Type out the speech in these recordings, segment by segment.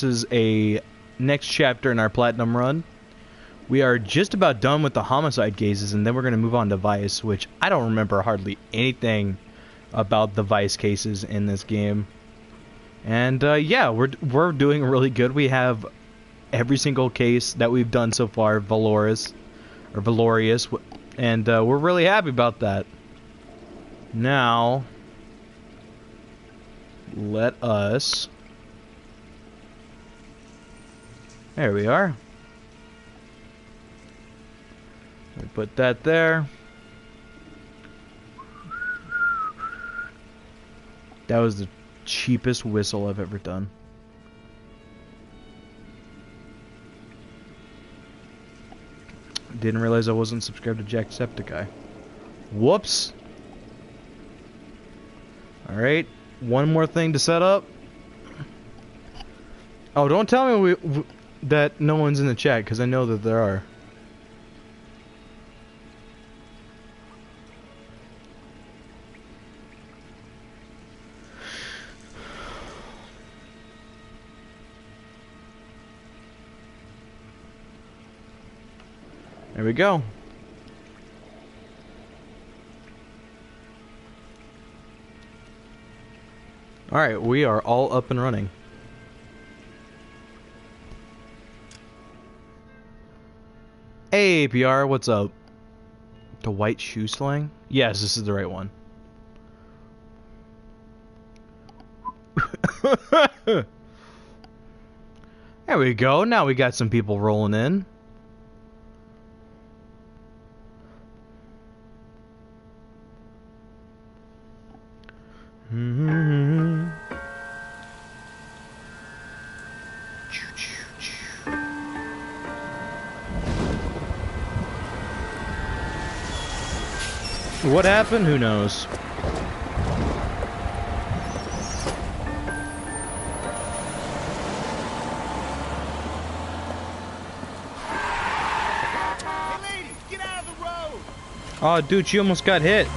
is a next chapter in our Platinum Run. We are just about done with the homicide cases, and then we're going to move on to Vice, which I don't remember hardly anything about the Vice cases in this game. And yeah, we're doing really good. We have every single case that we've done so far valorious, and we're really happy about that. Now, let us... There we are. We put that there. That was the cheapest whistle I've ever done. Didn't realize I wasn't subscribed to Jacksepticeye. Whoops. Alright, one more thing to set up. Oh, don't tell me that no one's in the chat, because I know that there are. There we go. Alright, we are all up and running. Hey, PR, what's up? The white shoe slang? Yes, this is the right one. There we go. Now we got some people rolling in. What happened? Who knows? Hey lady, get out of the road! Oh, dude, she almost got hit.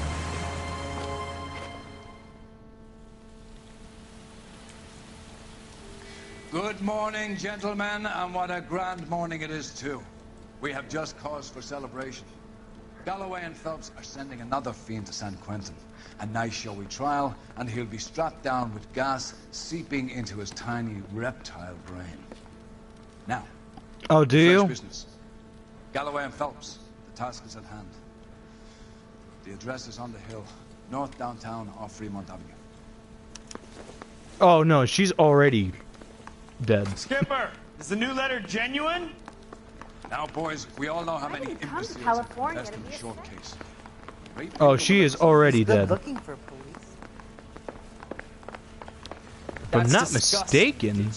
Good morning, gentlemen, and what a grand morning it is, too. We have just cause for celebration. Galloway and Phelps are sending another fiend to San Quentin. A nice showy trial, and he'll be strapped down with gas seeping into his tiny reptile brain. Now, Oh, do you? business. Galloway and Phelps, the task is at hand. The address is on the hill, north downtown off Fremont Avenue. Oh, no, she's already dead. Skipper, is the new letter genuine? Now, boys, we all know how many didn't come to imbeciles California invest to in be the a short sniper. case. Wait, Oh, she is already Good dead. looking for police. If I'm not mistaken,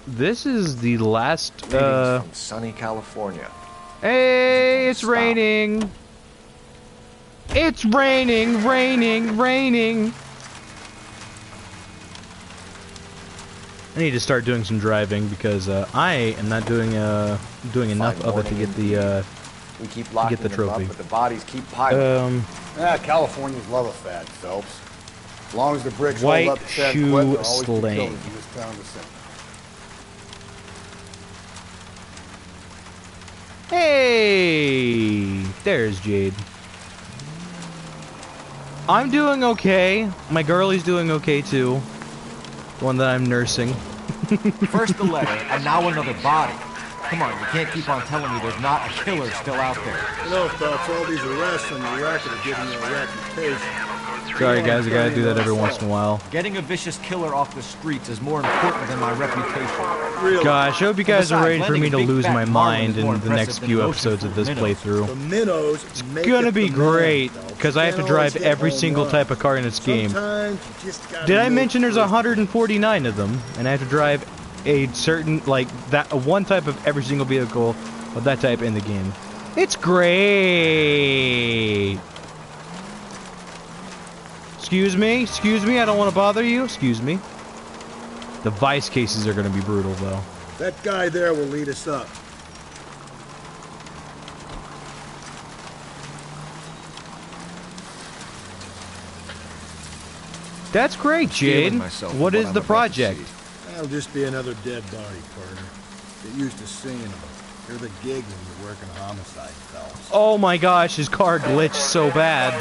this is the last, From sunny California. Hey, it's Stop. raining. It's raining, raining. I need to start doing some driving because I am not doing enough Fine of it to get morning the We keep locking the them trophy. up, but the bodies keep piling. Californians love a fad, Phelps. As long as the bricks White hold up to San shoe Quentin, there'll always be slang. killers in this town to sing. Hey, there's Jade. I'm doing okay. My girlie's doing okay too. The one that I'm nursing. First the letter, and now another body. Come on, you can't keep on telling me there's not a killer still out there. You know, Phelps, all these arrests and the racket are giving you a reputation. Sorry guys, I gotta do that every once in a while. Getting a vicious killer off the streets is more important than my reputation. Really? Gosh, I hope you guys are Besides, ready for me to landing a big lose fat my marlin mind is more in the impressive next than few an episodes of this ocean full of minnows. playthrough. The minnows make Gonna it be the great, man, because I have to Phelps. Can't always drive get every home single run. type of car in this game. Sometimes you just gotta Did I make mention there's sure. 149 of them, and I have to drive a certain, like, that one type of every single vehicle of that type in the game. It's great! Excuse me, I don't want to bother you. Excuse me. The Vice cases are going to be brutal, though. That guy there will lead us up. That's great, Jade. Feeling myself What with is I'm the about to project? see. That'll just be another dead body, partner. Get used to seeing them. They're the gig when you're working homicide, Phelps. Oh my gosh, his car glitched so bad.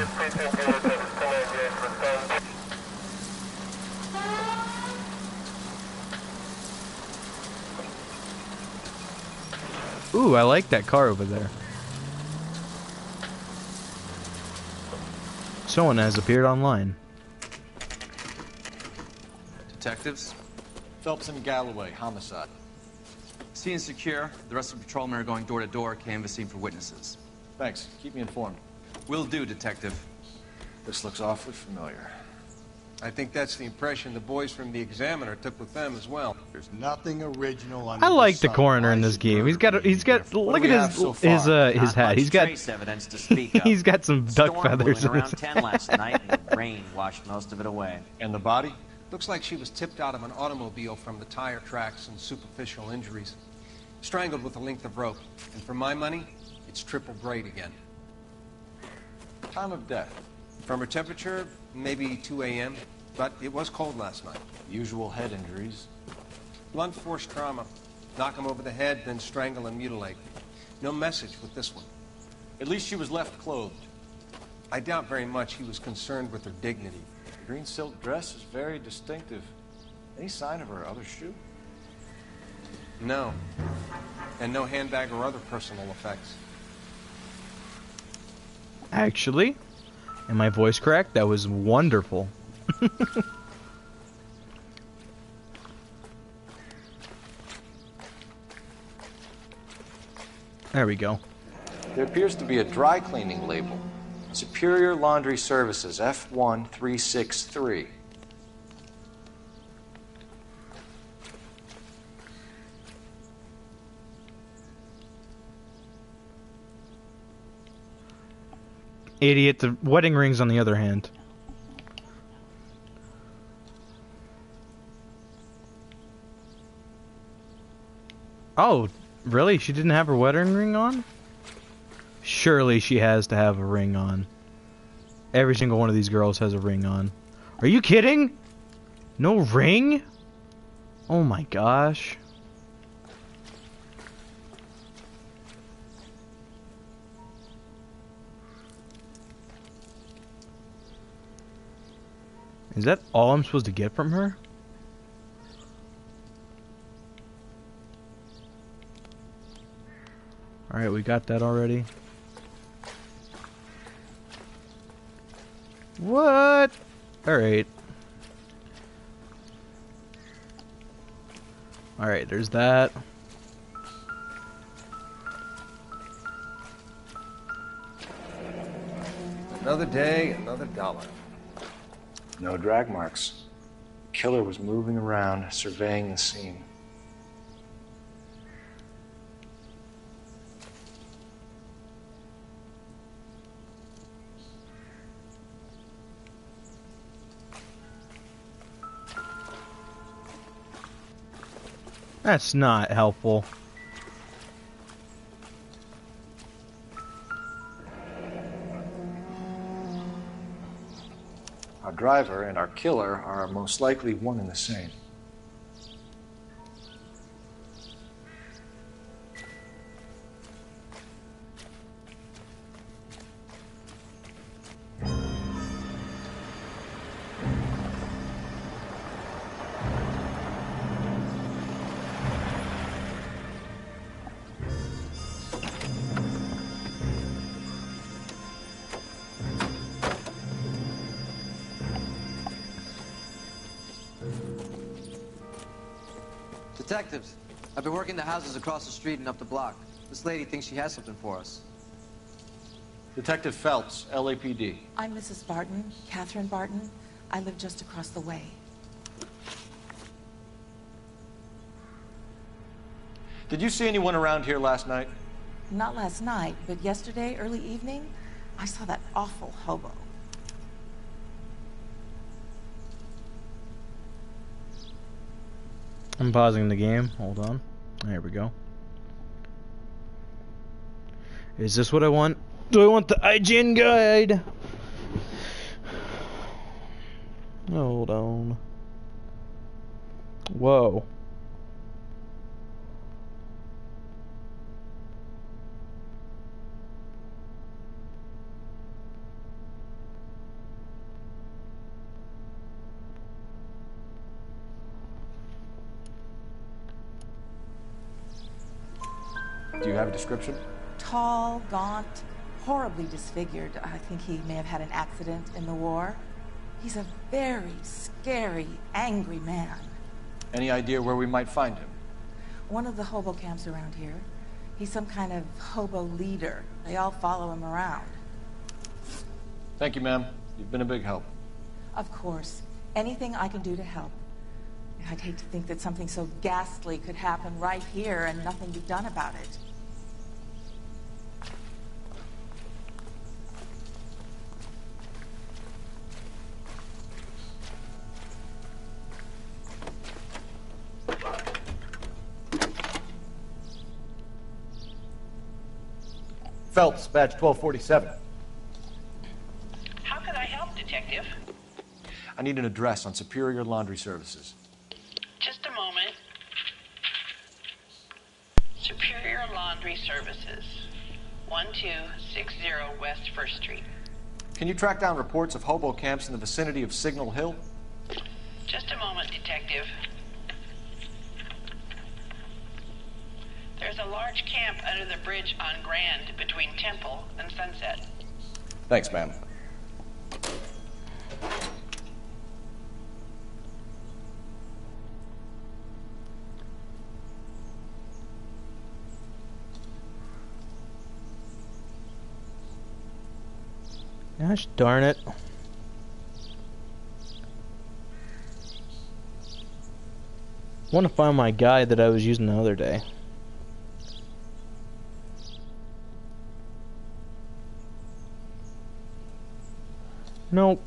Ooh, I like that car over there. Someone has appeared online. Detectives? Phelps and Galloway, homicide. Scene is secure. The rest of the patrolmen are going door to door, canvassing for witnesses. Thanks. Keep me informed. Will do, Detective. This looks awfully familiar. I think that's the impression the boys from the Examiner took with them as well. There's nothing original under I like the sun. coroner in Why this should game. murder He's got be look any at different? his hat. He's got trace evidence to speak of. he's got some duck Storm feathers blew in in his around 10 last night, and the rain washed most of it away. And the body? Looks like she was tipped out of an automobile from the tire tracks and superficial injuries. Strangled with a length of rope. And for my money, it's triple braid again. Time of death. From her temperature, maybe 2 a.m., but it was cold last night. Usual head injuries. Blunt force trauma. Knock him over the head, then strangle and mutilate. No message with this one. At least she was left clothed. I doubt very much he was concerned with her dignity. The green silk dress is very distinctive. Any sign of her other shoe? No. And no handbag or other personal effects. Actually, am my voice correct? That was wonderful. There we go. There appears to be a dry cleaning label. Superior Laundry Services, F1363. Idiot, the wedding ring's on the other hand. Oh, really? She didn't have her wedding ring on? Surely she has to have a ring on. Every single one of these girls has a ring on. Are you kidding? No ring? Oh my gosh. Is that all I'm supposed to get from her? Alright, we got that already. What? Alright. Alright, there's that. Another day, another dollar. No drag marks. The killer was moving around, surveying the scene. That's not helpful. Our driver and our killer are most likely one and the same. Detectives, I've been working the houses across the street and up the block. This lady thinks she has something for us. Detective Phelps, LAPD. I'm Mrs. Barton, Catherine Barton. I live just across the way. Did you see anyone around here last night? Not last night, but yesterday, early evening, I saw that awful hobo. I'm pausing the game. Hold on. There we go. Is this what I want? Do I want the IGN guide? Hold on. Whoa. Do you have a description? Tall, gaunt, horribly disfigured. I think he may have had an accident in the war. He's a very scary, angry man. Any idea where we might find him? One of the hobo camps around here. He's some kind of hobo leader. They all follow him around. Thank you, ma'am. You've been a big help. Of course. Anything I can do to help. I'd hate to think that something so ghastly could happen right here and nothing be done about it. Phelps, badge 1247. How can I help, Detective? I need an address on Superior Laundry Services. Just a moment. Superior Laundry Services, 1260 West 1st Street. Can you track down reports of hobo camps in the vicinity of Signal Hill? Just a moment, Detective. There's a large camp under the bridge on Grand between Temple and Sunset. Thanks, ma'am. Gosh darn it. I want to find my guide that I was using the other day. Nope.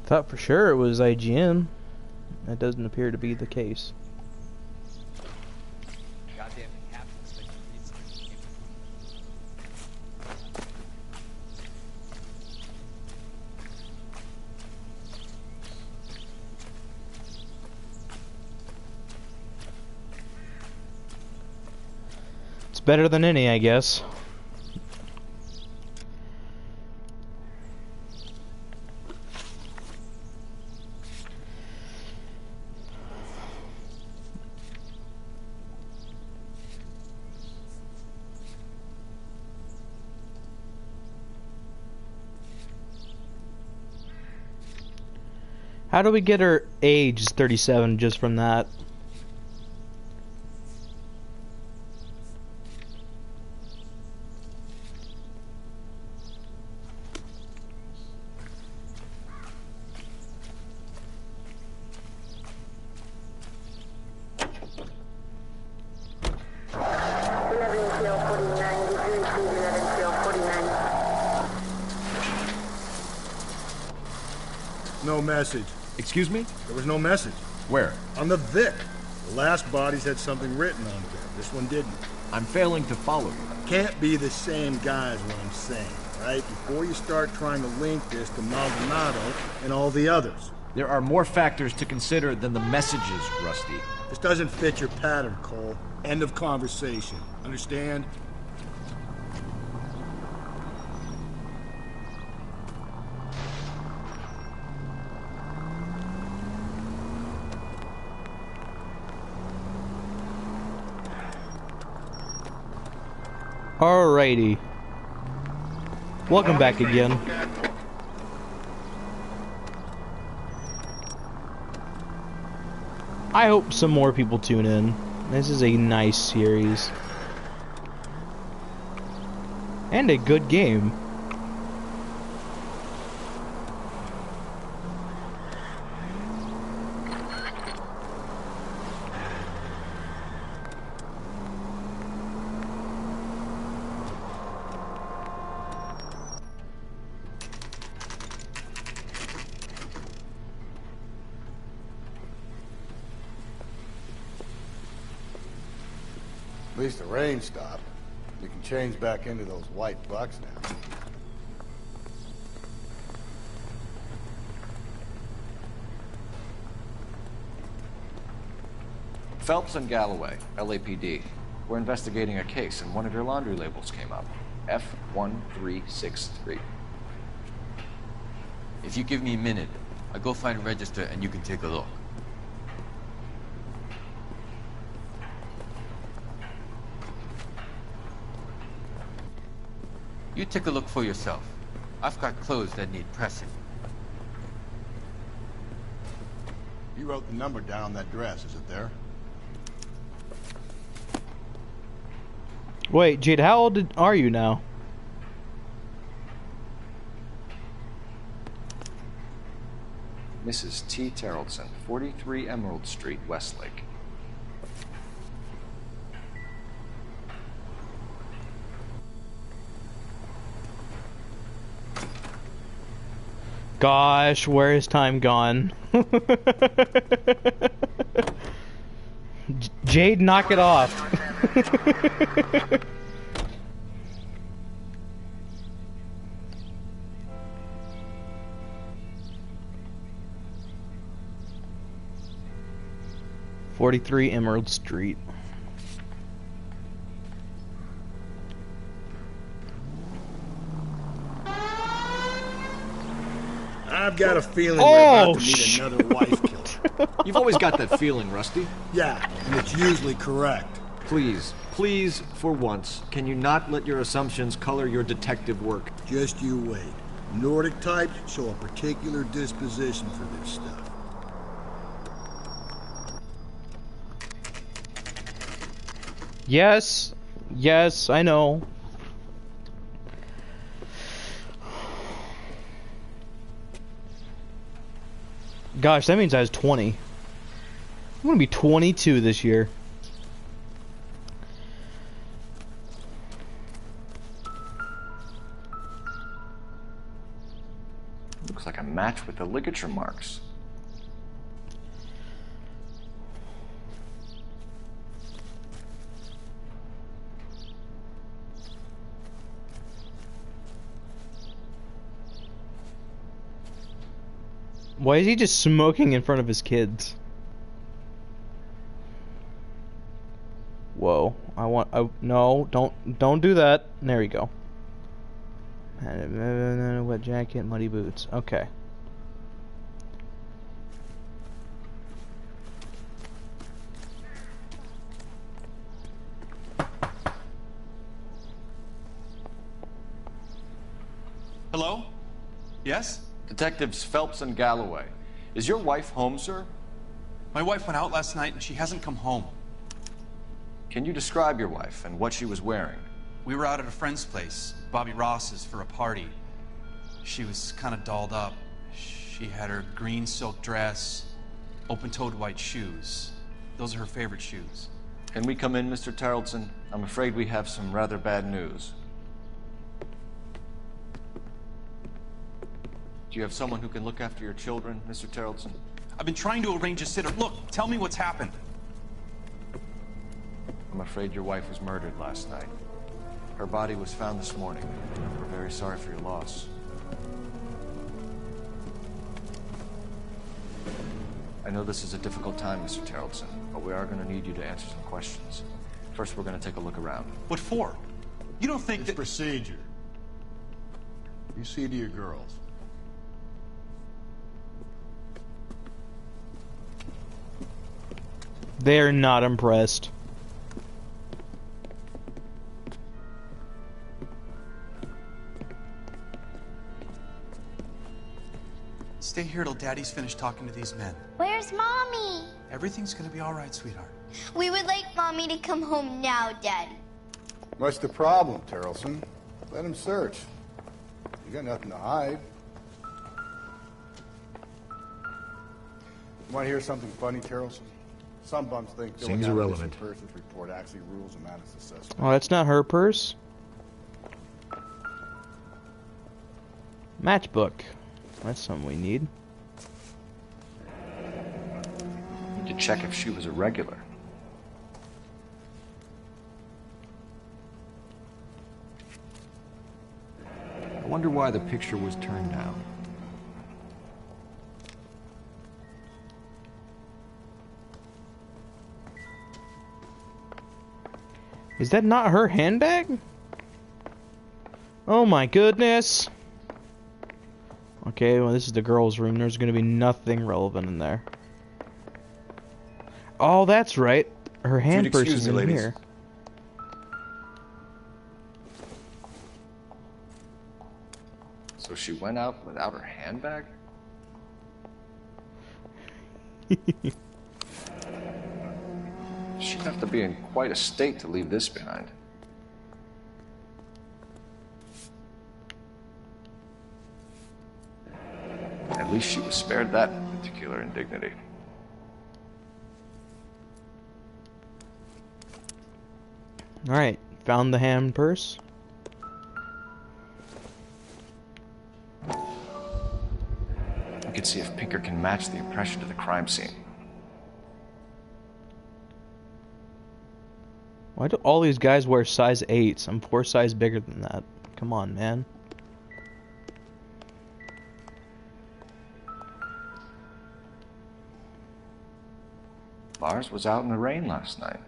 Thought for sure it was IGN. That doesn't appear to be the case. Goddamn captains. It's better than any, I guess. How do we get her age is 37 just from that? No message. Excuse me? There was no message. Where? On the Vic. The last bodies had something written on them. This one didn't. I'm failing to follow you. Can't be the same guy is what I'm saying, right? Before you start trying to link this to Maldonado and all the others. There are more factors to consider than the messages, Rusty. This doesn't fit your pattern, Cole. End of conversation. Understand? Alrighty. Welcome back again. I hope some more people tune in. This is a nice series. And a good game. least the rain stopped. You can change back into those white bucks now. Phelps and Galloway, LAPD. We're investigating a case, and one of your laundry labels came up. F1363. If you give me a minute, I'll go find a register and you can take a look. You take a look for yourself. I've got clothes that need pressing. You wrote the number down on that dress, is it there? Wait, Jade, how old are you now? Mrs. T. Terrellson, 43 Emerald Street, Westlake. Gosh, where is time gone? Jade, knock it off. "43 Emerald Street." I've got a feeling we're about to meet another wife killer. You've always got that feeling, Rusty. Yeah, and it's usually correct. Please, for once, can you not let your assumptions color your detective work? Just you wait. Nordic types show a particular disposition for this stuff. Yes, I know. Gosh, that means I was 20. I'm gonna be 22 this year. Looks like a match with the ligature marks. Why is he just smoking in front of his kids? Whoa, no, don't do that. There you go. Wet jacket, muddy boots. Okay. Hello? Yes? Detectives Phelps and Galloway. Is your wife home, sir? My wife went out last night and she hasn't come home. Can you describe your wife and what she was wearing? We were out at a friend's place, Bobby Ross's, for a party. She was kind of dolled up. She had her green silk dress, open-toed white shoes. Those are her favorite shoes. Can we come in, Mr. Tarleton? I'm afraid we have some rather bad news. Do you have someone who can look after your children, Mr. Tarleton? I've been trying to arrange a sitter. Look, tell me what's happened. I'm afraid your wife was murdered last night. Her body was found this morning. We're very sorry for your loss. I know this is a difficult time, Mr. Tarleton, but we are going to need you to answer some questions. First, we're going to take a look around. What for? You don't think It's that... procedure. You see to your girls. They're not impressed. Stay here till Daddy's finished talking to these men. Where's Mommy? Everything's gonna be all right, sweetheart. We would like Mommy to come home now, Daddy. What's the problem, Terrelson? Let him search. You got nothing to hide. Want to hear something funny, Terrelson? Some bums think filling Seems out a irrelevant. missing persons report actually rules them out as a suspect. Oh, that's not her purse. Matchbook. That's something we need. Need to check if she was a regular. Wonder why the picture was turned down. Is that not her handbag? Oh my goodness. Okay, well this is the girls' room. There's gonna be nothing relevant in there. Oh, that's right. Her hand purse is in here. So she went out without her handbag? She'd have to be in quite a state to leave this behind. At least she was spared that particular indignity. Alright, found the hand purse. We could see if Pinker can match the impression to the crime scene. Why do all these guys wear size 8s? I'm 4 size bigger than that. Come on, man. Lars was out in the rain last night.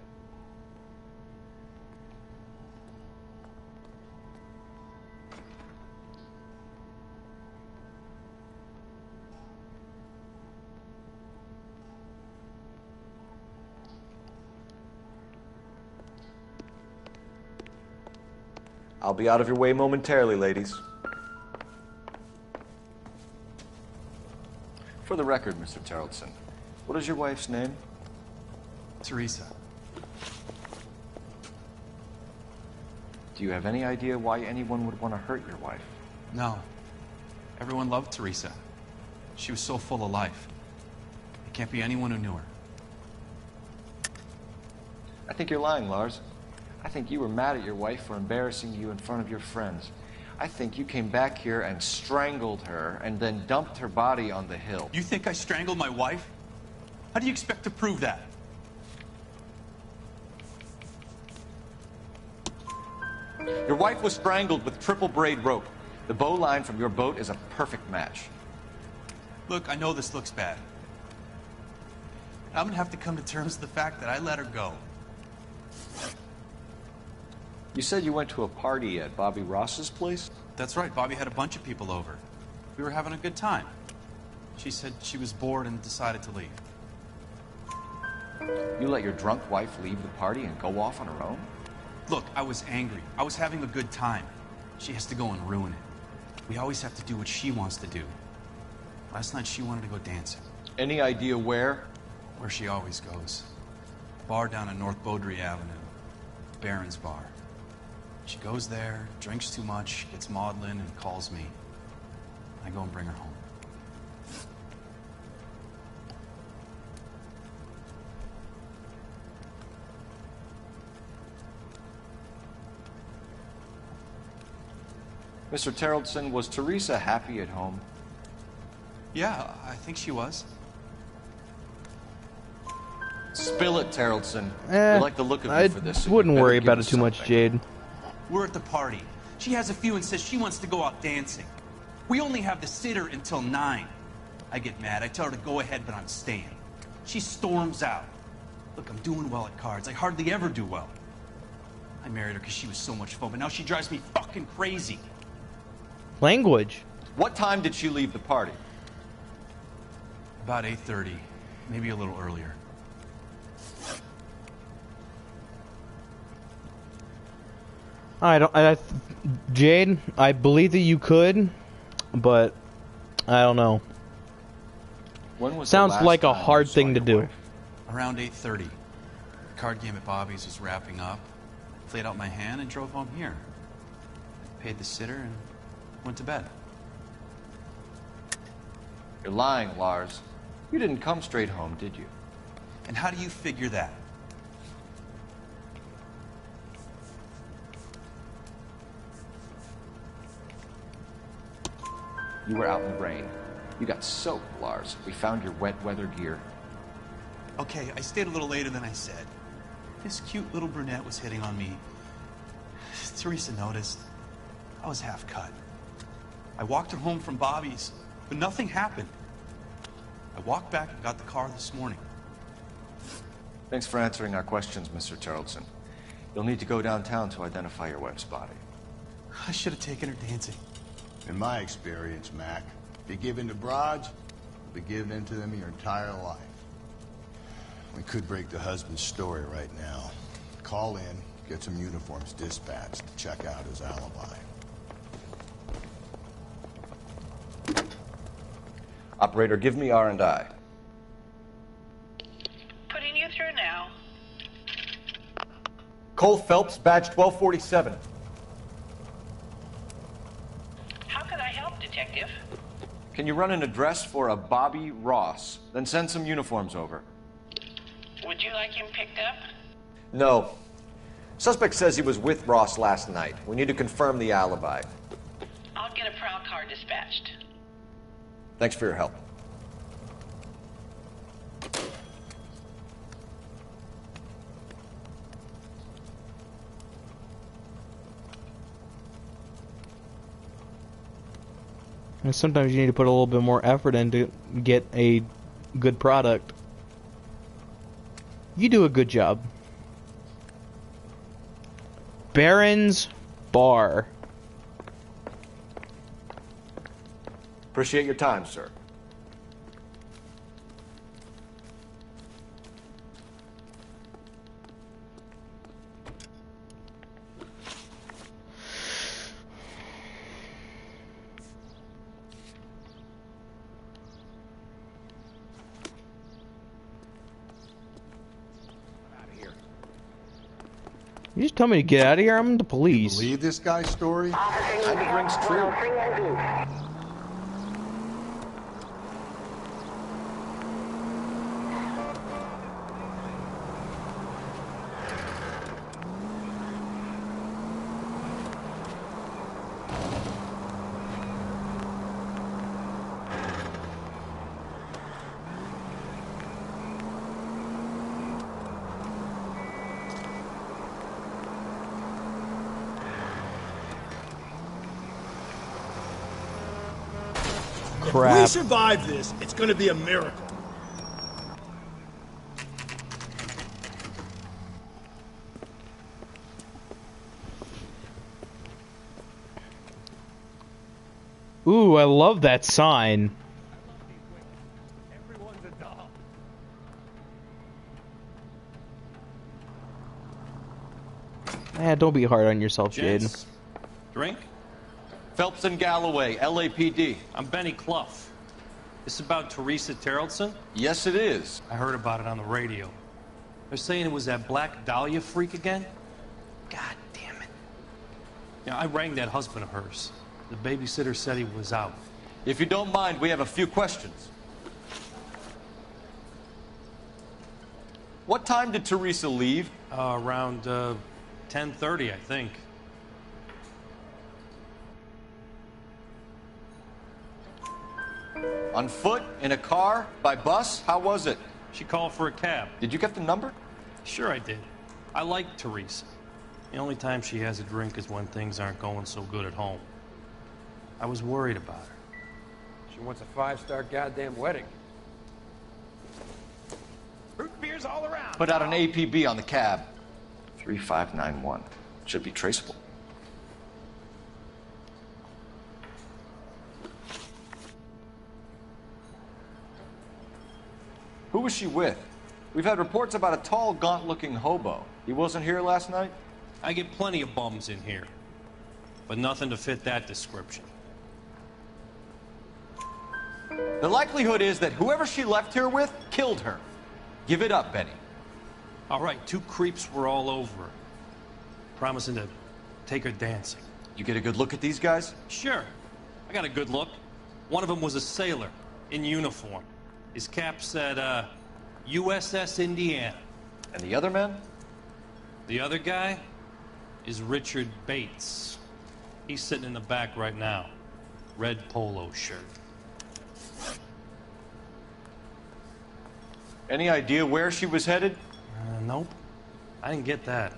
I'll be out of your way momentarily, ladies. For the record, Mr. Terrelson, what is your wife's name? Teresa. Do you have any idea why anyone would want to hurt your wife? No. Everyone loved Teresa. She was so full of life. There can't be anyone who knew her. I think you're lying, Lars. I think you were mad at your wife for embarrassing you in front of your friends. I think you came back here and strangled her and then dumped her body on the hill. You think I strangled my wife? How do you expect to prove that? Your wife was strangled with triple braid rope. The bow line from your boat is a perfect match. Look, I know this looks bad. I'm gonna have to come to terms with the fact that I let her go. You said you went to a party at Bobby Ross's place? That's right. Bobby had a bunch of people over. We were having a good time. She said she was bored and decided to leave. You let your drunk wife leave the party and go off on her own? Look, I was angry. I was having a good time. She has to go and ruin it. We always have to do what she wants to do. Last night she wanted to go dancing. Any idea where? Where she always goes. Bar down on North Beaudry Avenue. Baron's Bar. She goes there, drinks too much, gets maudlin, and calls me. I go and bring her home. Mr. Terrelson, was Teresa happy at home? Yeah, I think she was. Spill it, Terrelson. I like the look of you for this. So wouldn't worry give about it us too much, something. Jade. We're at the party. She has a few and says she wants to go out dancing. We only have the sitter until 9. I get mad. I tell her to go ahead, but I'm staying. She storms out. Look, I'm doing well at cards. I hardly ever do well. I married her because she was so much fun, but now she drives me fucking crazy. Language. What time did she leave the party? About 8:30, maybe a little earlier. Jade, I believe that you could, but I don't know. When was Sounds the last like a time hard you thing saw to your do. wife? Around 8:30. The card game at Bobby's was wrapping up. Played out my hand and drove home here. Paid the sitter and went to bed. You're lying, Lars. You didn't come straight home, did you? And how do you figure that? You were out in the rain. You got soaked, Lars. We found your wet weather gear. Okay, I stayed a little later than I said. This cute little brunette was hitting on me. Teresa noticed. I was half cut. I walked her home from Bobby's, but nothing happened. I walked back and got the car this morning. Thanks for answering our questions, Mr. Tarleton. You'll need to go downtown to identify your wife's body. I should have taken her dancing. In my experience, Mac, if you give in to broads, you'll be giving in to them your entire life. We could break the husband's story right now. Call in, get some uniforms dispatched to check out his alibi. Operator, give me R&I. Putting you through now. Cole Phelps, badge 1247. How can I help, Detective? Can you run an address for a Bobby Ross? Then send some uniforms over. Would you like him picked up? No. Suspect says he was with Ross last night. We need to confirm the alibi. I'll get a prowl car dispatched. Thanks for your help. And sometimes you need to put a little bit more effort in to get a good product. You do a good job. Baron's Bar. Appreciate your time, sir. You just tell me to get out of here. I'm the police. Believe this guy's story? Kind of rings true. Crap. If we survive this, it's gonna be a miracle. Ooh, I love that sign. Everyone's a doll. Don't be hard on yourself, Jade. Gents, drink? Phelps and Galloway, LAPD. I'm Benny Clough. This about Teresa Tarleton? Yes, it is. I heard about it on the radio. They're saying it was that Black Dahlia freak again? God damn it. Yeah, I rang that husband of hers. The babysitter said he was out. If you don't mind, we have a few questions. What time did Teresa leave? Around 10:30, I think. On foot? In a car? By bus? How was it? She called for a cab. Did you get the number? Sure I did. I like Teresa. The only time she has a drink is when things aren't going so good at home. I was worried about her. She wants a 5-star goddamn wedding. Root beers all around. Put out an APB on the cab. 3591. Should be traceable. Who was she with? We've had reports about a tall, gaunt-looking hobo. He wasn't here last night? I get plenty of bums in here, but nothing to fit that description. The likelihood is that whoever she left here with killed her. Give it up, Benny. All right, 2 creeps were all over her, promising to take her dancing. You get a good look at these guys? Sure. I got a good look. One of them was a sailor in uniform. His cap said, USS Indiana. And the other man? The other guy is Richard Bates. He's sitting in the back right now. Red polo shirt. Any idea where she was headed? Nope. I didn't get that.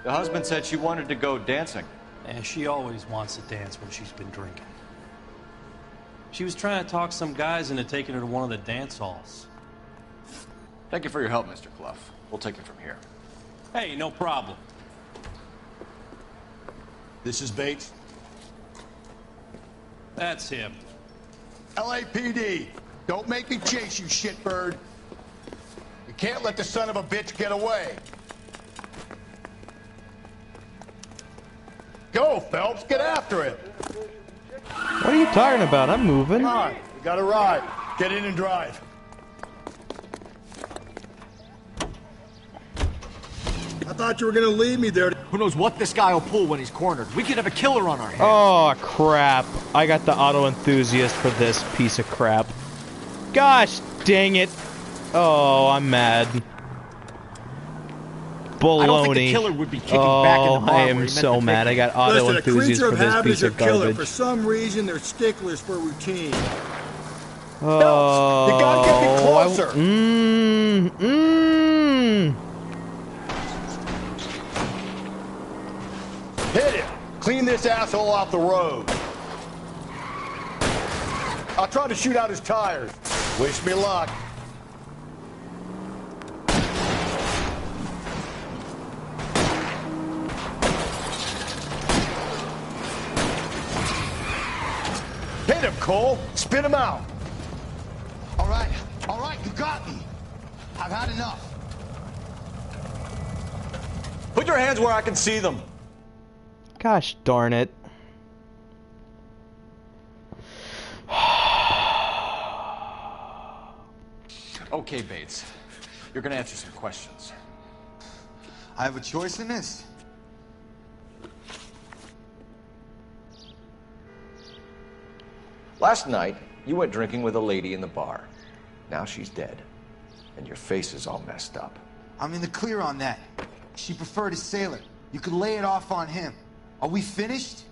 The husband said she wanted to go dancing. And she always wants to dance when she's been drinking. She was trying to talk some guys into taking her to one of the dance halls. Thank you for your help, Mr. Clough. We'll take it from here. Hey, no problem. This is Bates. That's him. LAPD, don't make me chase you, shitbird. You can't let the son of a bitch get away. Go, Phelps, get after it. What are you talking about? I'm moving. Come on, we got a ride. Get in and drive. I thought you were gonna leave me there. Who knows what this guy will pull when he's cornered? We could have a killer on our hands. Oh, crap. I got the auto enthusiast for this piece of crap. Gosh dang it. Oh, I'm mad. Baloney. I don't think the killer would be kicking back in the bar I where he am meant so to mad. pick I got auto Listen, enthusiast a for creature of this habit piece is a of killer. garbage. For some reason, they're sticklers for routine. Oh, you gotta get me closer. Hit it. Clean this asshole off the road. I'll try to shoot out his tires. Wish me luck. Hit him, Cole. Spin him out. All right, you got me. I've had enough. Put your hands where I can see them. Gosh darn it. Okay, Bates. You're gonna answer some questions. I have a choice in this. Last night, you went drinking with a lady in the bar. Now she's dead. And your face is all messed up. I'm in the clear on that. She preferred a sailor. You could lay it off on him. Are we finished?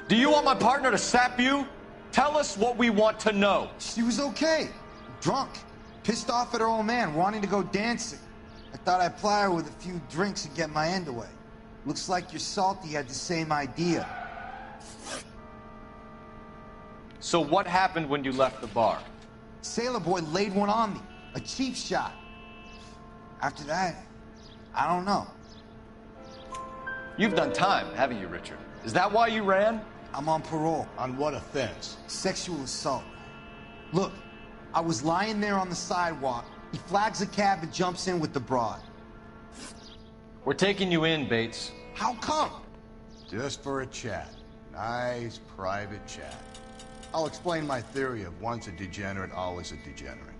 Do you want my partner to sap you? Tell us what we want to know. She was okay. Drunk. Pissed off at her old man, wanting to go dancing. I thought I'd ply her with a few drinks and get my end away. Looks like your Salty had the same idea. So what happened when you left the bar? Sailor boy laid one on me. A cheap shot. After that, I don't know. You've done time, haven't you, Richard? Is that why you ran? I'm on parole. On what offense? Sexual assault. Look, I was lying there on the sidewalk. He flags a cab and jumps in with the broad. We're taking you in, Bates. How come? Just for a chat. Nice private chat. I'll explain my theory of once a degenerate, always a degenerate.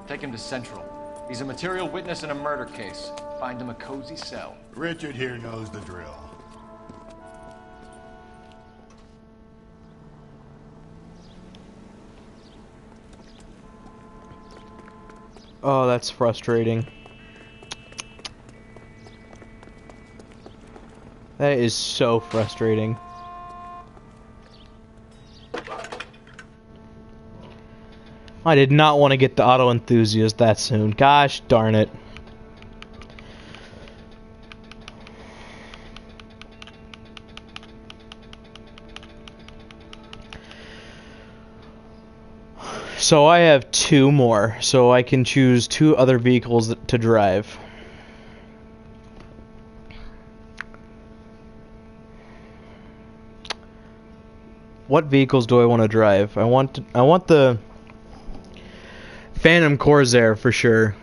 Take him to Central. He's a material witness in a murder case. Find him a cozy cell. Richard here knows the drill. Oh, that's frustrating. That is so frustrating. I did not want to get the auto enthusiast that soon. Gosh darn it. So I have two more, so I can choose two other vehicles to drive. What vehicles do I want to drive? I want the Phantom Corsair for sure.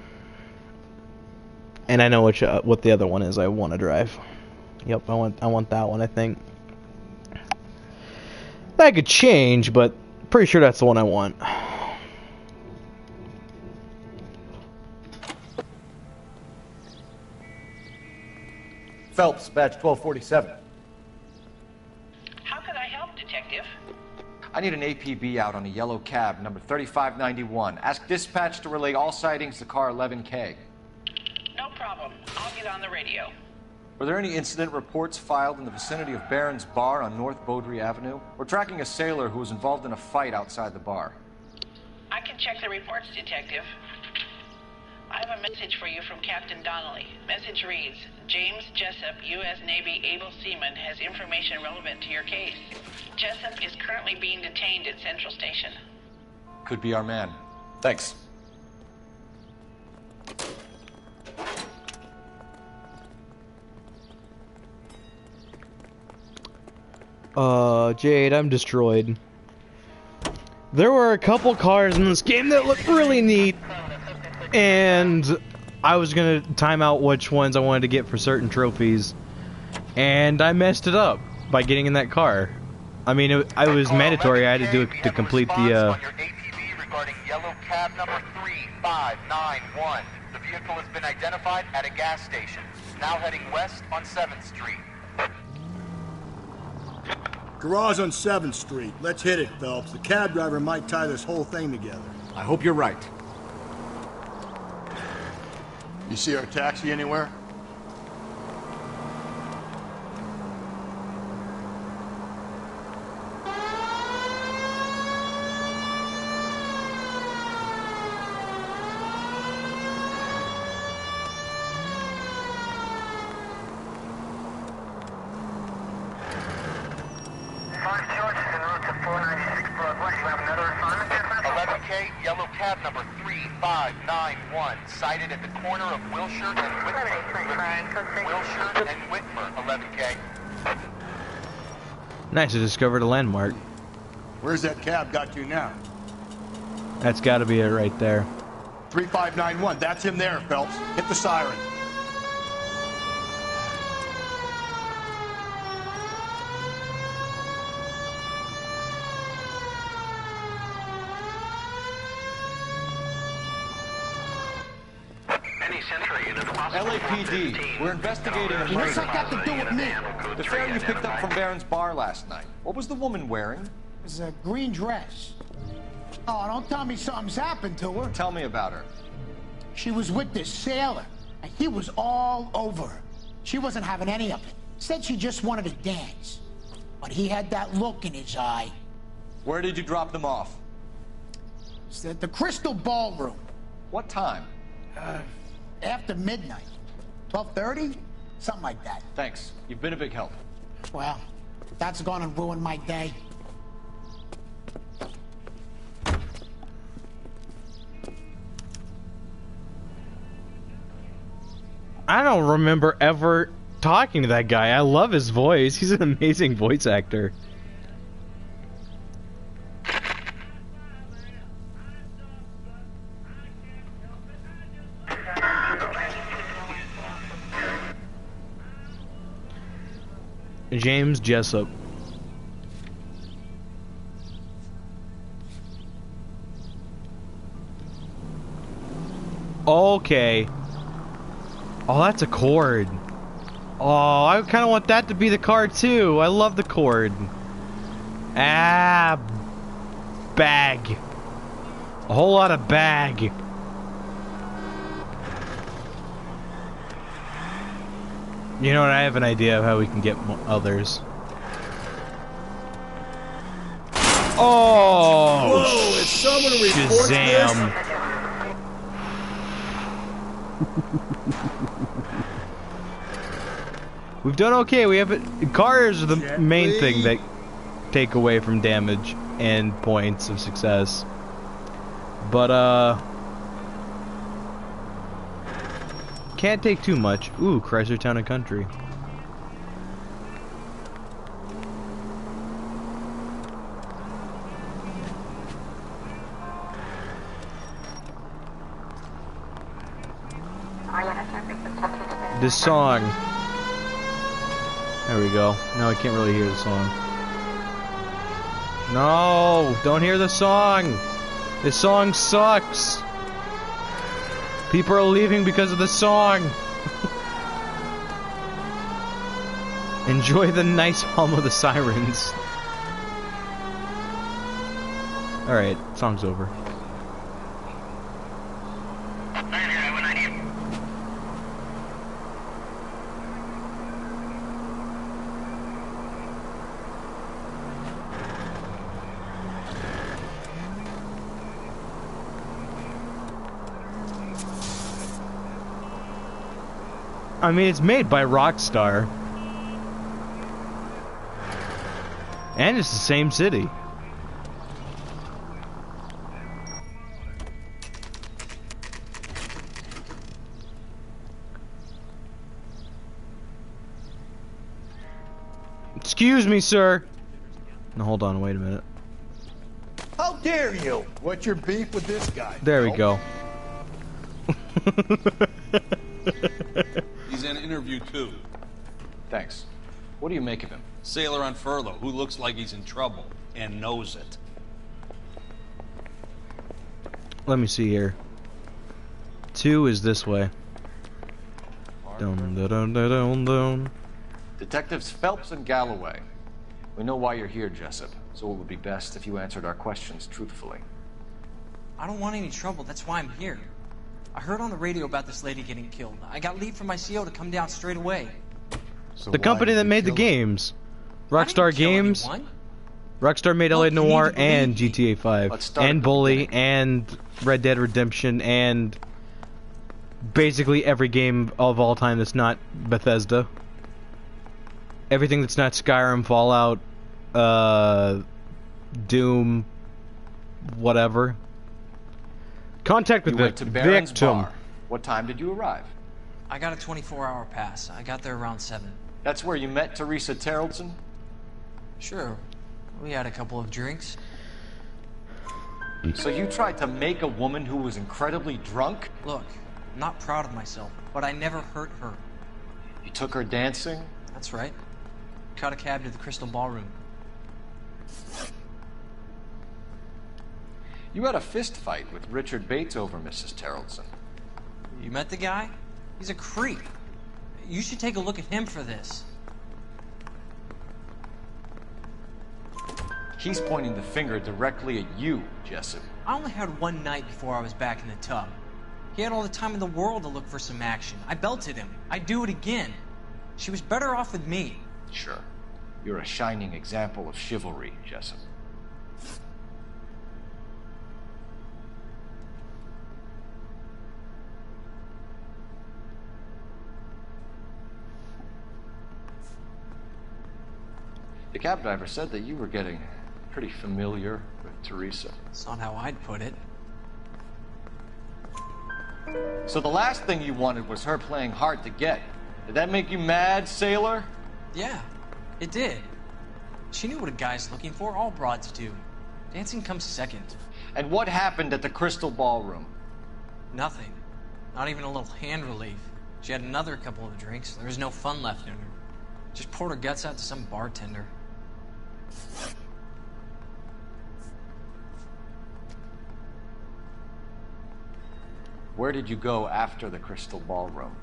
And I know what the other one is I want to drive. Yep, I want that one, I think. That could change, but pretty sure that's the one I want. Phelps, badge 1247. How can I help, Detective? I need an APB out on a yellow cab, number 3591. Ask dispatch to relay all sightings to car 11K. No problem. I'll get on the radio. Were there any incident reports filed in the vicinity of Barron's Bar on North Beaudry Avenue? We're tracking a sailor who was involved in a fight outside the bar. I can check the reports, Detective. I have a message for you from Captain Donnelly. Message reads, James Jessup, U.S. Navy able seaman, has information relevant to your case. Jessup is currently being detained at Central Station. Could be our man. Thanks. Jade, I'm destroyed. There were a couple cars in this game that looked really neat, and I was gonna time out which ones I wanted to get for certain trophies, and I messed it up by getting in that car. I mean, it was mandatory. I had to do it to complete the, regarding yellow cab number 3591. The vehicle has been identified at a gas station. Now heading west on 7th Street. Garage on 7th Street. Let's hit it, Phelps. The cab driver might tie this whole thing together. I hope you're right. You see our taxi anywhere? Sighted at the corner of Wilshire and Whitmer. Wilshire and Whitmer, 11K. nice, I discovered a landmark. Where's that cab got you now? That's gotta be it right there. 3591, that's him there, Phelps. Hit the siren. LAPD, we're investigating a murder. What's that got to do with me? The fare you picked up from Barron's bar last night. What was the woman wearing? It was a green dress. Oh, don't tell me something's happened to her. Tell me about her. She was with this sailor, and he was all over her. She wasn't having any of it. Said she just wanted to dance. But he had that look in his eye. Where did you drop them off? It's at the Crystal Ballroom. What time? After midnight. 12:30? Something like that. Thanks. You've been a big help. Well, that's gonna ruin my day. I don't remember ever talking to that guy. I love his voice. He's an amazing voice actor. James Jessup. Okay. Oh, that's a cord. Oh, I kind of want that to be the card too. I love the cord. Ah, bag. A whole lot of bag. You know what? I have an idea of how we can get others. Oh! Whoa! Is someone report Shazam! We've done okay. We have it. Cars are the main thing that take away from damage and points of success. But can't take too much. Ooh, Chrysler Town and Country. This song. There we go. No, I can't really hear the song. No, don't hear the song. This song sucks. People are leaving because of the song. Enjoy the nice hum of the sirens. Alright, song's over. I mean, it's made by Rockstar. And it's the same city. Excuse me, sir. No, hold on, wait a minute. How dare you? What's your beef with this guy? There we go. He's in interview 2. Thanks. What do you make of him? Sailor on furlough who looks like he's in trouble and knows it. Let me see here. 2 is this way. Dun, dun, dun, dun, dun, dun. Detectives Phelps and Galloway. We know why you're here, Jessup, so it would be best if you answered our questions truthfully. I don't want any trouble, that's why I'm here. I heard on the radio about this lady getting killed. I got leave from my CO to come down straight away. So The company that made the games. Rockstar Games. Rockstar made LA Noire and GTA 5. And Bully and Red Dead Redemption and basically every game of all time that's not Bethesda. Everything that's not Skyrim, Fallout, Doom, whatever. Contact with You the went to Barron's victim. Bar. What time did you arrive? I got a 24-hour pass. I got there around 7. That's where you met Teresa Terrellson? Sure. We had a couple of drinks. So you tried to make a woman who was incredibly drunk? Look, I'm not proud of myself, but I never hurt her. You took her dancing? That's right. Caught a cab to the Crystal Ballroom. You had a fist fight with Richard Bates over Mrs. Terrellson. You met the guy? He's a creep. You should take a look at him for this. He's pointing the finger directly at you, Jessup. I only had one night before I was back in the tub. He had all the time in the world to look for some action. I belted him. I'd do it again. She was better off with me. Sure. You're a shining example of chivalry, Jessup. The cab driver said that you were getting pretty familiar with Teresa. That's not how I'd put it. So the last thing you wanted was her playing hard to get. Did that make you mad, sailor? Yeah, it did. She knew what a guy's looking for. All broads do. Dancing comes second. And what happened at the Crystal Ballroom? Nothing. Not even a little hand relief. She had another couple of drinks. There was no fun left in her. Just poured her guts out to some bartender. Where did you go after the Crystal Ballroom?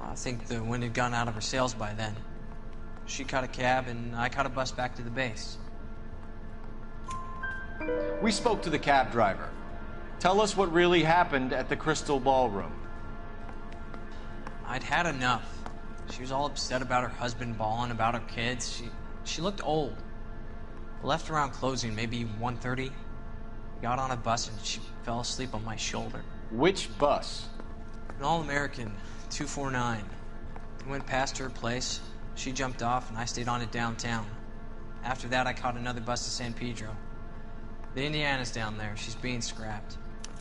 I think the wind had gone out of her sails by then. She caught a cab, and I caught a bus back to the base. We spoke to the cab driver. Tell us what really happened at the Crystal Ballroom. I'd had enough. She was all upset about her husband bawling about her kids. She looked old. Left around closing, maybe 1:30. Got on a bus and she fell asleep on my shoulder. Which bus? An All-American, 249. We went past her place. She jumped off and I stayed on it downtown. After that, I caught another bus to San Pedro. The Indiana's down there. She's being scrapped.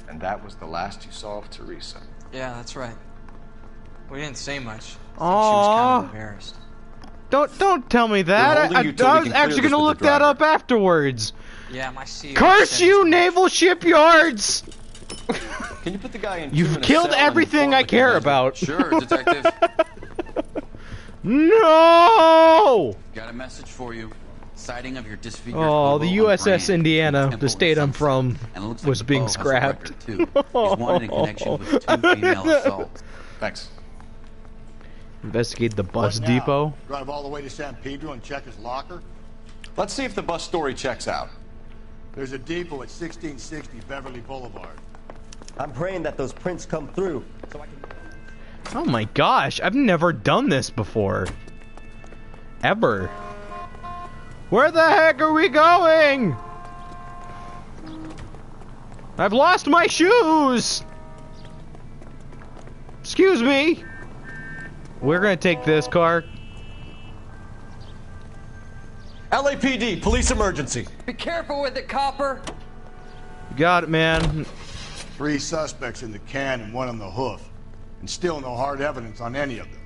And that was the last you saw of Teresa. Yeah, that's right. We didn't say much. I think she was Aww. kind of embarrassed. Don't tell me that. We're holding I you till we was can clear actually this gonna with look the that driver. up afterwards. Yeah, my CEO Curse said you, as much. naval shipyards! Can you put the guy in? You've killed everything I care about. Sure, detective. No! Got a message for you. Sighting of your disfigured Oh, hobo the on USS Brand. Indiana, Temple the state I'm Sunset. from, And it looks was like being Bo has a scrapped. record, too. He's wanted in connection with 2 female assaults. Thanks. Investigate the bus What now? depot. Drive all the way to San Pedro and check his locker? Let's see if the bus story checks out. There's a depot at 1660 Beverly Boulevard. I'm praying that those prints come through, so I can... Oh my gosh, I've never done this before. Ever. Where the heck are we going? I've lost my shoes! Excuse me! We're gonna take this car. LAPD, police emergency. Be careful with it, copper. You got it, man. 3 suspects in the can and 1 on the hoof. And still no hard evidence on any of them.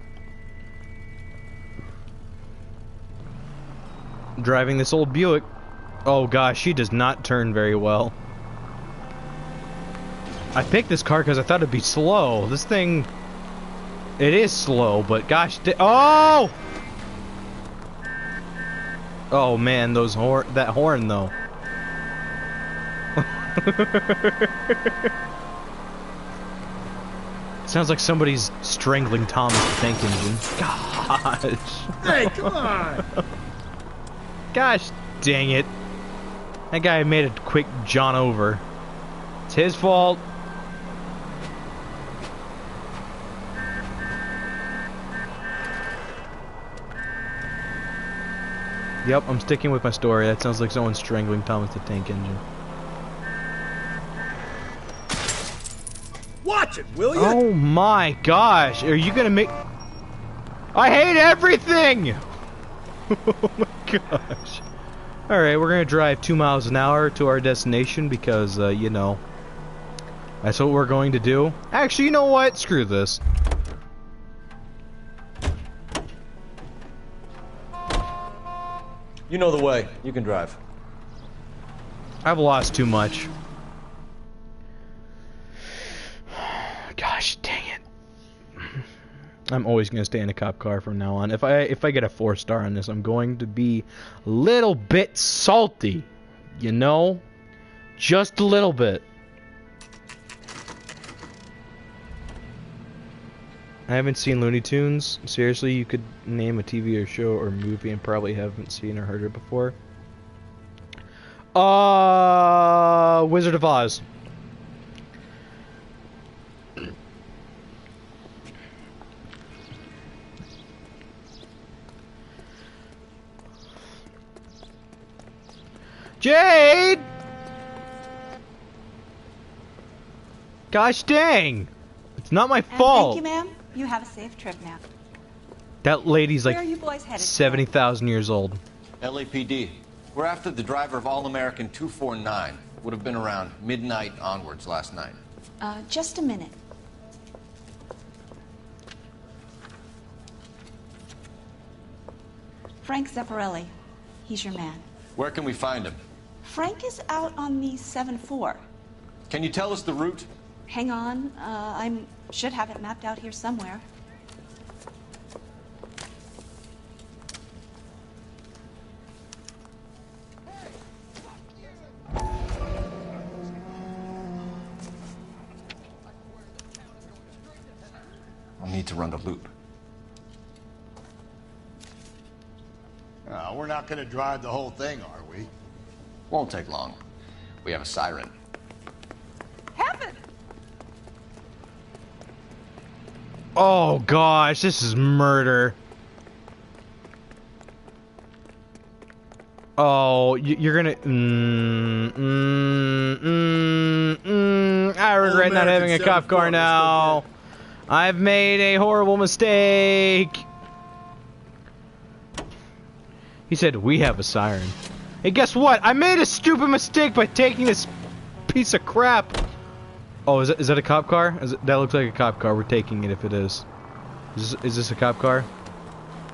Driving this old Buick. Oh gosh, she does not turn very well. I picked this car because I thought it'd be slow. This thing... It is slow, but gosh... Oh! Oh man, that horn though. Sounds like somebody's strangling Thomas the Tank Engine. Gosh. Hey, come on! Gosh dang it. That guy made a quick John over. It's his fault. Yep, I'm sticking with my story. That sounds like someone strangling Thomas the Tank Engine. Watch it, will you? Oh my gosh, are you gonna make... I hate everything! Oh my gosh. Alright, we're gonna drive 2 miles an hour to our destination because, you know, that's what we're going to do. Actually, you know what? Screw this. You know the way. You can drive. I've lost too much. Gosh dang it. I'm always gonna stay in a cop car from now on. If I get a 4-star on this, I'm going to be a little bit salty. You know? Just a little bit. I haven't seen Looney Tunes. Seriously, you could name a TV or show or movie and probably haven't seen or heard it before. Wizard of Oz. Jade! Gosh dang! It's not my fault. Thank you, ma'am. You have a safe trip now. That lady's Where like are you boys headed? 70,000 years old. LAPD. We're after the driver of All-American 249. Would have been around midnight onwards last night. Just a minute. Frank Zepparelli. He's your man. Where can we find him? Frank is out on the 7-4. Can you tell us the route? Hang on. I should have it mapped out here somewhere. I'll need to run the loop. We're not going to drive the whole thing, are we? Won't take long. We have a siren. Heaven! Oh gosh, this is murder. Oh, you're gonna... I regret not having a cop car now. I've made a horrible mistake. He said, we have a siren. Hey, guess what? I made a stupid mistake by taking this piece of crap. Oh, is that a cop car? That looks like a cop car. We're taking it if it is. Is this a cop car?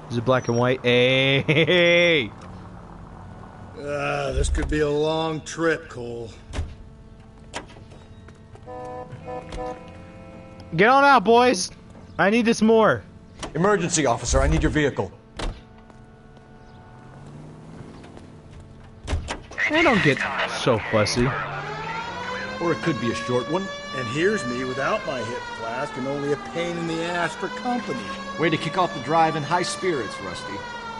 Is it black and white? Hey! This could be a long trip, Cole. Get on out, boys. I need this more. Emergency officer, I need your vehicle. I don't get so fussy. Or it could be a short one. And here's me without my hip flask and only a pain in the ass for company. Way to kick off the drive in high spirits, Rusty.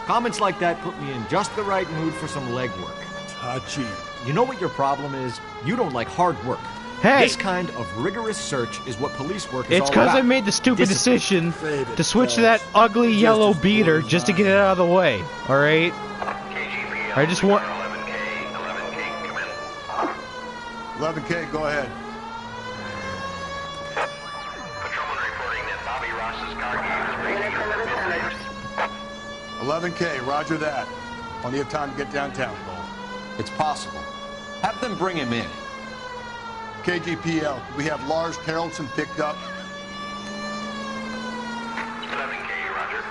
Comments like that put me in just the right mood for some legwork. Touchy. You know what your problem is? You don't like hard work. Hey! This kind of rigorous search is what police work is It's all about. because I made the stupid decision to switch to that ugly yellow beater just to get it out of the way. Alright? I just want... 11K, go ahead. Patrolman reporting that Bobby Ross's car gave his 11K, roger that. Plenty of time to get downtown, Cole. It's possible. Have them bring him in. KGPL, we have Lars Carrollson picked up. 11K, roger.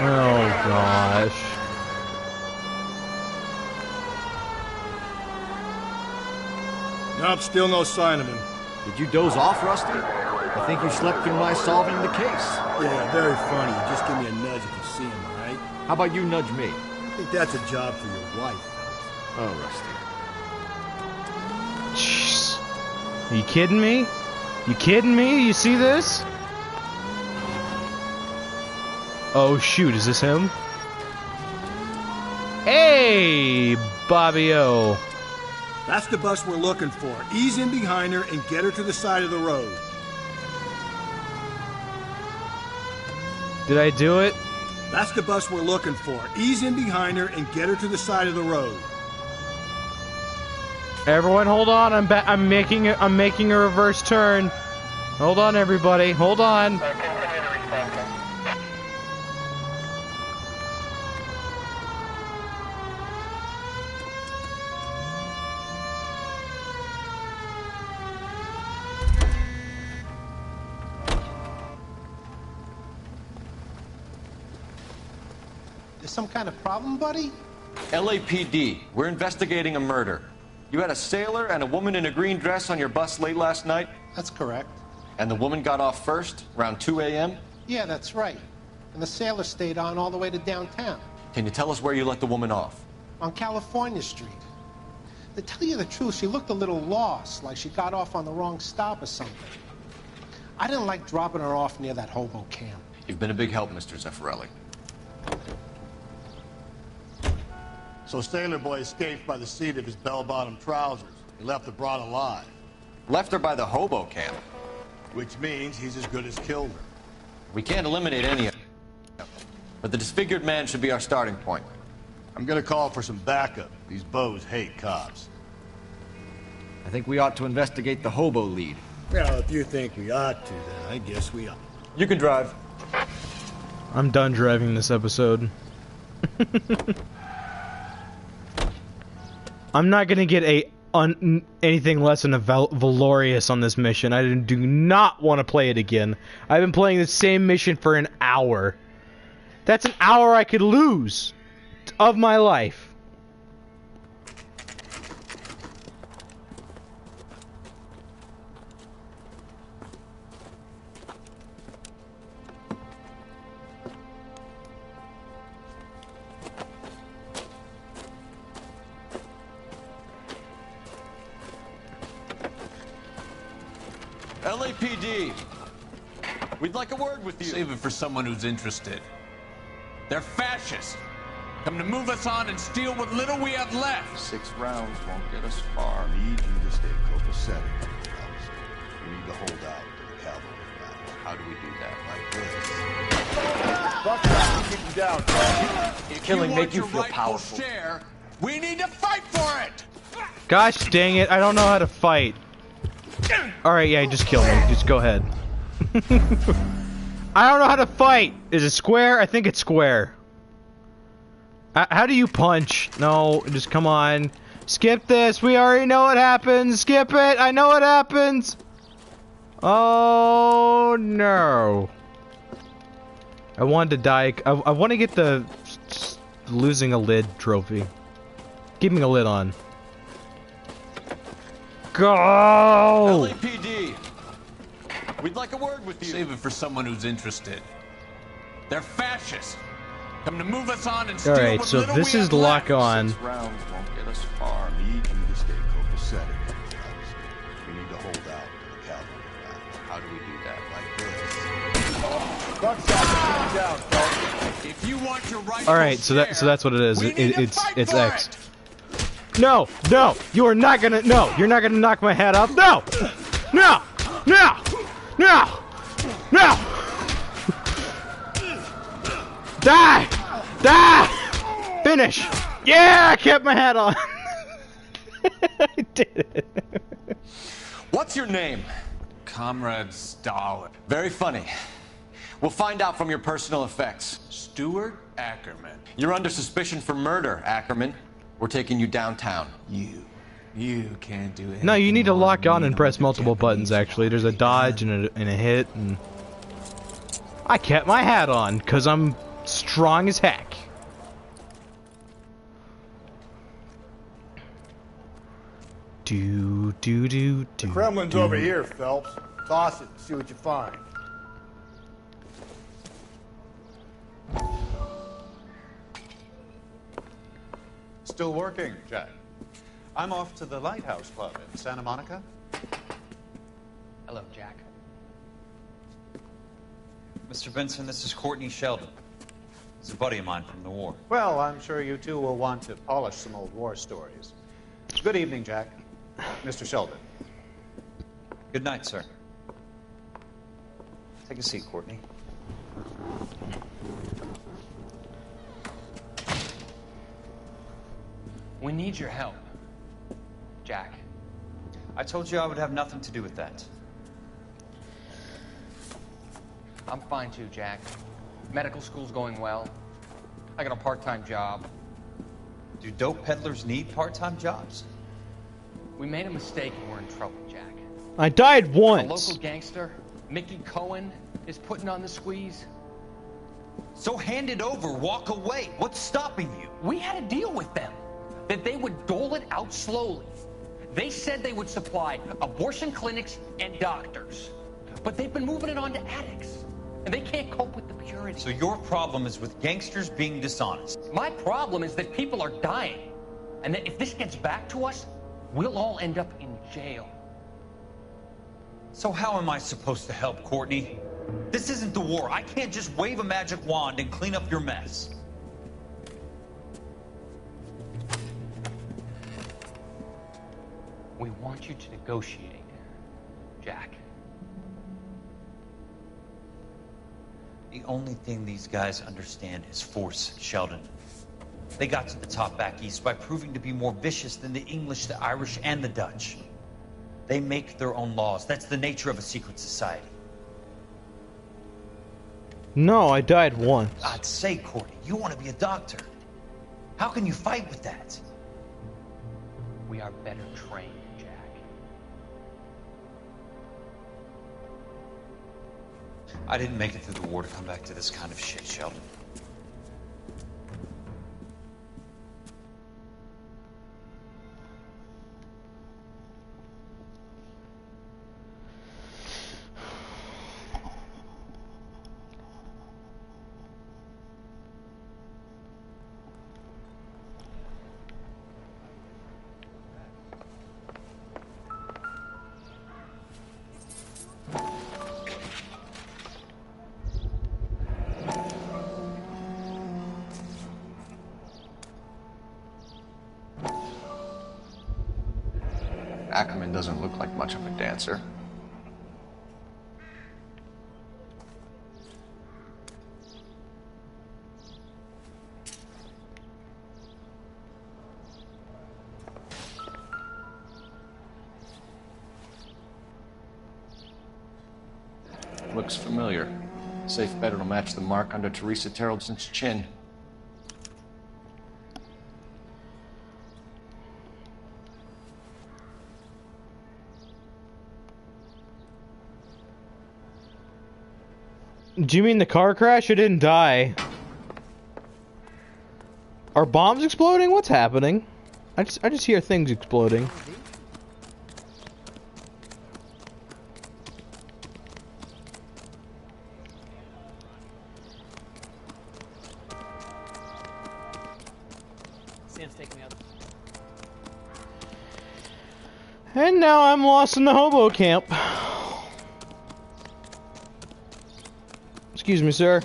Oh gosh. Nope, still no sign of him. Did you doze off, Rusty? I think you slept through my solving the case. Yeah, very funny. Just give me a nudge if you see him, all right? How about you nudge me? I think that's a job for your wife. Oh, Rusty. Jeez. Are you kidding me? You kidding me? You see this? Oh shoot, is this him? Hey, Bobby O. That's the bus we're looking for. Ease in behind her and get her to the side of the road. Did I do it? That's the bus we're looking for. Ease in behind her and get her to the side of the road. Everyone, hold on. I'm making a reverse turn. Hold on, everybody. Hold on. There's some kind of problem, buddy? LAPD, we're investigating a murder. You had a sailor and a woman in a green dress on your bus late last night? That's correct. And the woman got off first, around 2 a.m.? Yeah, that's right. And the sailor stayed on all the way to downtown. Can you tell us where you let the woman off? On California Street. To tell you the truth, she looked a little lost, like she got off on the wrong stop or something. I didn't like dropping her off near that hobo camp. You've been a big help, Mr. Zeffirelli. So Sailor Boy escaped by the seat of his bell-bottom trousers. He left the broad alive. Left her by the hobo camp. Which means he's as good as killed her. We can't eliminate any of them. But the disfigured man should be our starting point. I'm gonna call for some backup. These bows hate cops. I think we ought to investigate the hobo lead. Well, if you think we ought to, then I guess we ought. You can drive. I'm done driving this episode. I'm not gonna get anything less than a Valorious on this mission. I do not want to play it again. I've been playing the same mission for an hour. That's an hour I could lose of my life. LAPD, we'd like a word with you. Save it for someone who's interested. They're fascists. Come to move us on and steal what little we have left. 6 rounds won't get us far. I need you to stay copacetic. We need to hold out to the cavalry battle. How do we do that? Like this. Keep him down. If Killing you make want you your feel rightful powerful. share, we need to fight for it. Gosh dang it, I don't know how to fight. Alright, yeah, just kill me. Just go ahead. I don't know how to fight. Is it square? I think it's square. How do you punch? No, just come on. Skip this. We already know what happens. Skip it. I know what happens. Oh, no. I wanted to die. I want to get the losing a lid trophy. Keeping a lid on. Go! LAPD, we'd like a word with you. Save it for someone who's interested. They're fascists. Come to move us on and steal Alright, what so little this we is have lock left. on. 6 rounds won't get us far. I need you to stay copacetic. We need to hold out to the cavalry battle. How do we do that? Like this. Buckshot, keep him down, folks. If you want your rightful Alright, so that's what it is. we need to fight It's for X. it. No, no, you are not gonna. No, you're not gonna knock my head off. No, no, no, no, no. Die, die. finish! Yeah, I kept my hat on. I did it. What's your name? Comrade Stalin. Very funny. We'll find out from your personal effects. Stuart Ackerman. You're under suspicion for murder, Ackerman. We're taking you downtown. You can't do it. No, you need to lock on and press multiple buttons, actually. There's a dodge and a hit, and... I kept my hat on, because I'm strong as heck. The Kremlin's over here, Phelps. Toss it and see what you find. Still working, Jack. I'm off to the Lighthouse Club in Santa Monica. Hello, Jack. Mr. Benson, this is Courtney Sheldon. He's a buddy of mine from the war. Well, I'm sure you two will want to polish some old war stories. Good evening, Jack. Mr. Sheldon. Good night, sir. Take a seat, Courtney. We need your help, Jack. I told you I would have nothing to do with that. I'm fine too, Jack. Medical school's going well. I got a part-time job. Do dope peddlers need part-time jobs? We made a mistake and we're in trouble, Jack. I died A once. local gangster, Mickey Cohen, is putting on the squeeze. So hand it over, walk away. What's stopping you? We had a deal with them that they would dole it out slowly. They said they would supply abortion clinics and doctors, but they've been moving it on to addicts, and they can't cope with the purity. So your problem is with gangsters being dishonest. My problem is that people are dying, and that if this gets back to us, we'll all end up in jail. So how am I supposed to help, Courtney? This isn't the war. I can't just wave a magic wand and clean up your mess. We want you to negotiate, Jack. The only thing these guys understand is force, Sheldon. They got to the top back east by proving to be more vicious than the English, the Irish, and the Dutch. They make their own laws. That's the nature of a secret society. No, I died once. God's sake, Courtney, you want to be a doctor. How can you fight with that? We are better trained, Jack. I didn't make it through the war to come back to this kind of shit, Sheldon. Ackerman doesn't look like much of a dancer. Looks familiar. Safe bet it'll match the mark under Teresa Terrelson's chin. Do you mean the car crash? It didn't die. Are bombs exploding? What's happening? I just hear things exploding. Sam's taking me out. And now I'm lost in the hobo camp. Excuse me, sir.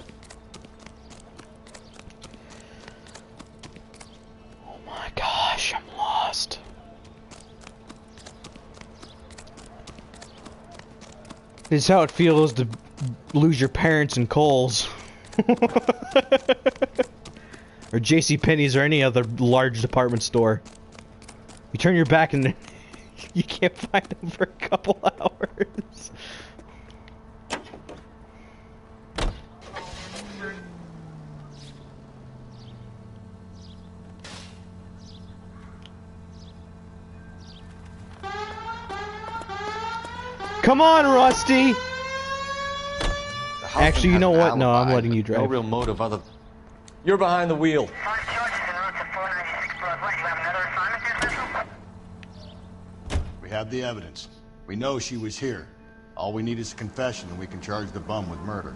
Oh my gosh, I'm lost. This is how it feels to lose your parents in Coles. Or JCPenney's or any other large department store. You turn your back and you can't find them for a couple hours. Come on, Rusty! Actually, you know what? No, I'm letting you drive. No real motive other. You're behind the wheel. We have the evidence. We know she was here. All we need is a confession, and we can charge the bum with murder.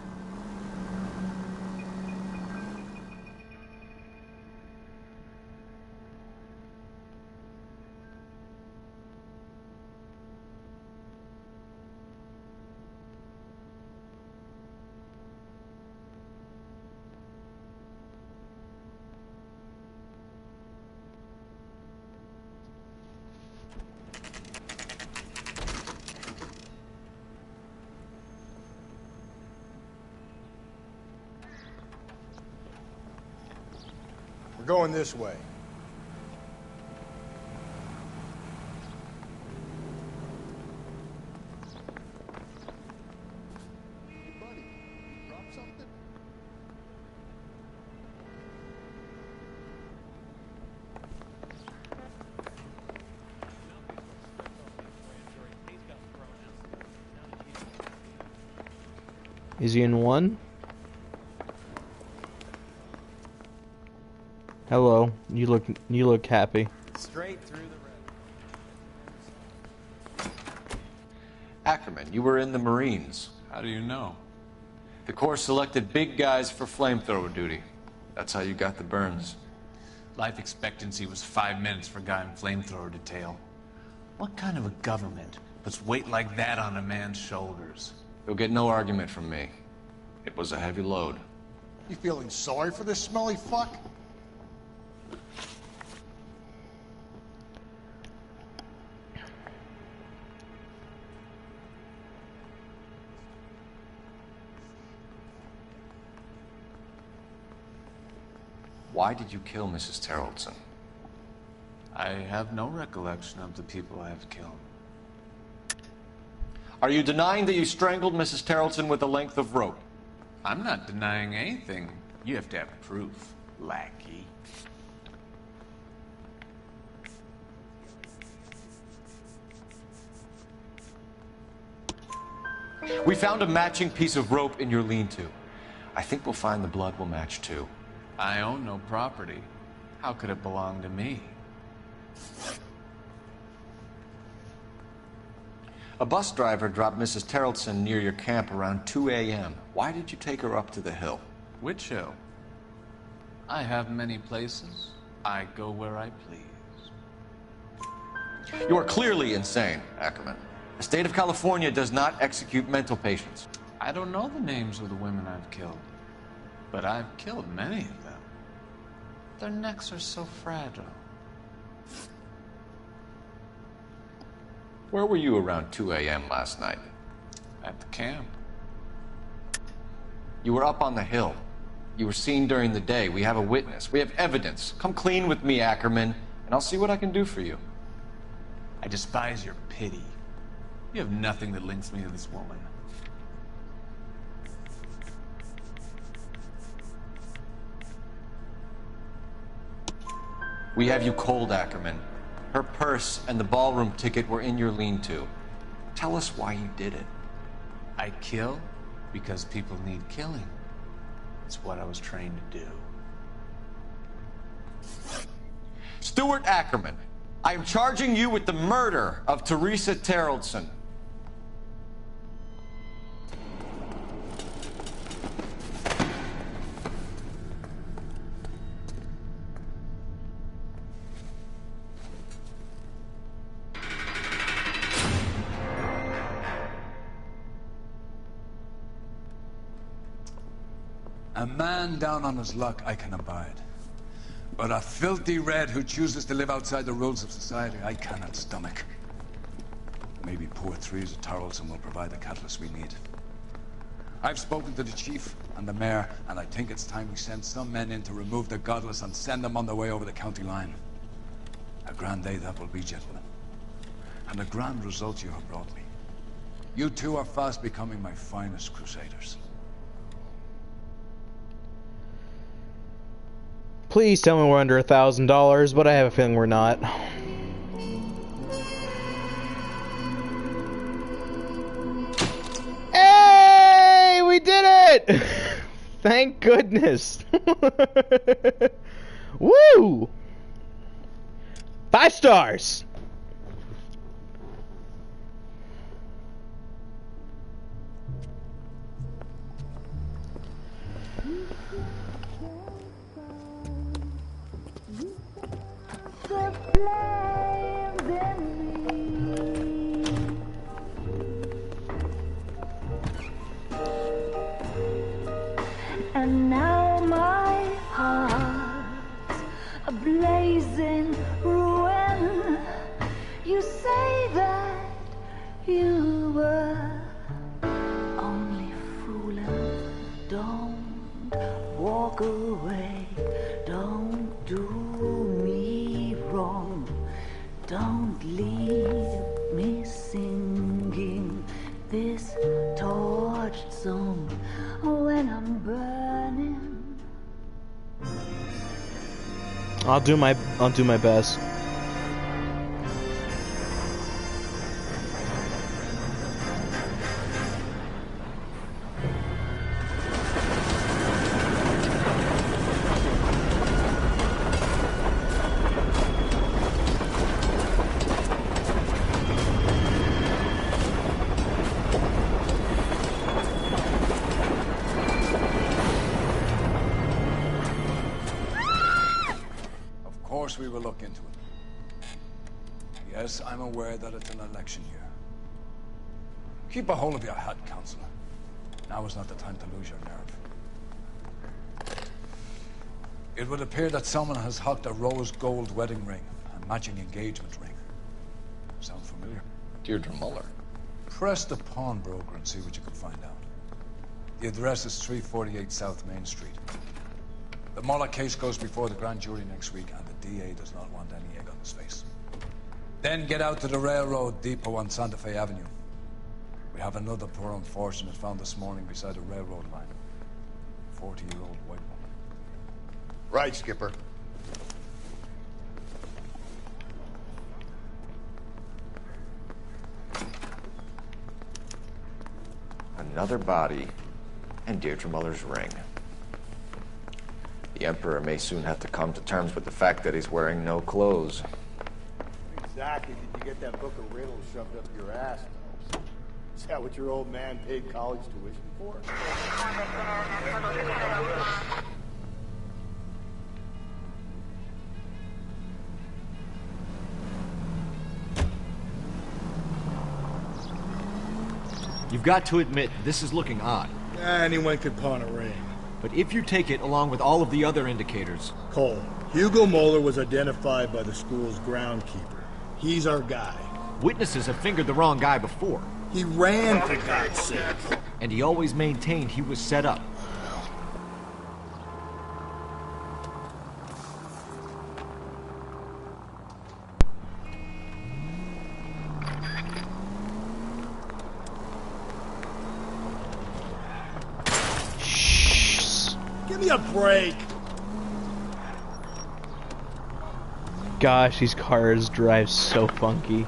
We're going this way. Is he in one? Hello. You look happy. Straight through the red. Ackerman, you were in the Marines. How do you know? The Corps selected big guys for flamethrower duty. That's how you got the burns. Life expectancy was 5 minutes for a guy in flamethrower detail. What kind of a government puts weight like that on a man's shoulders? You'll get no argument from me. It was a heavy load. You feeling sorry for this smelly fuck? Why did you kill Mrs. Terrellson? I have no recollection of the people I have killed. Are you denying that you strangled Mrs. Terrellson with a length of rope? I'm not denying anything. You have to have proof, lackey. We found a matching piece of rope in your lean-to. I think we'll find the blood will match too. I own no property. How could it belong to me? A bus driver dropped Mrs. Terrellson near your camp around 2 a.m. Why did you take her up to the hill? Which hill? I have many places. I go where I please. You are clearly insane, Ackerman. The state of California does not execute mental patients. I don't know the names of the women I've killed, but I've killed many of them. Their necks are so fragile. Where were you around 2 a.m. last night? At the camp. You were up on the hill. You were seen during the day. We have a witness. We have evidence. Come clean with me, Ackerman, and I'll see what I can do for you. I despise your pity. You have nothing that links me to this woman. We have you cold, Ackerman. Her purse and the ballroom ticket were in your lean-to. Tell us why you did it. I kill because people need killing. It's what I was trained to do. Stuart Ackerman, I am charging you with the murder of Teresa Terrellson. A man down on his luck I can abide. But a filthy red who chooses to live outside the rules of society, I cannot stomach. Maybe poor Teresa Terrellson will provide the catalyst we need. I've spoken to the chief and the mayor, and I think it's time we send some men in to remove the godless and send them on their way over the county line. A grand day that will be, gentlemen. And a grand result you have brought me. You two are fast becoming my finest crusaders. Please tell me we're under $1,000, but I have a feeling we're not. Hey, we did it! Thank goodness. Woo! 5 stars. And now my heart's a blazing ruin. You say that you were only fooling. Don't walk away. Don't do me wrong. Don't leave me singing this torched song when I'm burning. I'll do my best. We will look into it. Yes, I'm aware that it's an election year. Keep a hold of your hat, Counselor. Now is not the time to lose your nerve. It would appear that someone has hocked a rose gold wedding ring and matching engagement ring. Sound familiar? Deirdre Muller. Press the pawnbroker and see what you can find out. The address is 348 South Main Street. The Muller case goes before the grand jury next week, and the DA does not want any egg on his face. Then get out to the railroad depot on Santa Fe Avenue. We have another poor unfortunate found this morning beside a railroad line. 40-year-old white woman. Right, Skipper. Another body, and Deirdre Muller's ring. The Emperor may soon have to come to terms with the fact that he's wearing no clothes. Exactly did you get that book of riddles shoved up your ass, Phelps? Is that what your old man paid college tuition for? You've got to admit, this is looking odd. Anyone could pawn a ring. But if you take it along with all of the other indicators... Cole, Hugo Moeller was identified by the school's groundkeeper. He's our guy. Witnesses have fingered the wrong guy before. He ran, for God's sake. And he always maintained he was set up. Give me a break. Gosh, these cars drive so funky.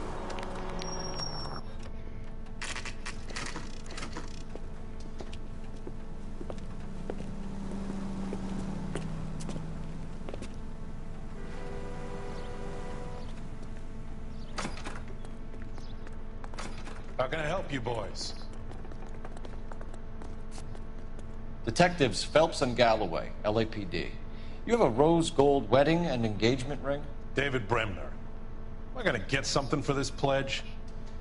How can I help you boys? Detectives Phelps and Galloway, LAPD. You have a rose gold wedding and engagement ring? David Bremner. Am I gonna get something for this pledge?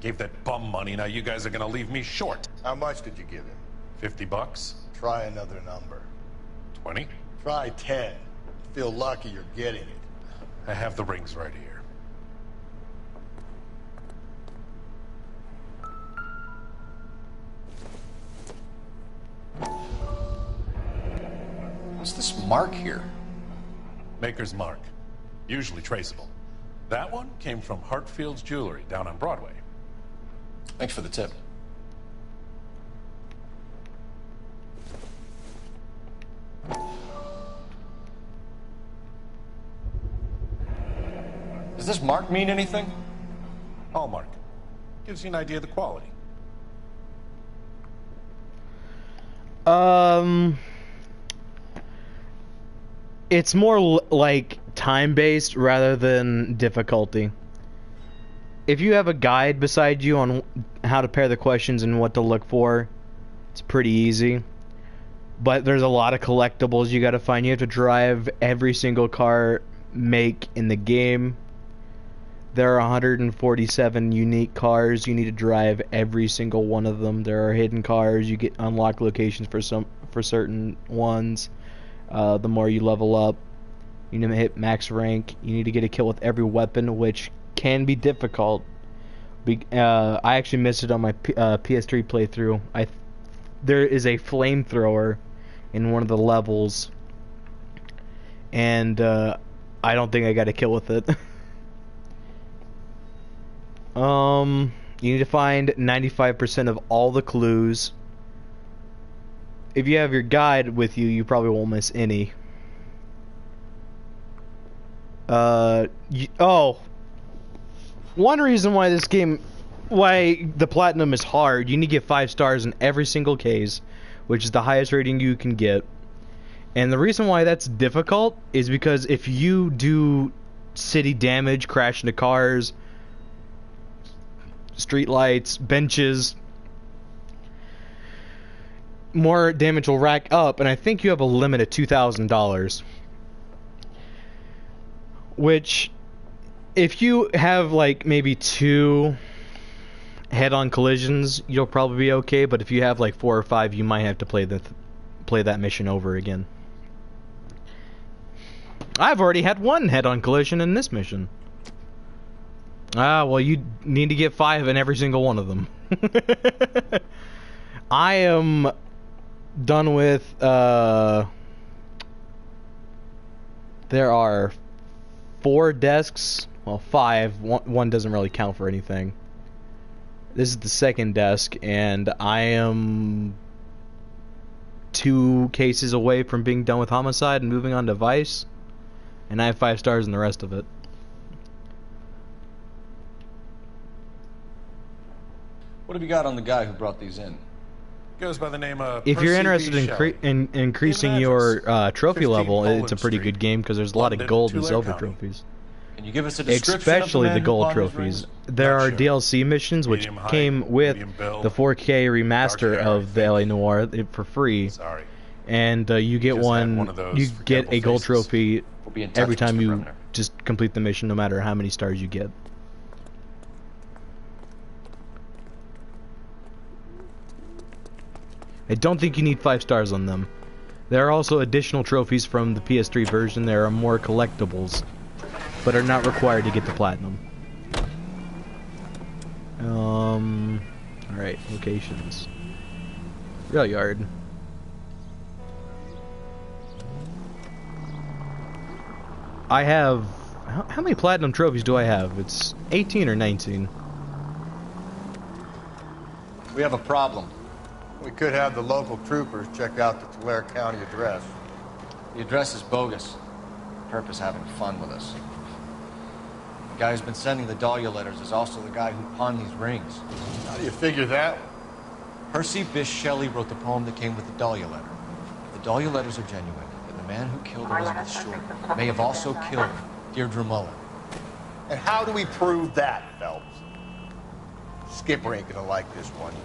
Gave that bum money, now you guys are gonna leave me short. How much did you give him? $50? Try another number. 20? Try 10. Feel lucky you're getting it. I have the rings right here. What's this mark here? Maker's mark. Usually traceable. That one came from Hartfield's Jewelry down on Broadway. Thanks for the tip. Does this mark mean anything? Hallmark. Gives you an idea of the quality. It's more like time-based rather than difficulty. If you have a guide beside you on how to pair the questions and what to look for, it's pretty easy. But there's a lot of collectibles you gotta find. You have to drive every single car make in the game. There are 147 unique cars. You need to drive every single one of them. There are hidden cars. You get unlocked locations for certain ones. The more you level up, you need to hit max rank. You need to get a kill with every weapon, which can be difficult. I actually missed it on my PS3 playthrough. There is a flamethrower in one of the levels, and I don't think I got a kill with it. You need to find 95% of all the clues. If you have your guide with you, you probably won't miss any. One reason why the Platinum is hard, you need to get 5 stars in every single case, which is the highest rating you can get. And the reason why that's difficult is because if you do city damage, crash into cars, street lights, benches, more damage will rack up, and I think you have a limit of $2,000. Which, if you have like maybe 2 head-on collisions, you'll probably be okay. But if you have like 4 or 5, you might have to play that mission over again. I've already had 1 head-on collision in this mission. Well, you need to get 5 in every single one of them. I am done with, there are 4 desks, well 5, one doesn't really count for anything. This is the second desk, and I am 2 cases away from being done with Homicide and moving on to Vice, and I have 5 stars in the rest of it. What have you got on the guy who brought these in? Goes by the name of If you're Percy interested B. in increasing your trophy level, it's a pretty good game because there's a lot of gold and silver trophies. Can you give us a description Especially of the the gold trophies. There are DLC missions which came with the 4K remaster of the LA Noire for free. And you get you get a gold trophy every time you just complete the mission, no matter how many stars you get. I don't think you need 5 stars on them. There are also additional trophies from the PS3 version. There are more collectibles, but are not required to get the Platinum. Alright, locations. Rail yard. I have... How many Platinum trophies do I have? It's 18 or 19. We have a problem. We could have the local troopers check out the Tulare County address. The address is bogus. Perp is having fun with us. The guy who's been sending the Dahlia letters is also the guy who pawned these rings. How do you figure that? Percy Bysshe Shelley wrote the poem that came with the Dahlia letter. If the Dahlia letters are genuine, then the man who killed Elizabeth Short may have also killed Deirdre Mullen. And how do we prove that, Phelps? Skipper ain't gonna like this one bit.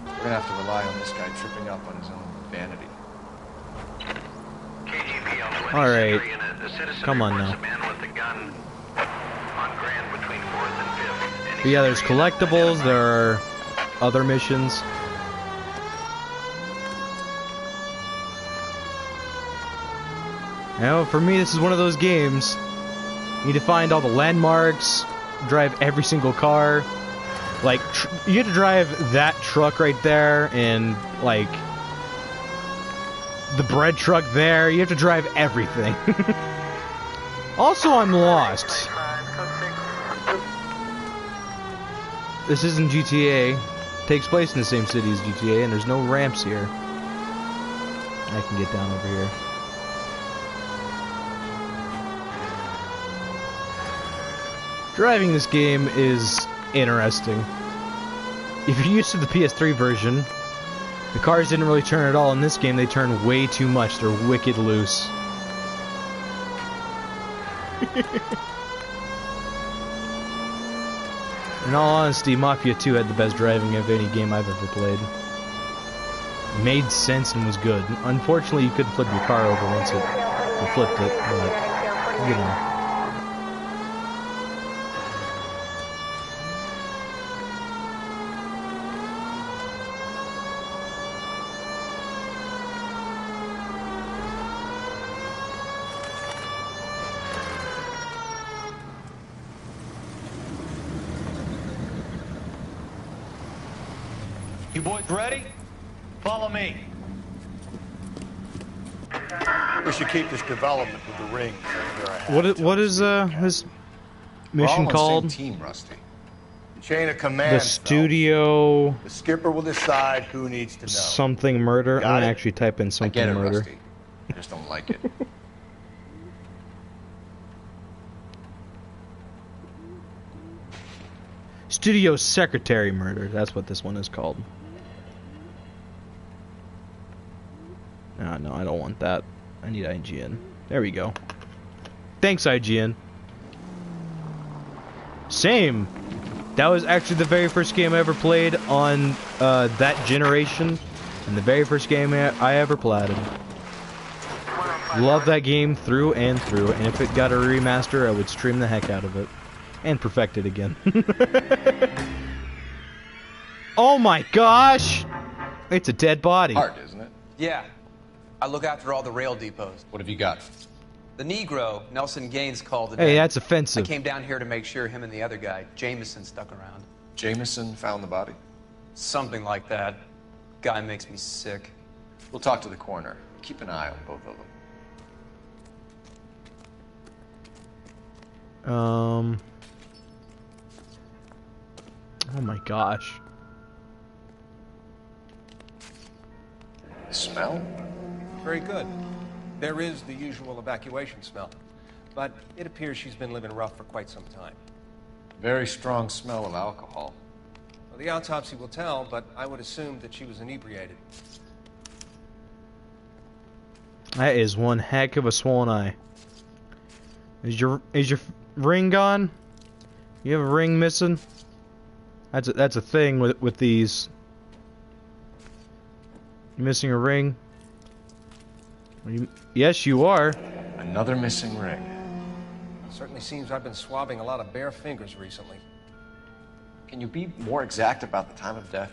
We're gonna have to rely on this guy tripping up on his own vanity. Alright. Come on now. But yeah, there's collectibles, there are other missions. Now, for me, this is one of those games. You need to find all the landmarks, drive every single car. Like, you have to drive that truck right there, and, like, the bread truck there. You have to drive everything. Also, I'm lost. This isn't GTA. It takes place in the same city as GTA, and there's no ramps here. I can get down over here. Driving this game is interesting. If you're used to the PS3 version, the cars didn't really turn at all. In this game, they turn way too much. They're wicked loose. In all honesty, Mafia 2 had the best driving of any game I've ever played. It made sense and was good. Unfortunately, you couldn't flip your car over once you flipped it, but, you know. You boys ready? Follow me. We should keep this development with the ring. What is this mission called? Same team, Rusty. Chain of command. The studio. The skipper will decide who needs to know. Something murder. I'm gonna actually type in something murder. Rusty. I just don't like it. Studio secretary murder. That's what this one is called. No, I don't want that. I need IGN. There we go. Thanks, IGN. Same. That was actually the very first game I ever played on that generation, and the very first game I ever platted. Love that game through and through, and if it got a remaster, I would stream the heck out of it. And perfect it again. Oh my gosh! It's a dead body. Hard, isn't it? Yeah. I look after all the rail depots. What have you got? The Negro, Nelson Gaines, called it. Hey, that's offensive. I came down here to make sure him and the other guy, Jameson, stuck around. Jameson found the body? Something like that. Guy makes me sick. We'll talk to the coroner. Keep an eye on both of them. Oh my gosh. The smell? Very good. There is the usual evacuation smell, but it appears she's been living rough for quite some time. Very strong smell of alcohol. Well, the autopsy will tell, but I would assume that she was inebriated. That is one heck of a swollen eye. Is your ring gone? You have a ring missing? That's a thing with these. You missing a ring? Yes, you are. Another missing ring. Certainly seems I've been swabbing a lot of bare fingers recently. Can you be more exact about the time of death?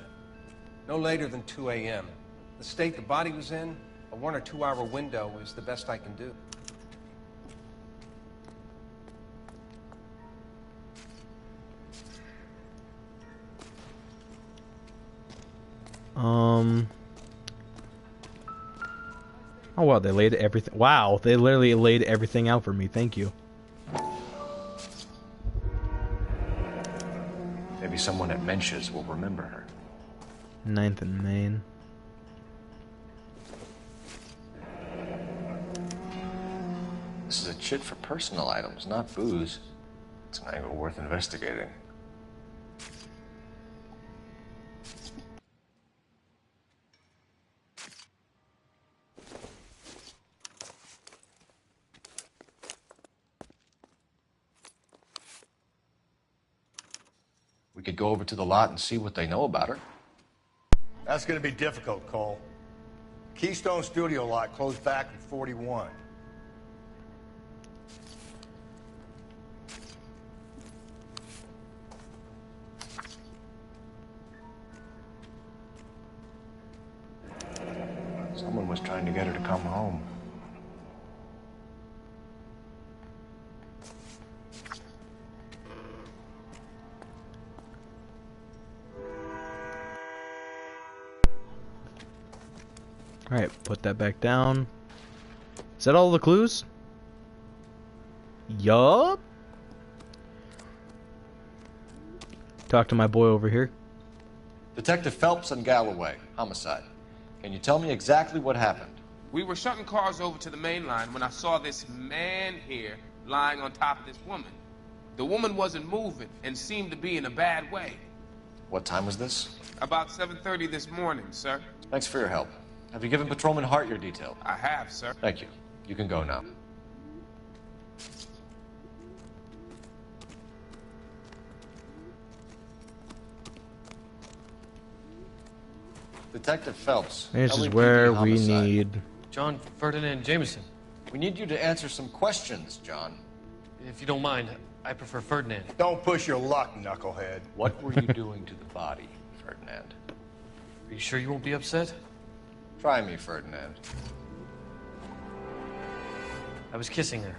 No later than 2 a.m. The state the body was in, a 1 or 2 hour window is the best I can do. Oh wow, they laid everything. Wow, they literally laid everything out for me. Thank you. Maybe someone at Mensch's will remember her. 9th and Main. This is a chit for personal items, not booze. It's an angle worth investigating. We could go over to the lot and see what they know about her. That's going to be difficult, Cole. Keystone Studio lot closed back in 41. Someone was trying to get her to come home. Alright, put that back down. Is that all the clues? Yup. Talk to my boy over here. Detective Phelps and Galloway, homicide. Can you tell me exactly what happened? We were shutting cars over to the main line when I saw this man here lying on top of this woman. The woman wasn't moving and seemed to be in a bad way. What time was this? About 7:30 this morning, sir. Thanks for your help. Have you given Patrolman Hart your detail? I have, sir. Thank you. You can go now. Detective Phelps. This is LAPD where we homicide. need... John Ferdinand Jameson. We need you to answer some questions, John. If you don't mind, I prefer Ferdinand. Don't push your luck, knucklehead. What were you doing to the body, Ferdinand? Are you sure you won't be upset? Try me, Ferdinand. I was kissing her.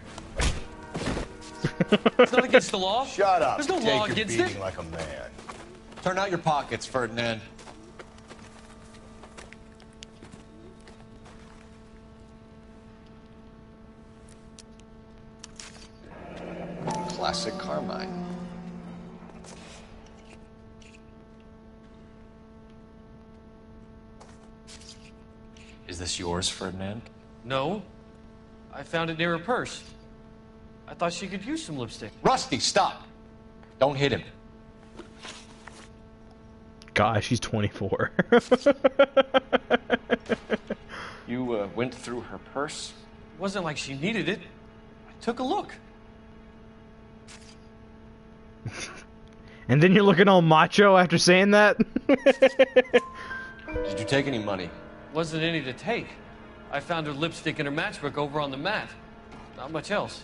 It's not against the law. Shut up. There's no Take law your against beating it. like a man. Turn out your pockets, Ferdinand. Classic Carmine. Is this yours, Ferdinand? No. I found it near her purse. I thought she could use some lipstick. Rusty, stop! Don't hit him. Gosh, he's 24. You went through her purse? It wasn't like she needed it. I took a look. And then you're looking all macho after saying that? Did you take any money? Wasn't any to take. I found her lipstick and her matchbook over on the mat. Not much else.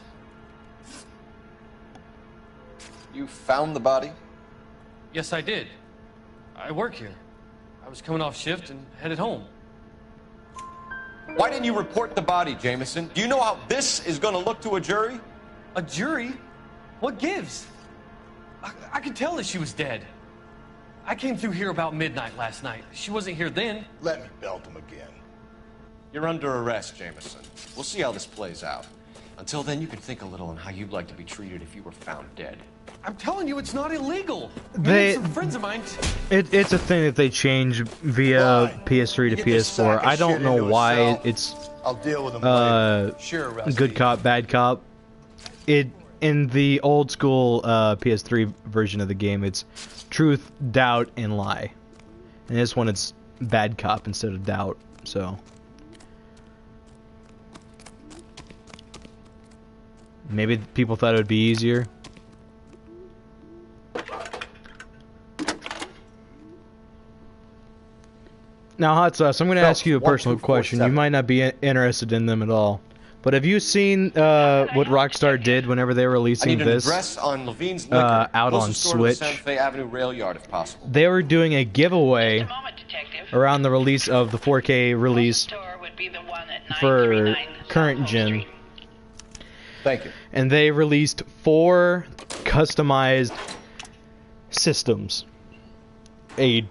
You found the body? Yes, I did. I work here. I was coming off shift and headed home. Why didn't you report the body, Jameson? Do you know how this is going to look to a jury? A jury? What gives? I could tell that she was dead. I came through here about midnight last night. She wasn't here then. Let me belt him again. You're under arrest, Jameson. We'll see how this plays out. Until then, you can think a little on how you'd like to be treated if you were found dead. I'm telling you, it's not illegal. They- Some friends of mine. It's a thing that they change via PS3 to Get this PS4. sack of I don't shit know into a why cell. it's I'll deal with him later. Sure, Rusty. good cop, bad cop. It in the old school PS3 version of the game, it's truth, doubt, and lie. And this one, it's bad cop instead of doubt. So maybe people thought it would be easier. Now, Hot Sauce, I'm going to ask you a personal question. You might not be interested in them at all. But have you seen what Rockstar did whenever they were I releasing need an this address on Levine's Liquor. out on Closest store to the Switch? Santa Fe Avenue rail yard, if possible. They were doing a giveaway around the release of the 4K release for current gen. Thank you. And they released 4 customized systems. A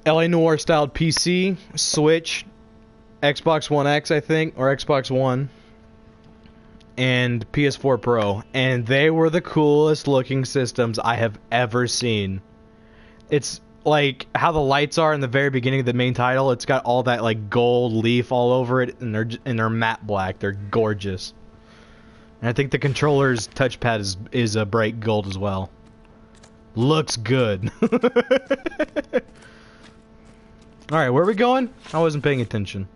LA Noire styled PC, Switch, Xbox One X, I think, or Xbox One, and PS4 Pro. And they were the coolest looking systems I have ever seen. It's like how the lights are in the very beginning of the main title. It's got all that like gold leaf all over it, and they're matte black. They're gorgeous. And I think the controller's touchpad is a bright gold as well. Looks good. Alright, where are we going? I wasn't paying attention.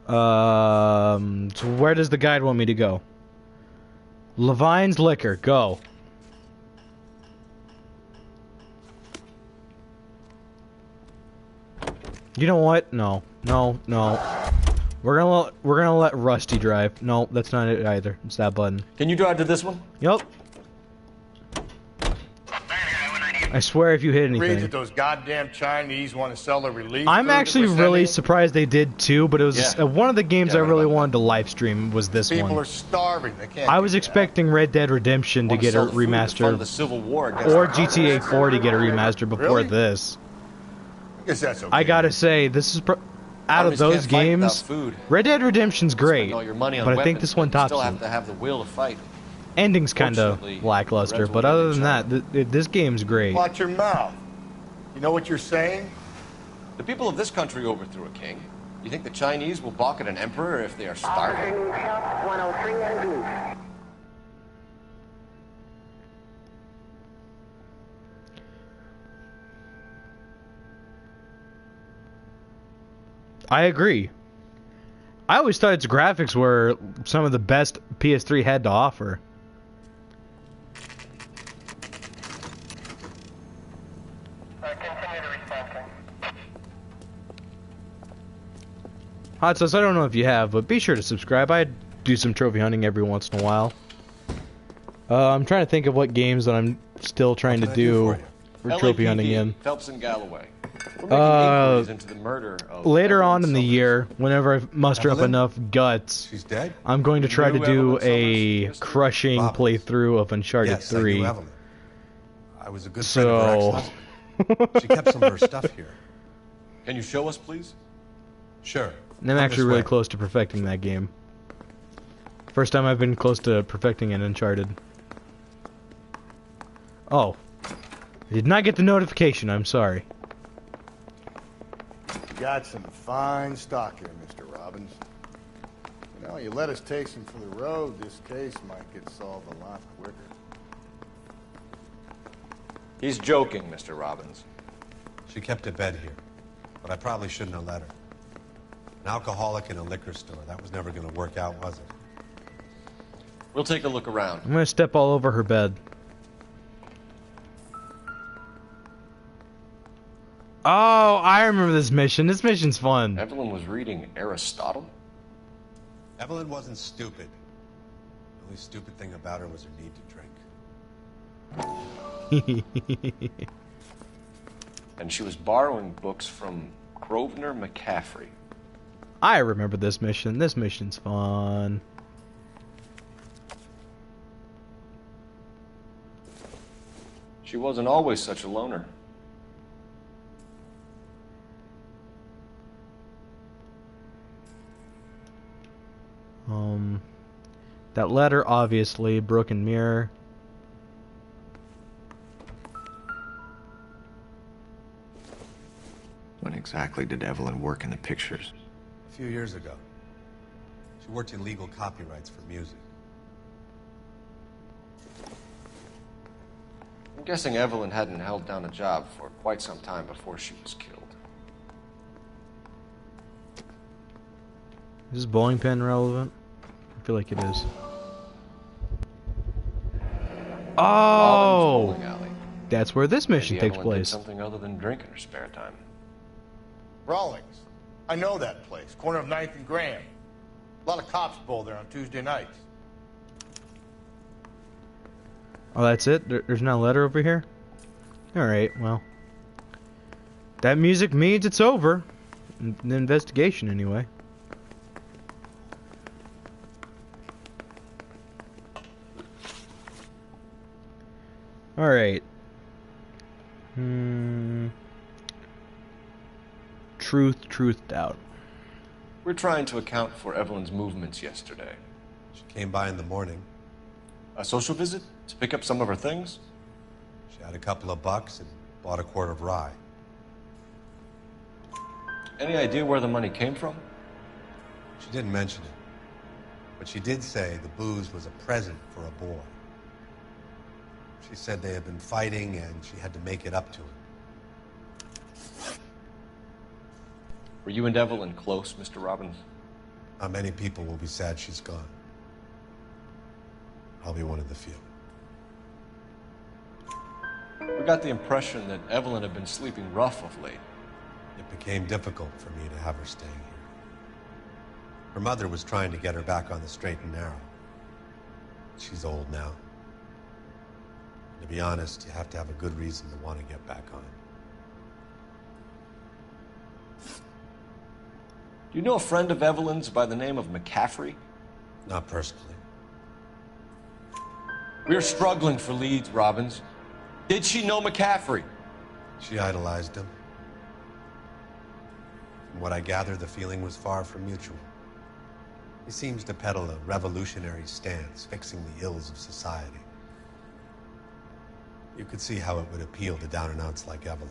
So where does the guide want me to go? Levine's Liquor, go. You know what? No. We're gonna let Rusty drive. No, that's not it either. It's that button. Can you drive to this one? Yep. I swear if you hit Read anything. that those goddamn Chinese want to sell their release. I'm food that actually we're really sending? surprised they did too, but it was Yeah. one of the games Yeah, I what really about wanted to live stream was this People one. are starving. They can't. I was expecting Red Dead Redemption to Want get a sell the food in front of remaster, the Civil War against or the GTA 4 to get a remaster before Really? this. Guess that's okay. I gotta say, this is out of Armies those can't fight without games, food. Red Dead Redemption's great, Spend all your money on but I think weapons, this one but you tops still it. have to have the will to fight. Ending's kind of Fortunately, lackluster, Reds will but win other in than China. that, this game's great. Watch your mouth. You know what you're saying? The people of this country overthrew a king. You think the Chinese will balk at an emperor if they are starving? 103 and blue. I agree. I always thought its graphics were some of the best PS3 had to offer. Hot Sauce, I don't know if you have, but be sure to subscribe. I do some trophy hunting every once in a while. I'm trying to think of what games that I'm still trying to do for trophy hunting in. Phelps and Galloway. We're making inquiries into the murder of Later Evelyn on in the Summers. year, whenever I muster up Evelyn? enough guts, She's dead? I'm going to try to knew do Evelyn a Summers, Mr. crushing Robbins? playthrough of Uncharted Yes, I 3. knew Evelyn. I was a good friend of her So, ex-husband. She kept some of her stuff here. Can you show us, please? Sure. and I'm Come actually this really way. close to perfecting that game. First time I've been close to perfecting an Uncharted. Oh. I did not get the notification, I'm sorry. You got some fine stock here, Mr. Robbins. You know, you let us take some for the road, this case might get solved a lot quicker. He's joking, Mr. Robbins. She kept a bed here, but I probably shouldn't have let her. An alcoholic in a liquor store. That was never going to work out, was it? We'll take a look around. I'm gonna step all over her bed. Oh, I remember this mission. This mission's fun. Evelyn was reading Aristotle? Evelyn wasn't stupid. The only stupid thing about her was her need to drink. And she was borrowing books from Grosvenor McCaffrey. I remember this mission. This mission's fun. She wasn't always such a loner. That letter, obviously. Broken mirror. When exactly did Evelyn work in the pictures? A few years ago. She worked in legal copyrights for music. I'm guessing Evelyn hadn't held down a job for quite some time before she was killed. Is this bowling pin relevant? I feel like it is. Oh! Bowling alley. That's where this mission Maybe takes Evelyn did place. something other than drink in her spare time. Rawlings. I know that place. Corner of 9th and Graham. A lot of cops bowl there on Tuesday nights. Oh, that's it? There's no letter over here? Alright, well. That music means it's over. The investigation, anyway. Alright. Truth, doubt. We're trying to account for Evelyn's movements yesterday. She came by in the morning. A social visit? To pick up some of her things? She had a couple of bucks and bought a quart of rye. Any idea where the money came from? She didn't mention it. But she did say the booze was a present for a boy. She said they had been fighting and she had to make it up to him. Were you and Evelyn close, Mr. Robbins? Not many people will be sad she's gone. I'll be one of the few. We got the impression that Evelyn had been sleeping rough of late. It became difficult for me to have her staying here. Her mother was trying to get her back on the straight and narrow. She's old now. To be honest, you have to have a good reason to want to get back on it. Do you know a friend of Evelyn's by the name of McCaffrey? Not personally. We're struggling for leads, Robbins. Did she know McCaffrey? She idolized him. From what I gather, the feeling was far from mutual. He seems to peddle a revolutionary stance, fixing the ills of society. You could see how it would appeal to down-and-outs like Evelyn.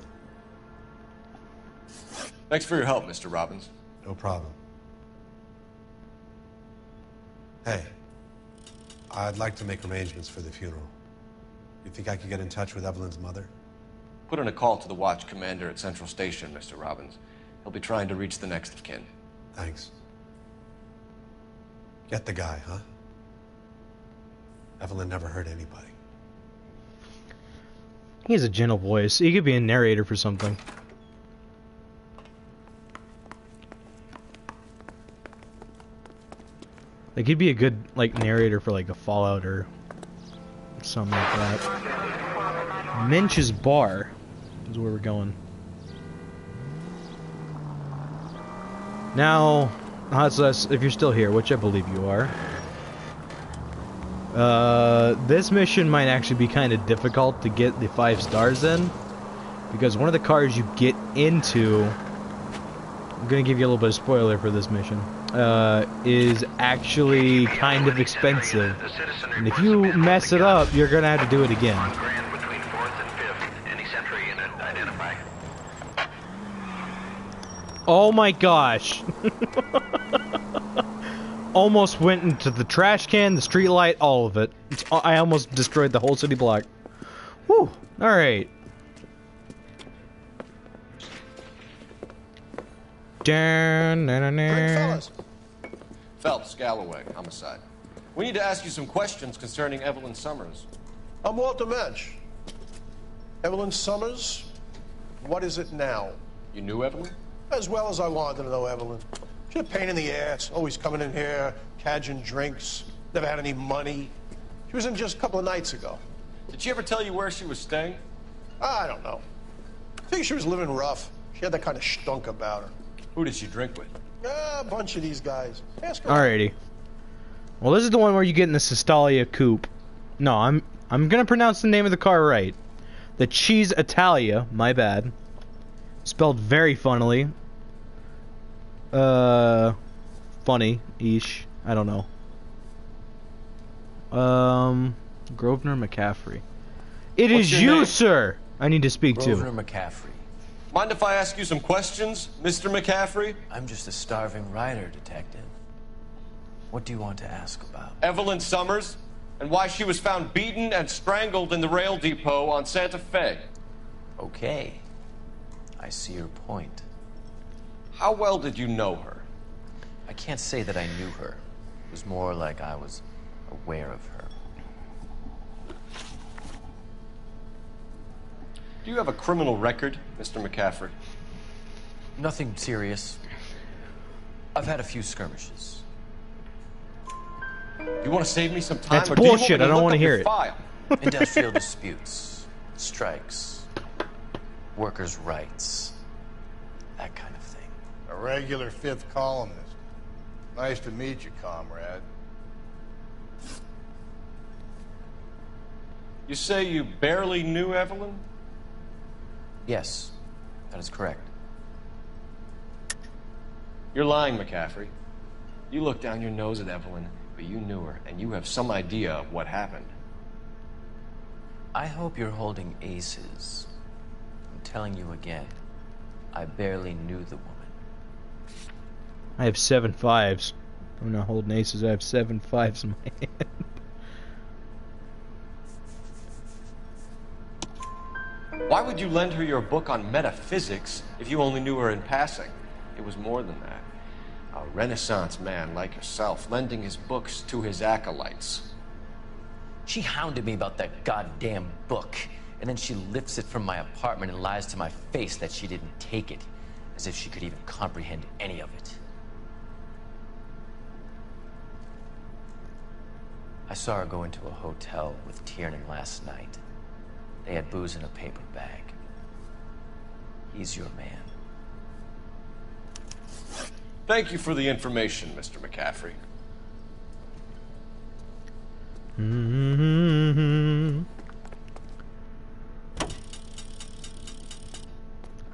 Thanks for your help, Mr. Robbins. No problem. Hey, I'd like to make arrangements for the funeral. You think I could get in touch with Evelyn's mother? Put in a call to the watch commander at Central Station, Mr. Robbins. He'll be trying to reach the next of kin. Thanks. Get the guy, huh? Evelyn never hurt anybody. He has a gentle voice. He could be a narrator for something. Like, he'd be a good, like, narrator for, like, a Fallout or something like that. Mench's Bar is where we're going. Now, Hatsas, if you're still here, which I believe you are, this mission might actually be kind of difficult to get the 5 stars in, because one of the cars you get into, I'm gonna give you a little bit of spoiler for this mission, is actually kind of expensive, and if you mess it up, you're gonna have to do it again. Oh my gosh. Almost went into the trash can, the street light, all of it. I almost destroyed the whole city block. Whew. Alright. Fellas. Phelps, Galloway, homicide. We need to ask you some questions concerning Evelyn Summers. I'm Walter Mensch. Evelyn Summers, what is it now? You knew Evelyn? As well as I wanted to know Evelyn. She's a pain in the ass, always coming in here, cadging drinks, never had any money. She was in just a couple of nights ago. Did she ever tell you where she was staying? I don't know. I think she was living rough. She had that kind of stunk about her. Who did she drink with? A bunch of these guys. Ask her. Alrighty. Well, this is the one where you get in the Sestalia coupe. No, I'm gonna pronounce the name of the car right. The Cheese Italia, my bad. Spelled very funnily. Funny-ish. I don't know. Grosvenor McCaffrey. It is you, name? Sir! I need to speak to. Grosvenor McCaffrey. Mind if I ask you some questions, Mr. McCaffrey? I'm just a starving writer, Detective. What do you want to ask about? Evelyn Summers, and why she was found beaten and strangled in the rail depot on Santa Fe. Okay. I see your point. How well did you know her? I can't say that I knew her. It was more like I was aware of her. Do you have a criminal record, Mr. McCaffrey? Nothing serious. I've had a few skirmishes. You want to save me some time? That's bullshit. I don't want to hear it. Industrial disputes, strikes, workers' rights, that kind of thing. A regular 5th columnist. Nice to meet you, comrade. You say you barely knew Evelyn? Yes, that is correct. You're lying, McCaffrey. You looked down your nose at Evelyn, but you knew her, and you have some idea of what happened. I hope you're holding aces. I'm telling you again, I barely knew the woman. I have 7 5s. I'm not holding aces, I have 7 5s in my hand. Why would you lend her your book on metaphysics if you only knew her in passing? It was more than that. A Renaissance man like yourself, lending his books to his acolytes. She hounded me about that goddamn book, and then she lifts it from my apartment and lies to my face that she didn't take it, as if she could even comprehend any of it. I saw her go into a hotel with Tiernan last night. They had booze in a paper bag. He's your man. Thank you for the information, Mr. McCaffrey.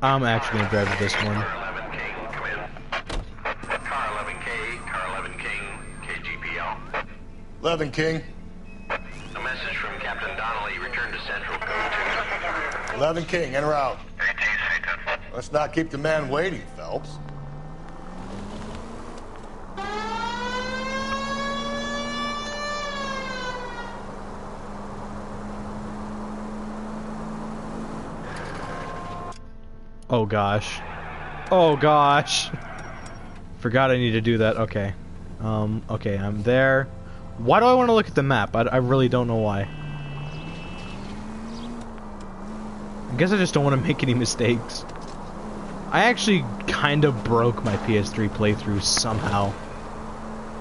I'm actually gonna drive this one. 11 King. A message from Captain Donnelly. Return to Central. Code 11 King, in or out? Let's not keep the man waiting, Phelps. Oh gosh. Oh gosh. Forgot I need to do that. Okay. Okay, I'm there. Why do I want to look at the map? I really don't know why. I guess I just don't want to make any mistakes. I actually kind of broke my PS3 playthrough somehow.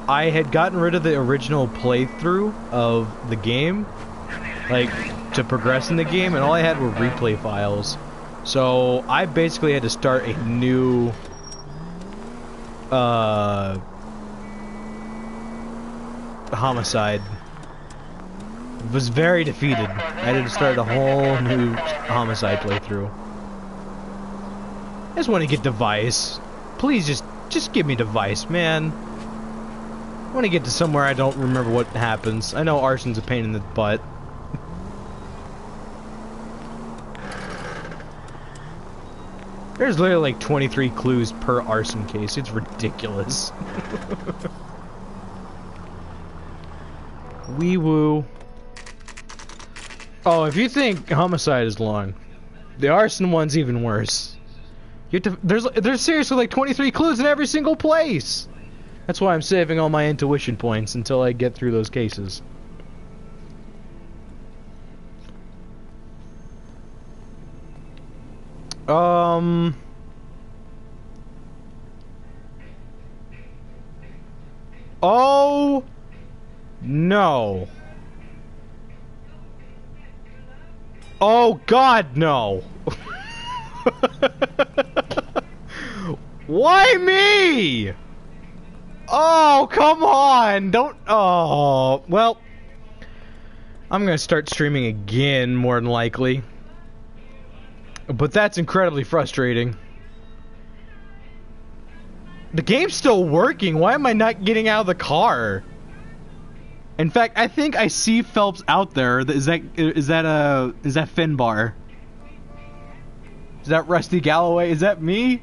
I had gotten rid of the original playthrough of the game, like, to progress in the game, and all I had were replay files. So, I basically had to start a new, homicide. Was very defeated. I had to start a whole new homicide playthrough. I just want to get device. Please just give me device, man. I want to get to somewhere I don't remember what happens. I know arson's a pain in the butt. There's literally like 23 clues per arson case. It's ridiculous. Wee woo. Oh, if you think homicide is long, the arson one's even worse. You have to, there's seriously like 23 clues in every single place. That's why I'm saving all my intuition points until I get through those cases. Oh no. Oh God, no. Why me? Oh, come on. Don't. Oh, well. I'm gonna start streaming again, more than likely. But that's incredibly frustrating. The game's still working. Why am I not getting out of the car? In fact, I think I see Phelps out there. Is that Finbar? Is that Rusty Galloway? Is that me?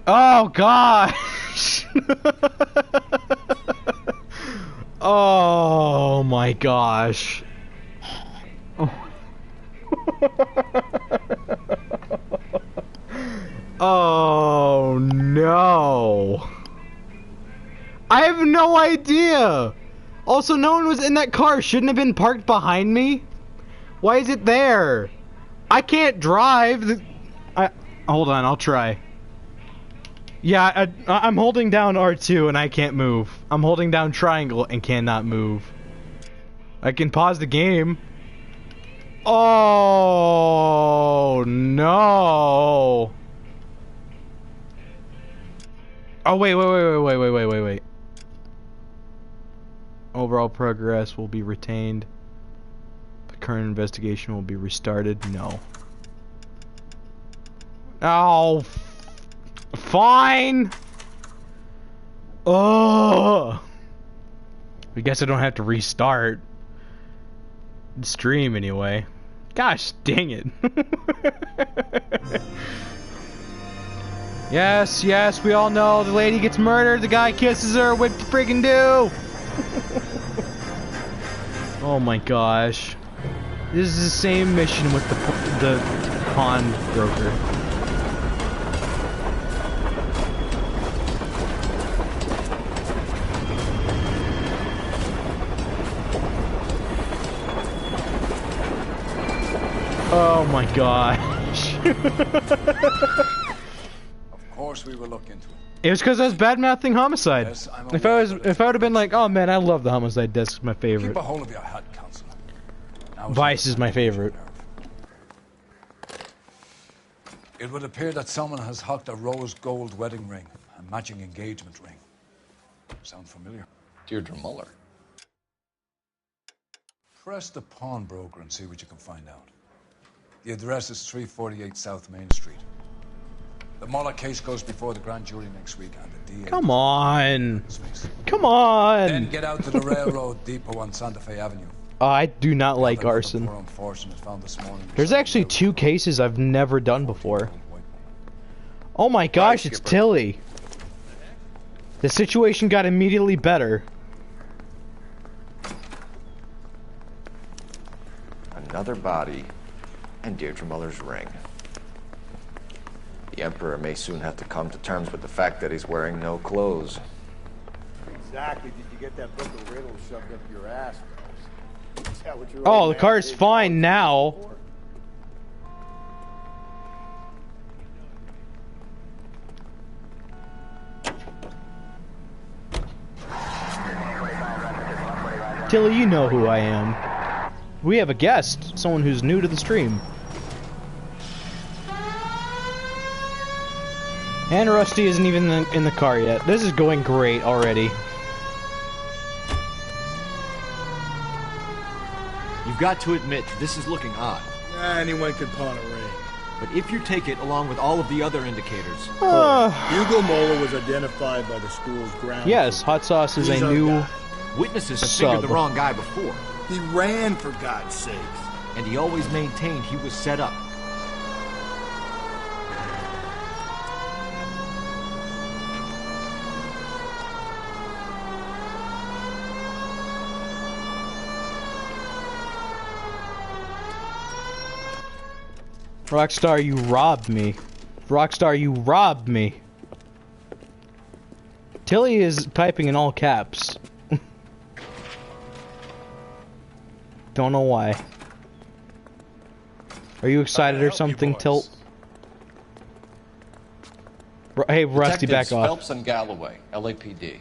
Oh gosh! Oh my gosh! Oh. Oh no! I have no idea! Also, no one was in that car. Shouldn't have been parked behind me? Why is it there? I can't drive. Hold on, I'll try. Yeah, I'm holding down R2 and I can't move. I'm holding down triangle and cannot move. I can pause the game. Oh no! Oh wait. Overall progress will be retained. The current investigation will be restarted. No. Oh, fine. Oh. I guess I don't have to restart the stream anyway. Gosh, dang it. Yes, we all know the lady gets murdered, the guy kisses her, what to freaking do? Oh my gosh. This is the same mission with the pawn broker. Oh my gosh. Of course we will look into it. It was because I was bad-mouthing homicide. Yes, if I would have been like, oh man, I love the homicide desk, it's my favorite. Keep a hold of your hat, Counselor. Vice is my favorite. It would appear that someone has hocked a rose gold wedding ring, a matching engagement ring. Sound familiar? Deirdre Muller. Press the pawnbroker and see what you can find out. The address is 348 South Main Street. The Muller case goes before the grand jury next week, and the DA... Come on. Come on. Then get out to the railroad depot on Santa Fe Avenue. Oh, I do not like arson. There's actually 2 cases I've never done before. Oh my gosh, it's Tilly. The situation got immediately better. Another body, and Deirdre Muller's ring. The Emperor may soon have to come to terms with the fact that he's wearing no clothes. Exactly. Did you get that book of riddles shoved up your ass? Is that what you're Oh, the car's fine now. Tilly, you know who I am. We have a guest, someone who's new to the stream. And Rusty isn't even in the car yet. This is going great already. You've got to admit, this is looking odd. Anyone could pawn a ring. But if you take it along with all of the other indicators... Hugo Moeller was identified by the school's ground. Yes, Hot Sauce is a new Witnesses have sub. fingered the wrong guy before. He ran, for God's sakes. And he always maintained he was set up. Rockstar, you robbed me. Rockstar, you robbed me. Tilly is typing in all caps. Don't know why. Are you excited or something, Tilt? Hey, Rusty, back off. Phelps and Galloway, LAPD.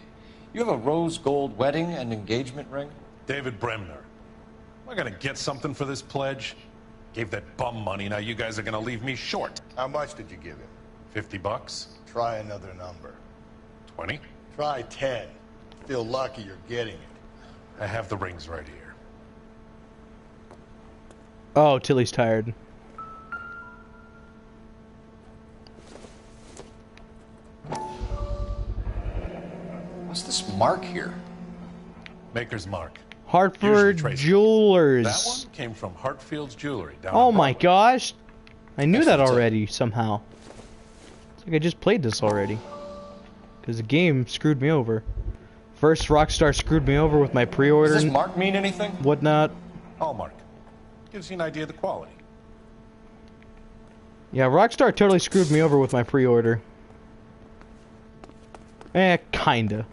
You have a rose gold wedding and engagement ring? David Bremner. Am I gonna get something for this pledge? Gave that bum money, now you guys are gonna leave me short. How much did you give him? $50? Try another number. 20? Try 10. Feel lucky you're getting it. I have the rings right here. Oh, Tilly's tired. What's this mark here? Maker's mark. Hartford Jewelers. That one came from Hartfield's Jewelry down Oh on my gosh. I knew that Excellent. already somehow. It's like I just played this already. Because the game screwed me over. First, Rockstar screwed me over with my pre-order. Does this mark mean anything? Whatnot. Hallmark. Gives you an idea of the quality. Yeah, Rockstar totally screwed me over with my pre-order. Kinda.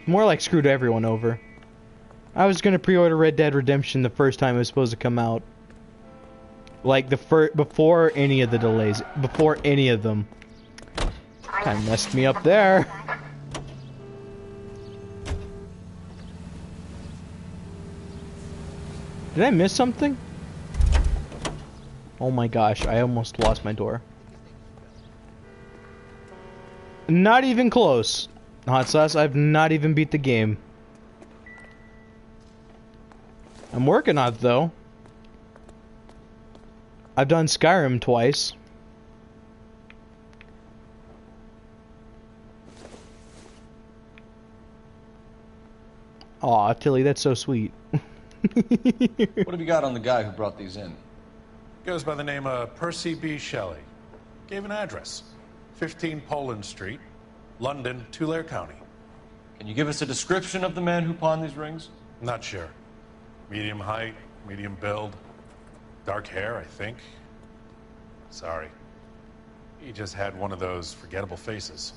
More like screwed everyone over. I was gonna pre-order Red Dead Redemption the first time it was supposed to come out. Like before any of the delays, before any of them. Kinda messed me up there. Did I miss something? Oh my gosh, I almost lost my door. Not even close. Hot Sauce, I've not even beat the game. I'm working on it though. I've done Skyrim twice. Aw, Tilly, that's so sweet. What have you got on the guy who brought these in? Goes by the name of Percy B. Shelley. Gave an address. 15 Poland Street, London, Tulare County. Can you give us a description of the man who pawned these rings? Not sure. Medium height, medium build. Dark hair, I think. Sorry. He just had one of those forgettable faces.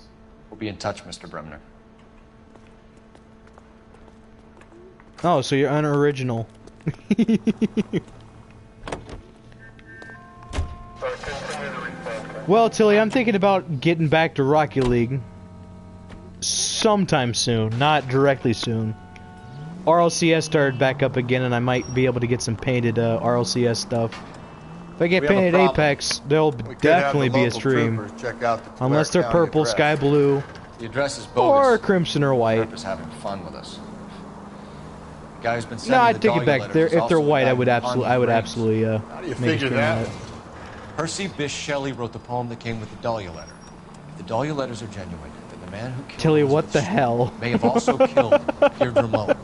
We'll be in touch, Mr. Bremner. Oh, so you're unoriginal. Well, Tilly, I'm thinking about getting back to Rocket League sometime soon, not directly soon. RLCS started back up again, and I might be able to get some painted RLCS stuff. If I get painted Apex, there'll definitely be a stream. Unless they're purple, sky blue, The address is bogus. or crimson or white. Purpose having fun with us. The guy who's been No, sending I'd the take it Dahlia back. letters is If they're also white, the I guy would who absolutely, pawned I would the rings. absolutely do you make a figure stream that? on it. Percy Bysshe Shelley wrote the poem that came with the Dahlia letter. the Dahlia letters are genuine, then the man who killed Tilly, Elizabeth what the Short hell? may have also killed Deirdre Mullen.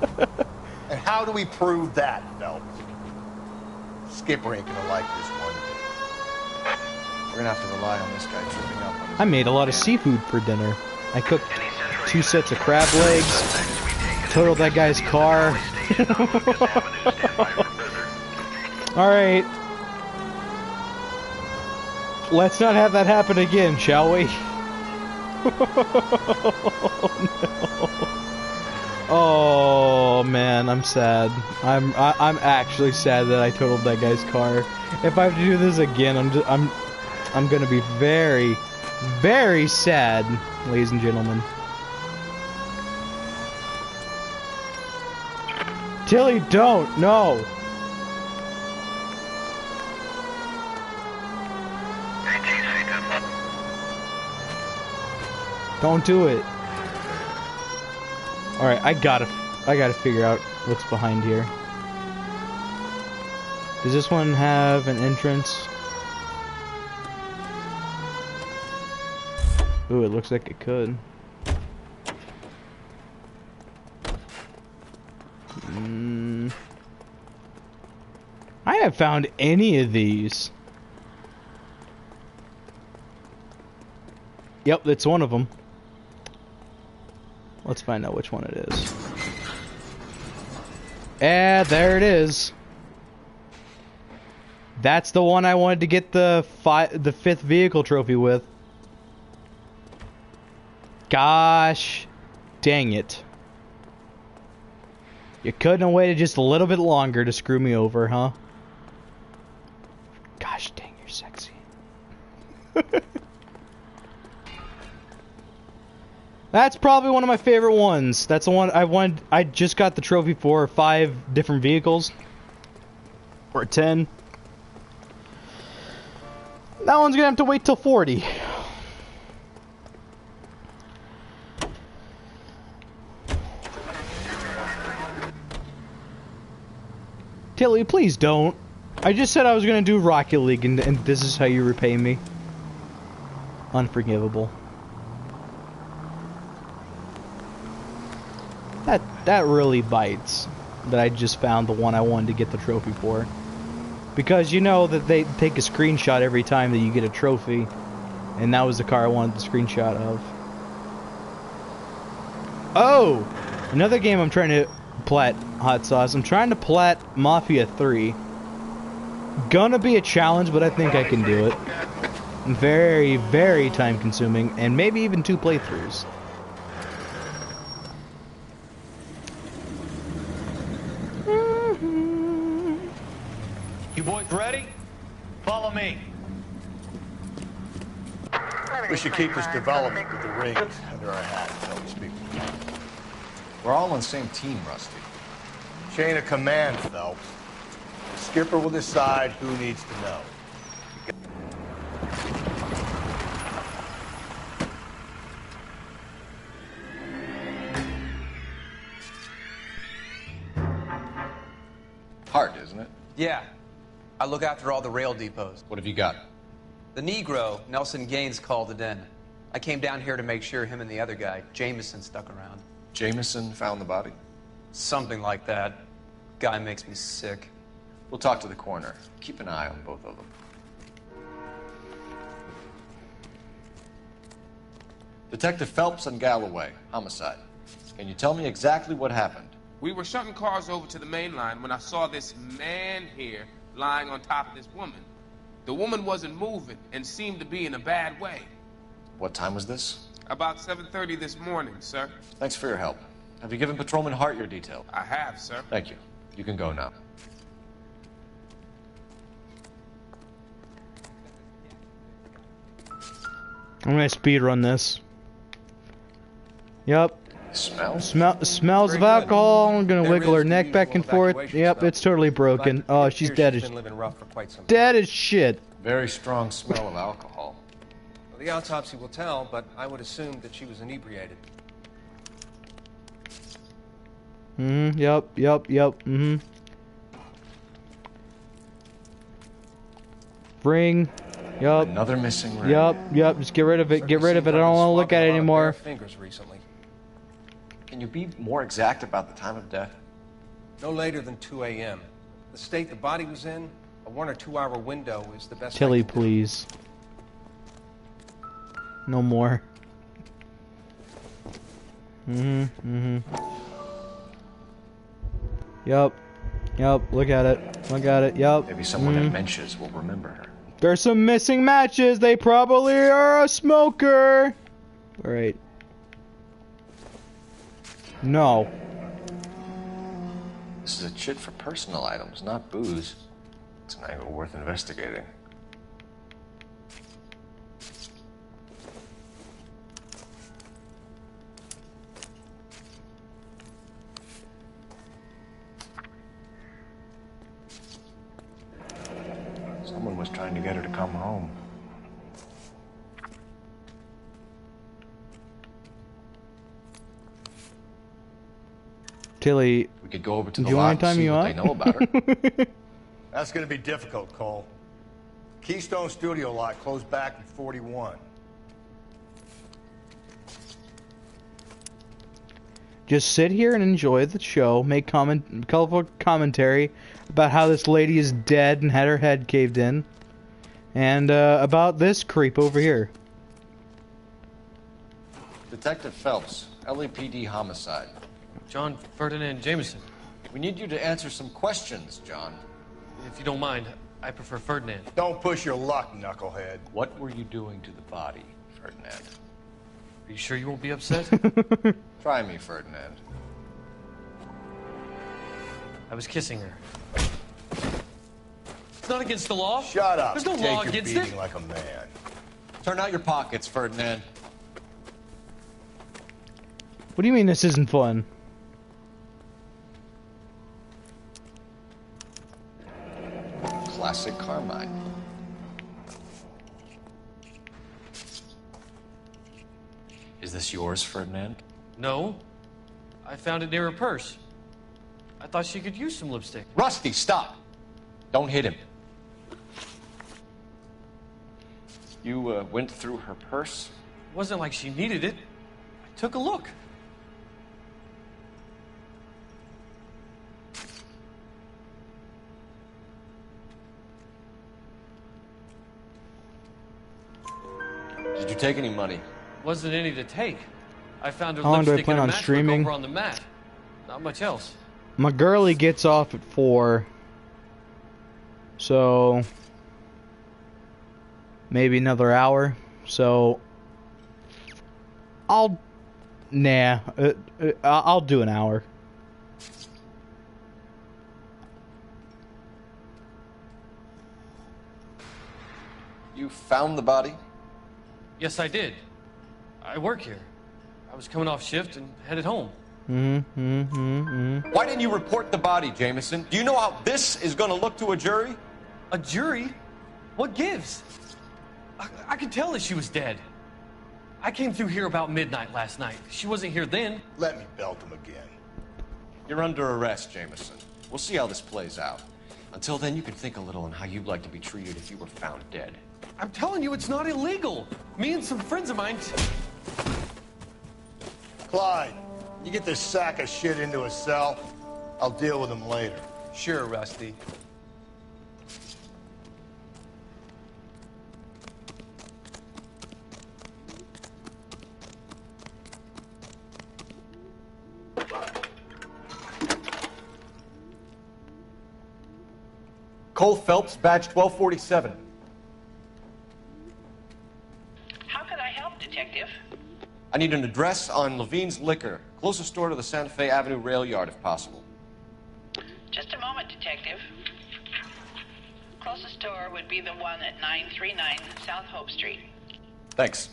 And how do we prove that, Phelps? Skipper ain't gonna like this one bit. We're gonna have to rely on this guy tripping up on his... I made a lot of seafood for dinner. I cooked 2 sets of crab legs, totaled that guy's car. Alright. Let's not have that happen again, shall we? Oh man, I'm sad. I'm actually sad that I totaled that guy's car. If I have to do this again, I'm gonna be very, very sad, ladies and gentlemen. Tilly, don't! No! Don't do it. Alright, I gotta figure out what's behind here. Does this one have an entrance? Ooh, it looks like it could. I haven't found any of these. Yep, that's one of them. Let's find out which one it is. There it is. That's the one I wanted to get the 5th vehicle trophy with. Gosh, dang it. You couldn't have waited just a little bit longer to screw me over, huh? Gosh dang, you're sexy. That's probably one of my favorite ones. That's the one I just got the trophy for 5 different vehicles. Or 10. That one's gonna have to wait till 40. Tilly, please don't. I just said I was gonna do Rocket League and this is how you repay me. Unforgivable. That really bites. That I just found the one I wanted to get the trophy for. Because you know that they take a screenshot every time that you get a trophy. And that was the car I wanted the screenshot of. Oh! Another game I'm trying to plat, Hot Sauce. I'm trying to plat Mafia 3. Gonna be a challenge, but I think I can do it. Very, very time consuming. And maybe even 2 playthroughs. You boys ready? Follow me. We should keep this development with the ring under our hat until we speak. We're all on the same team, Rusty. Chain of command, Phelps. The skipper will decide who needs to know. Hard, isn't it? Yeah. I look after all the rail depots. What have you got? The Negro, Nelson Gaines, called it in. I came down here to make sure him and the other guy, Jameson, stuck around. Jameson found the body? Something like that. Guy makes me sick. We'll talk to the coroner. Keep an eye on both of them. Detective Phelps and Galloway, homicide. Can you tell me exactly what happened? We were shutting cars over to the main line when I saw this man here lying on top of this woman. The woman wasn't moving and seemed to be in a bad way. What time was this? About 7:30 this morning, sir. Thanks for your help. Have you given Patrolman Hart your detail? I have, sir. Thank you. You can go now. I'm gonna speed run this. Yep. Smells of alcohol. I'm gonna wiggle her neck back and forth. Yep, it's totally broken. Oh, she's dead as dead as shit. Very strong smell of alcohol. Well, the autopsy will tell, but I would assume that she was inebriated. Yep. Bring Yup. Another missing ring. Yup. Just get rid of it. Get rid of it. I don't want to look at it anymore. Fingers recently. Can you be more exact about the time of death? No later than 2 a.m. The state the body was in, a 1 or 2 hour window is the best. Tilly, please. No more. Yup. Look at it. Yup. Maybe someone at Mensch's will remember her. There's some missing matches. They probably are a smoker. All right. No. This is a chit for personal items, not booze. It's an angle worth investigating. Someone was trying to get her to come home. Tilly, we could go over to do the you lot want to and time see you what out? they know about her. That's gonna be difficult, Cole. Keystone Studio lot closed back in 41. Just sit here and enjoy the show. Make colorful commentary about how this lady is dead and had her head caved in, and about this creep over here. Detective Phelps, LAPD homicide. John Ferdinand Jameson. We need you to answer some questions, John. If you don't mind, I prefer Ferdinand. Don't push your luck, knucklehead. What were you doing to the body, Ferdinand? Are you sure you won't be upset? Try me, Ferdinand. I was kissing her. It's not against the law. Shut up. There's no Take law your against beating it. like a man. Turn out your pockets, Ferdinand. What do you mean this isn't fun? Classic Carmine. Is this yours, Ferdinand? No. I found it near her purse. I thought she could use some lipstick. Rusty, stop! Don't hit him. You went through her purse? It wasn't like she needed it. I took a look. Did you take any money? Wasn't any to take. I found her How long do I lipstick plan in a on matchbook streaming? over on the mat. Not much else. My girlie gets off at 4, so maybe another hour. So I'll do an hour. You found the body? Yes, I did. I work here. I was coming off shift and headed home. Why didn't you report the body, Jameson? Do you know how this is going to look to a jury? A jury? What gives? I could tell that she was dead. I came through here about midnight last night. She wasn't here then. Let me belt him again. You're under arrest, Jameson. We'll see how this plays out. Until then, you can think a little on how you'd like to be treated if you were found dead. I'm telling you, it's not illegal. Me and some friends of mine... Clyde, you get this sack of shit into a cell. I'll deal with him later. Sure, Rusty. Cole Phelps, badge 1247. How can I help, Detective? I need an address on Levine's Liquor. Closest store to the Santa Fe Avenue rail yard, if possible. Just a moment, Detective. Closest store would be the one at 939 South Hope Street. Thanks.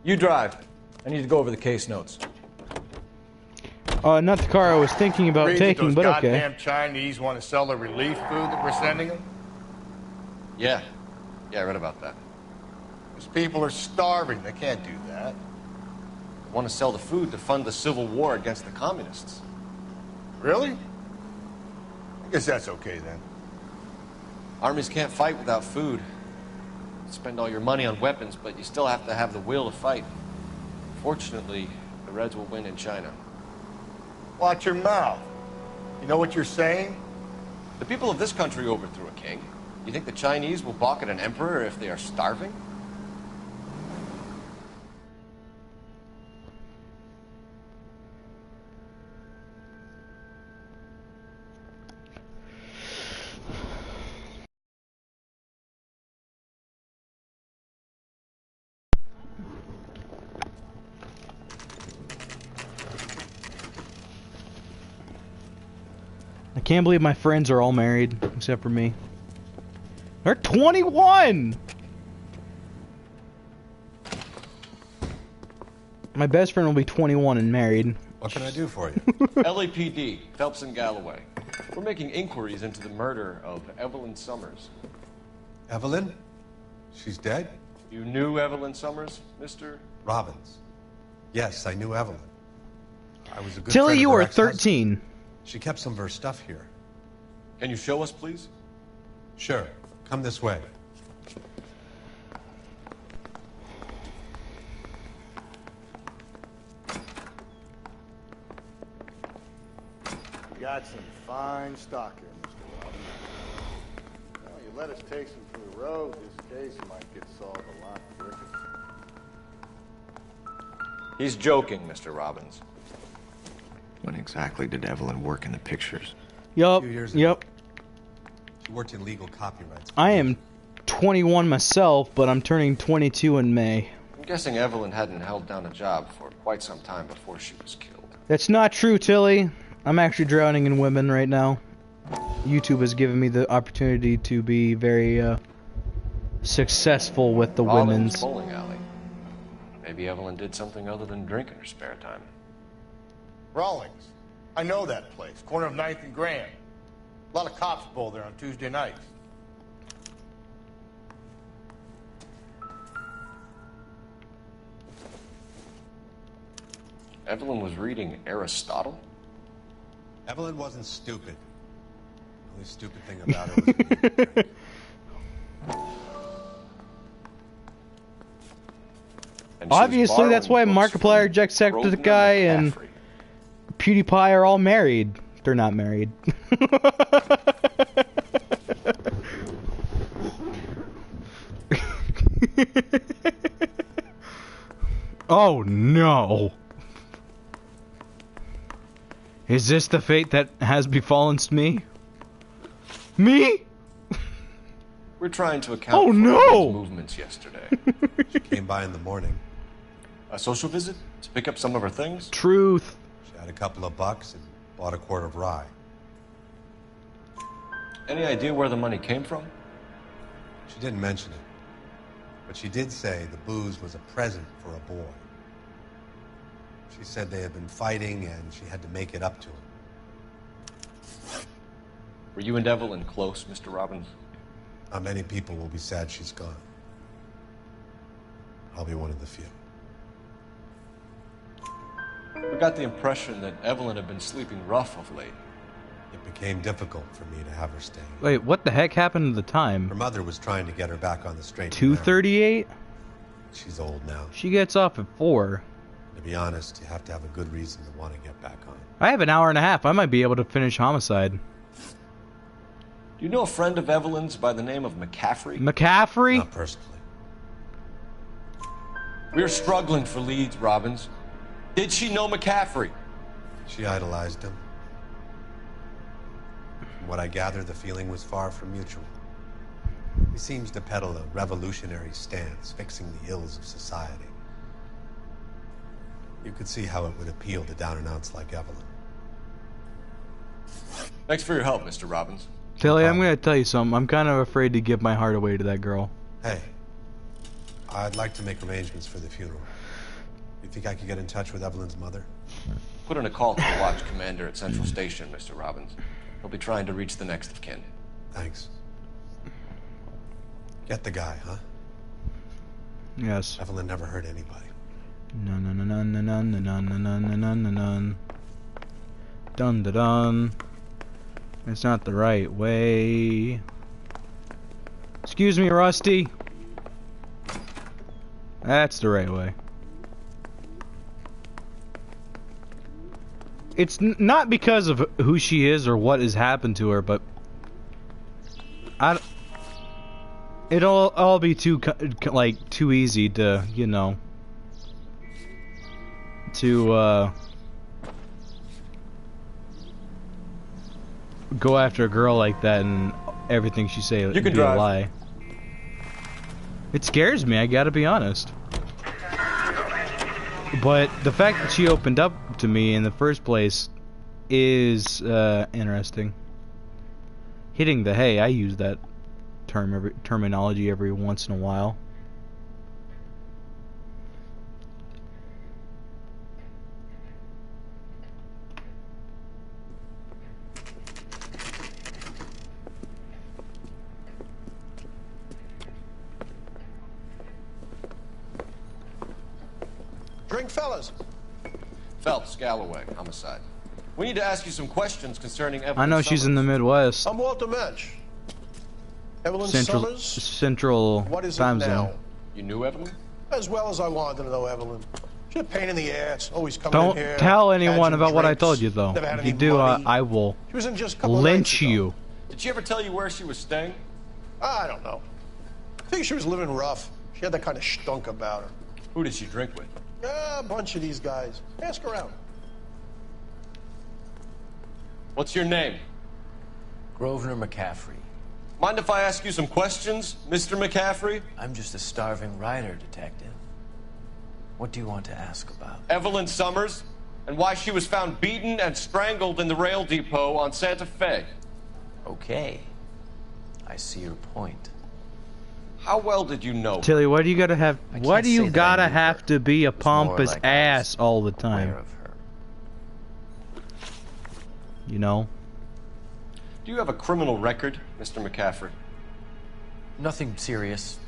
You drive. I need to go over the case notes. Not the car I was thinking about Agreed that taking, those but okay. goddamn Chinese want to sell the relief food that we're sending them? Yeah. Yeah, I read about that. These people are starving. They can't do that. They want to sell the food to fund the civil war against the communists. Really? I guess that's okay then. Armies can't fight without food. You spend all your money on weapons, but you still have to have the will to fight. Fortunately, the Reds will win in China. Watch your mouth. You know what you're saying? The people of this country overthrew a king. You think the Chinese will balk at an emperor if they are starving? I can't believe my friends are all married, except for me. They're 21! My best friend will be 21 and married. What can I do for you? LAPD, Phelps and Galloway. We're making inquiries into the murder of Evelyn Summers. Evelyn? She's dead? You knew Evelyn Summers, Mr. Robbins. Yes, I knew Evelyn. I was a good Tilly, friend of you her were ex-husband. 13. She kept some of her stuff here. Can you show us, please? Sure. Come this way. You got some fine stock here, Mr. Robbins. Well, you let us take some for the road, this case might get solved a lot quicker. He's joking, Mr. Robbins. When exactly did Evelyn work in the pictures? Yup, yup. She worked in legal copyrights. I am 21 myself, but I'm turning 22 in May. I'm guessing Evelyn hadn't held down a job for quite some time before she was killed. That's not true, Tilly. I'm actually drowning in women right now. YouTube has given me the opportunity to be very successful with the Rollins women's. bowling alley. Maybe Evelyn did something other than drink in her spare time. Rawlings. I know that place. Corner of 9th and Grand. A lot of cops bowl there on Tuesday nights. Evelyn was reading Aristotle? Evelyn wasn't stupid. The only stupid thing about her was her drink. And she was Obviously, that's why borrowing books Markiplier, from Jacksepticeye, Grosvenor and McCaffrey. PewDiePie are all married. They're not married. Oh no. Is this the fate that has befallen me? Me? We're trying to account for no! Evelyn's movements yesterday. She came by in the morning. A social visit? To pick up some of her things? Truth. She had a couple of bucks and bought a quart of rye. Any idea where the money came from? She didn't mention it. But she did say the booze was a present for a boy. She said they had been fighting and she had to make it up to him. Were you and Evelyn close, Mr. Robbins? Not many people will be sad she's gone. I'll be one of the few. We got the impression that Evelyn had been sleeping rough of late. It became difficult for me to have her staying. Wait, what the heck happened to the time? Her mother was trying to get her back on the straight and narrow. 2:38? She's old now. She gets off at 4. To be honest, you have to have a good reason to want to get back on. I have an hour and a half. I might be able to finish Homicide. Do you know a friend of Evelyn's by the name of McCaffrey? McCaffrey? Not personally. We're struggling for leads, Robbins. Did she know McCaffrey? She idolized him. From what I gather, the feeling was far from mutual. He seems to peddle a revolutionary stance, fixing the ills of society. You could see how it would appeal to down-and-outs like Evelyn. Thanks for your help, Mr. Robbins. Tilly, I'm going to tell you something. I'm kind of afraid to give my heart away to that girl. Hey, I'd like to make arrangements for the funeral. You think I could get in touch with Evelyn's mother? Put in a call to the watch commander at Central Station, Mr. Robbins. He'll be trying to reach the next of kin. Thanks. Get the guy, huh? Yes. Evelyn never hurt anybody. Dun dun dun dun dun dun dun dun dun dun dun dun dun dun. It's not the right way. Excuse me, Rusty. That's the right way. It's not because of who she is or what has happened to her, but it'll all be too too easy to, you know, to go after a girl like that and everything she say would be a lie. It scares me, I gotta be honest. But the fact that she opened up to me in the first place is interesting. Hitting the hay, I use that terminology every once in a while. Drink, fellas. Phelps, Galloway, homicide. We need to ask you some questions concerning Evelyn I know she's in the Midwest. I'm Walter Mensch. Evelyn Central what is time it now? zone. You knew Evelyn? As well as I wanted to know Evelyn. She's a pain in the ass, always coming Don't in here. tell anyone about what I drinks, told you, though. never had If you any do, money. I will She was in just a couple of lynch nights ago. you. Did she ever tell you where she was staying? I don't know. I think she was living rough. She had that kind of stunk about her. Who did she drink with? A bunch of these guys. Ask around. What's your name? Grosvenor McCaffrey. Mind if I ask you some questions, Mr. McCaffrey? I'm just a starving writer, detective. What do you want to ask about? Evelyn Summers, and why she was found beaten and strangled in the rail depot on Santa Fe. Okay. I see your point. How well did you know? Tilly, why do you gotta have? Why do say you that gotta I knew have to be a pompous like I ass all the time? aware of her. You know. Do you have a criminal record, Mr. McCaffrey? Nothing serious.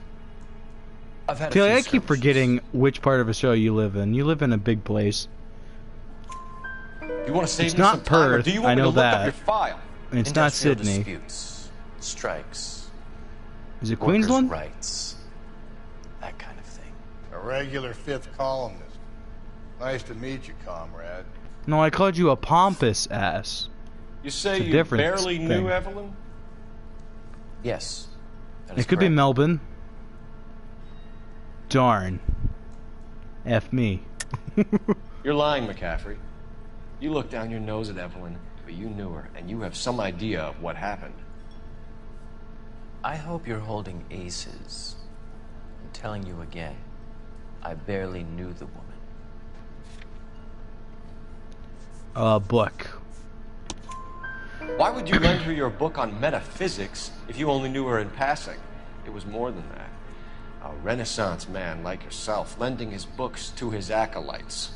I've had Tilly, a few I keep forgetting which part of a show you live in. You live in a big place. You want to save It's me not some time, or Perth, do you I want me know to look up that. your file? It's not Industrial Sydney. disputes, strikes, Is it workers' Queensland? rights, that kind of thing. A regular fifth columnist. Nice to meet you, comrade. No, I called you a pompous ass. You say It's a you different barely thing. knew Evelyn? Yes. It could be Melbourne. Darn. F me. You're lying, McCaffrey. You looked down your nose at Evelyn, but you knew her, and you have some idea of what happened. I hope you're holding aces. I'm telling you again, I barely knew the woman. Book. Why would you lend her your book on metaphysics if you only knew her in passing? It was more than that. A Renaissance man like yourself, lending his books to his acolytes.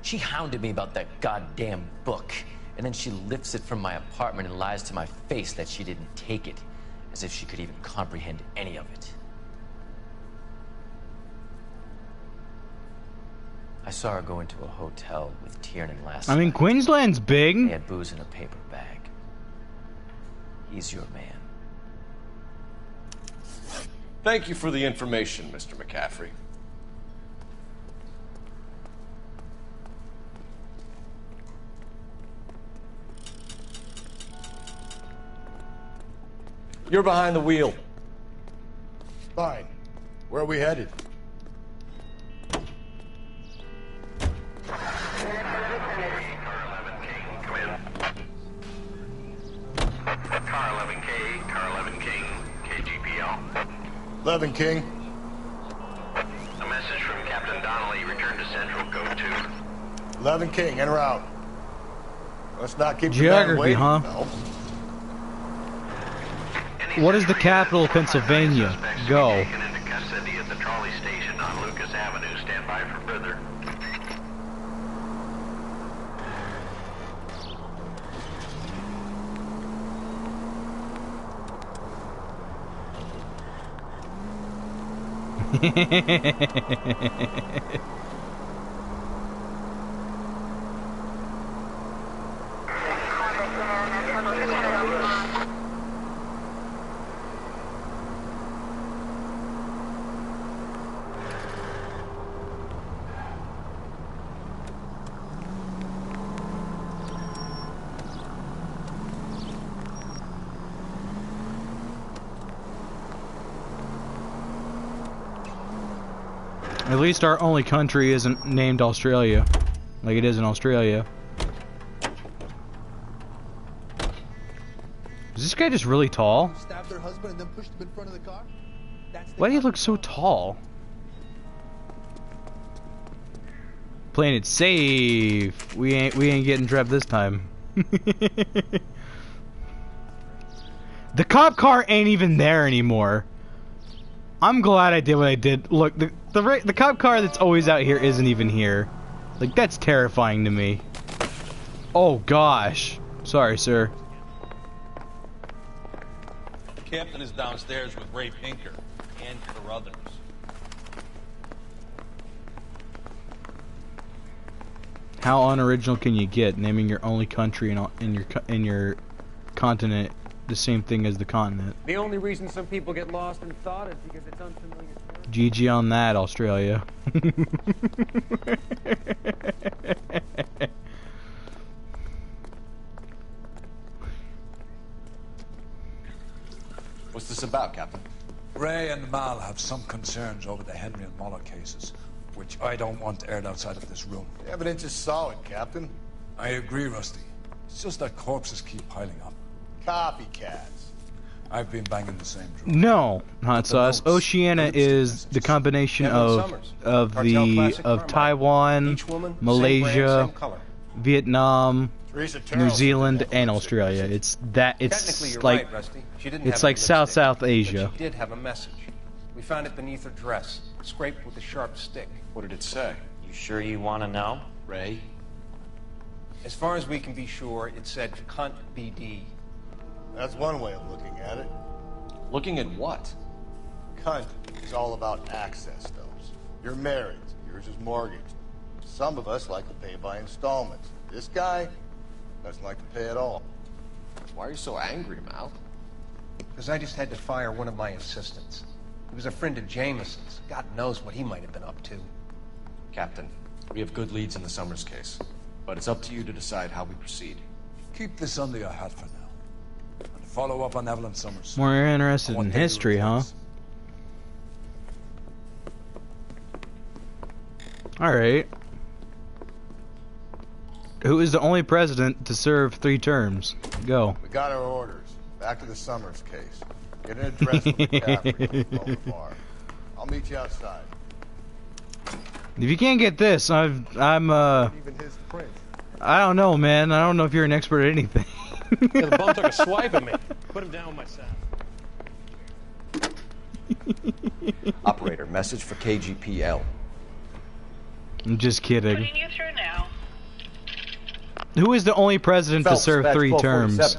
She hounded me about that goddamn book, and then she lifts it from my apartment and lies to my face that she didn't take it, as if she could even comprehend any of it. I saw her go into a hotel with Tiernan last I mean, night. Queensland's big. They had booze in a paper bag. He's your man. Thank you for the information, Mr. McCaffrey. You're behind the wheel. Fine. Where are we headed? Car 11K, Car 11 King, KGPL. 11 King. A message from Captain Donnelly. Return to Central, Code 2. 11 King, en route. Let's not keep the man Geography, waiting, huh? Phelps. What is the capital of Pennsylvania? Go. Taken into custody at the trolley station on Lucas Avenue. Stand by for further. At least our only country isn't named Australia, like it is in Australia. Is this guy just really tall? Stabbed their husband and then pushed him in front of the car? Why do you look so tall? Playing it safe. We ain't getting trapped this time. The cop car ain't even there anymore. I'm glad I did what I did. Look, the cop car that's always out here isn't even here. Like, that's terrifying to me. Oh gosh. Sorry, sir. Captain is downstairs with Ray Pinker and Carruthers. How unoriginal can you get, naming your only country in your continent the same thing as the continent? The only reason some people get lost in thought is because it's unfamiliar. GG on that, Australia. What's this about, Captain? Ray and Mal have some concerns over the Henry and Muller cases, which I don't want aired outside of this room. The evidence is solid, Captain. I agree, Rusty. It's just that corpses keep piling up. Copycats. I've been banging the same drum. No, not sauce. Oceania is the combination of Taiwan, Malaysia, Vietnam, New Zealand, and Australia. It's that. It's like right, Rusty. She didn't it's have like any South lipstick, Asia. But she did have a message. We found it beneath her dress, scraped with a sharp stick. What did it say? You sure you want to know? Ray? As far as we can be sure, it said cunt BD. That's one way of looking at it. Looking at what? Cunt is all about access, Stubbs. You're married. Yours is mortgaged. Some of us like to pay by installments. This guy doesn't like to pay at all. Why are you so angry, Mal? Because I just had to fire one of my assistants. He was a friend of Jameson's. God knows what he might have been up to. Captain, we have good leads in the Summers case, but it's up to you to decide how we proceed. Keep this under your hat for now. And follow up on Evelyn Summers. More interested in history, huh? Alright. Who is the only president to serve 3 terms? Go. We got our orders. Back to the Summers case. Get an address for McCaffrey. I'll meet you outside. If you can't get this, I'm Even his print. I don't know, man. I don't know if you're an expert at anything. Yeah, the bum took a swipe at me. Put him down with my sack. Operator, message for KGPL. I'm just kidding. Putting you through now. Who is the only president to serve 3 terms?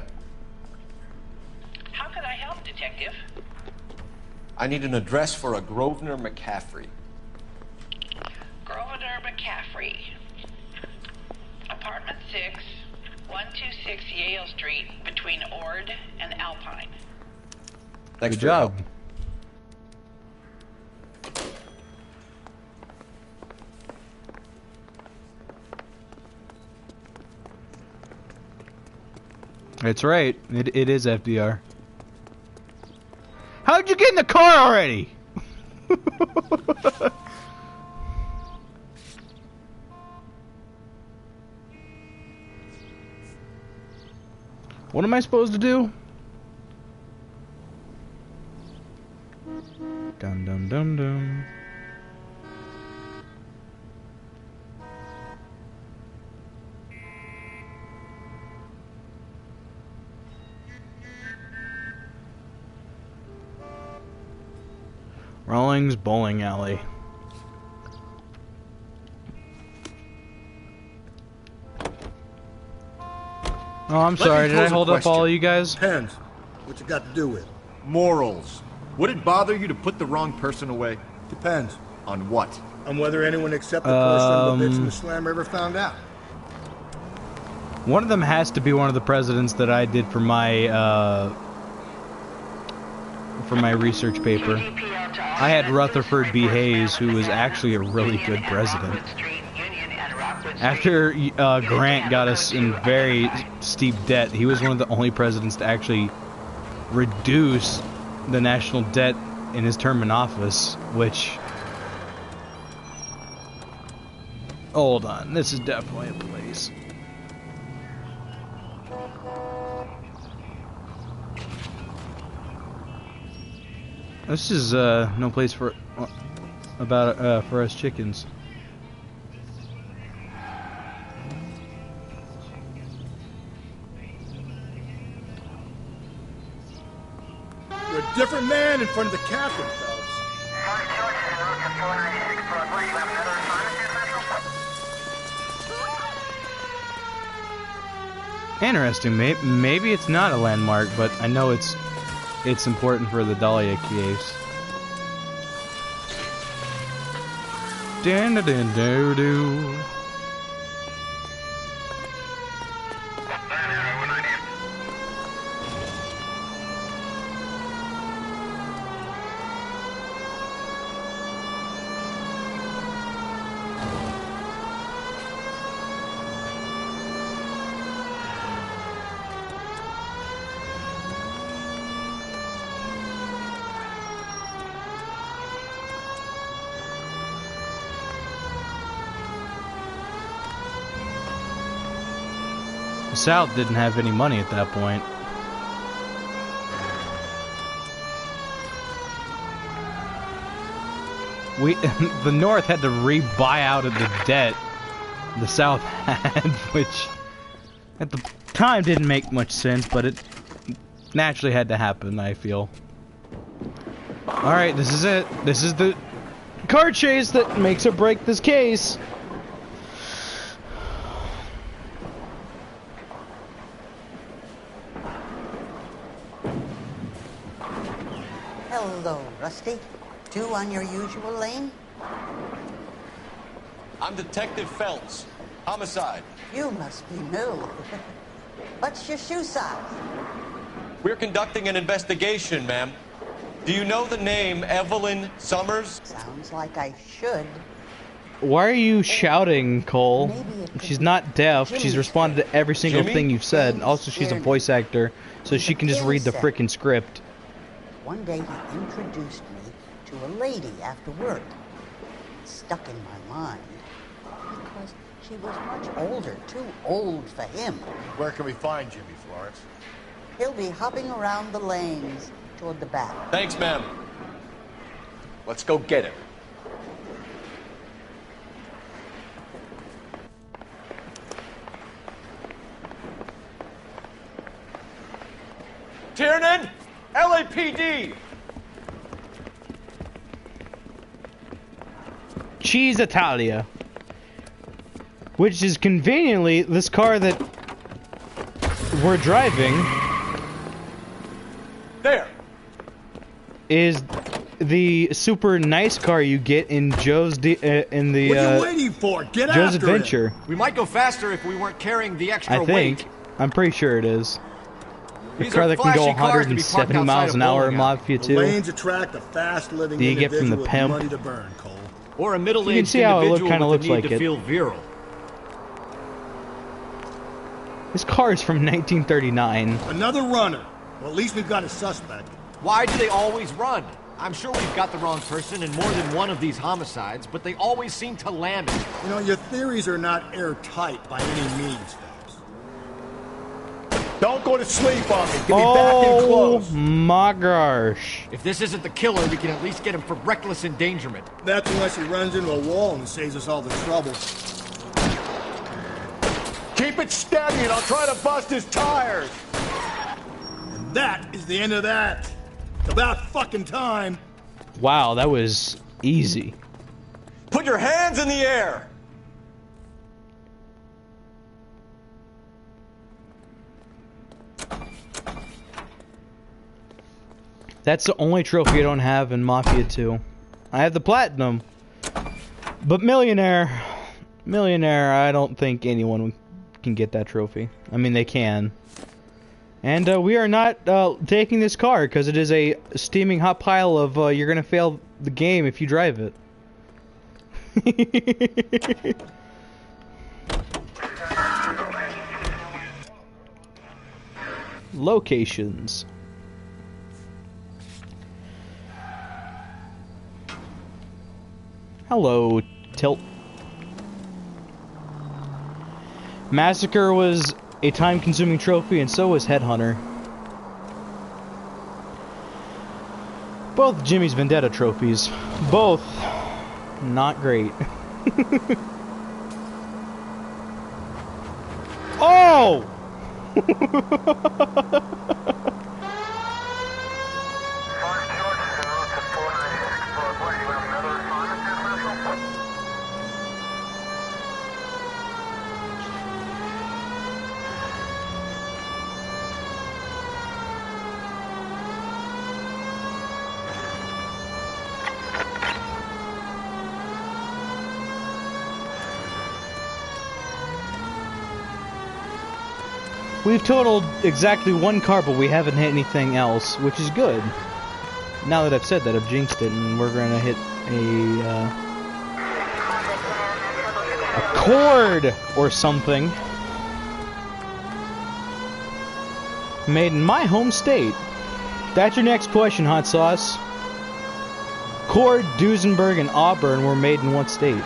How could I help, Detective? I need an address for a Grosvenor McCaffrey. Grosvenor McCaffrey. Apartment 6, 126 Yale Street, between Ord and Alpine. Thanks Good for your job. help. That's right. It is FDR. How'd you get in the car already? What am I supposed to do? Dum dum dum dum. Rawlings Bowling Alley. Oh, I'm sorry. Did I hold up all of you guys? Depends. What you got to do with it? Morals. Would it bother you to put the wrong person away? Depends. On what? On whether anyone except the poor son of a bitch in the Slammer ever found out. One of them has to be one of the presidents that I did for my research paper. I had Rutherford B. Hayes, who was actually a really good president. After Grant got us in very steep debt, he was one of the only presidents to actually reduce the national debt in his term in office, which... Hold on, this is definitely a place. This is no place for for us chickens. You're a different man in front of the captain, fellas. Interesting. Maybe it's not a landmark, but I know it's important for the Dahlia case. Dun-dun-dun-dun-dun. The South didn't have any money at that point. The North had to re-buy out of the debt the South had, which at the time didn't make much sense, but it naturally had to happen, I feel. Alright, this is it. This is the car chase that makes or break this case. Hello, Rusty. Two on your usual lane? I'm Detective Phelps. Homicide. You must be new. What's your shoe size? We're conducting an investigation, ma'am. Do you know the name Evelyn Summers? Sounds like I should. Why are you shouting, Cole? She's not deaf. She's responded to every single thing you've said. Also, she's a voice actor, so she can just read the frickin' script. One day he introduced me to a lady after work. It stuck in my mind because she was much older, too old for him. Where can we find Jimmy Florence? He'll be hopping around the lanes toward the back. Thanks, ma'am. Let's go get him. Tiernan! LAPD! Cheese Italia. Which is conveniently this car that we're driving. There! Is the super nice car you get in Joe's What are you waiting for? Get Joe's after Adventure. him. We might go faster if we weren't carrying the extra I think. weight. I'm pretty sure it is. The These car are that can go flashy cars to be parked 170 miles outside an of hour in bowling Mafia The 2. lanes attract a fast-living Do you get from the individual with pimp? money to burn, Cole. Or a You middle-aged can see how it individual kind of with looks the need like to it. feel virile. This car is from 1939. Another runner. Well, at least we've got a suspect. Why do they always run? I'm sure we've got the wrong person in more than one of these homicides, but they always seem to land it. You know, your theories are not airtight by any means, Phelps. Don't go to sleep on me. Get me back in close. My gosh. If this isn't the killer, we can at least get him for reckless endangerment. That's unless he runs into a wall and saves us all the trouble. Keep it steady and I'll try to bust his tires. And that is the end of that. It's about fucking time. Wow, that was easy. Put your hands in the air! That's the only trophy I don't have in Mafia 2. I have the platinum. But millionaire, I don't think anyone can get that trophy. I mean, they can. And we are not taking this car because it is a steaming hot pile of you're gonna fail the game if you drive it. Locations. Hello, Tilt. Massacre was a time-consuming trophy, and so was Headhunter. Both Jimmy's Vendetta trophies. Both not great. Oh! We've totaled exactly one car, but we haven't hit anything else, which is good. Now that I've said that, I've jinxed it, and we're gonna hit a cord or something made in my home state. That's your next question, Hot Sauce. Cord, Duesenberg, and Auburn were made in what state?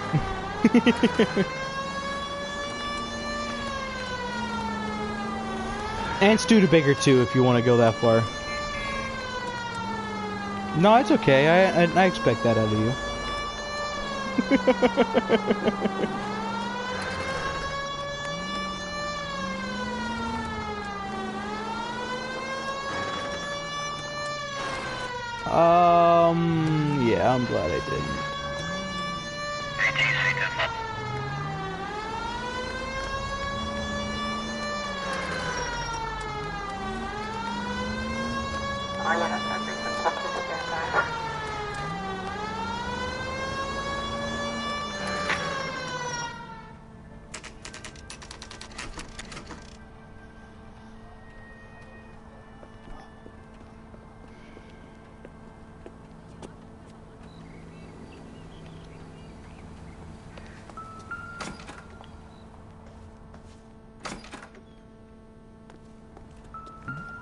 And Studebaker too, if you want to go that far. No, it's okay. I expect that out of you. Yeah, I'm glad I didn't.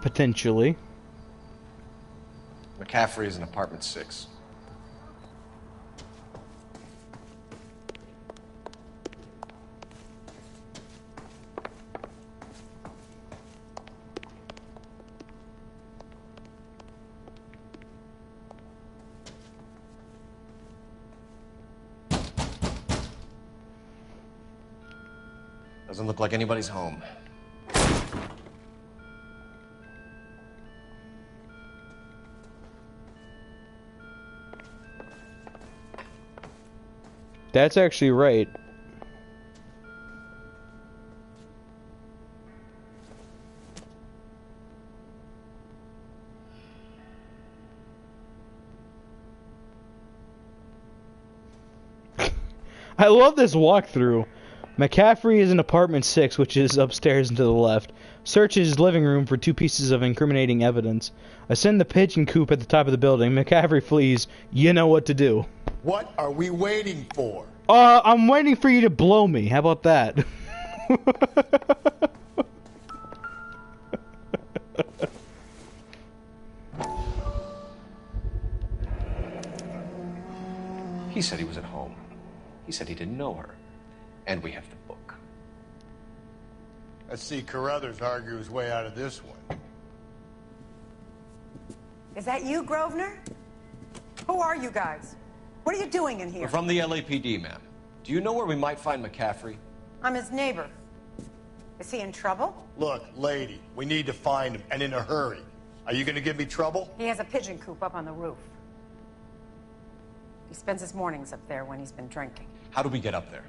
Potentially. McCaffrey is in apartment 6. Doesn't look like anybody's home. That's actually right. I love this walkthrough. McCaffrey is in apartment 6, which is upstairs and to the left. Searches his living room for 2 pieces of incriminating evidence. Ascend the pigeon coop at the top of the building. McCaffrey flees. You know what to do. What are we waiting for? I'm waiting for you to blow me. How about that? He said he was at home. He said he didn't know her. And we have the book. Let's see Carruthers argue his way out of this one. Is that you, Grosvenor? Who are you guys? What are you doing in here? We're from the LAPD, ma'am. Do you know where we might find McCaffrey? I'm his neighbor. Is he in trouble? Look, lady, we need to find him, and in a hurry. Are you gonna give me trouble? He has a pigeon coop up on the roof. He spends his mornings up there when he's been drinking. How do we get up there?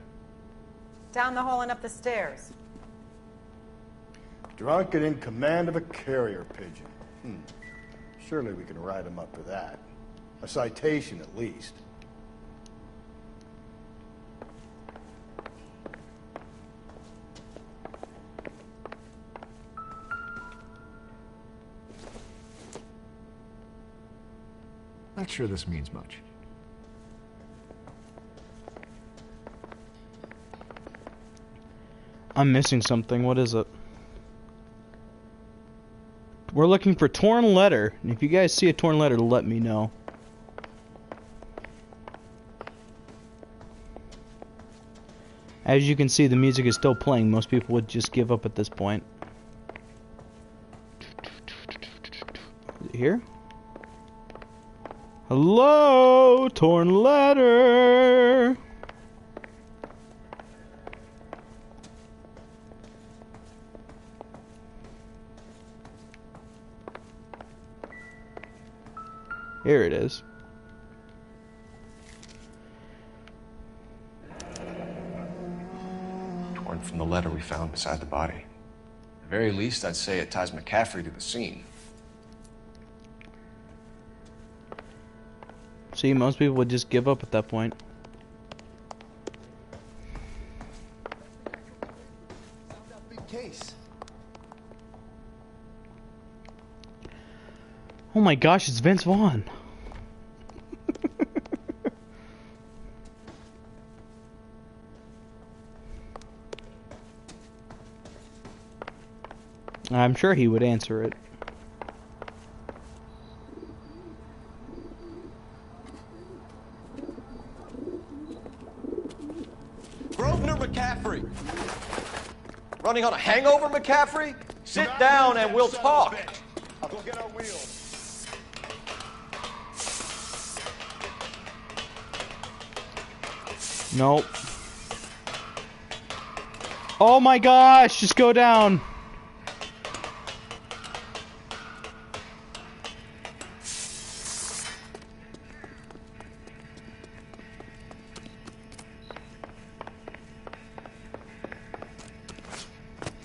Down the hall and up the stairs. Drunk and in command of a carrier pigeon. Surely we can write him up for that. A citation, at least. not sure this means much. I'm missing something. What is it? We're looking for torn letter. And if you guys see a torn letter, let me know. As you can see, the music is still playing. Most people would just give up at this point. Is it here? Hello, torn letter. Here it is. Torn from the letter we found beside the body. At the very least, I'd say it ties McCaffrey to the scene. See, most people would just give up at that point. Big case. Oh my gosh, it's Vince Vaughn. I'm sure he would answer it. Grosvenor McCaffrey! Running on a hangover, McCaffrey? Sit down and we'll talk. I'll go get our wheels. Nope. Oh my gosh, just go down.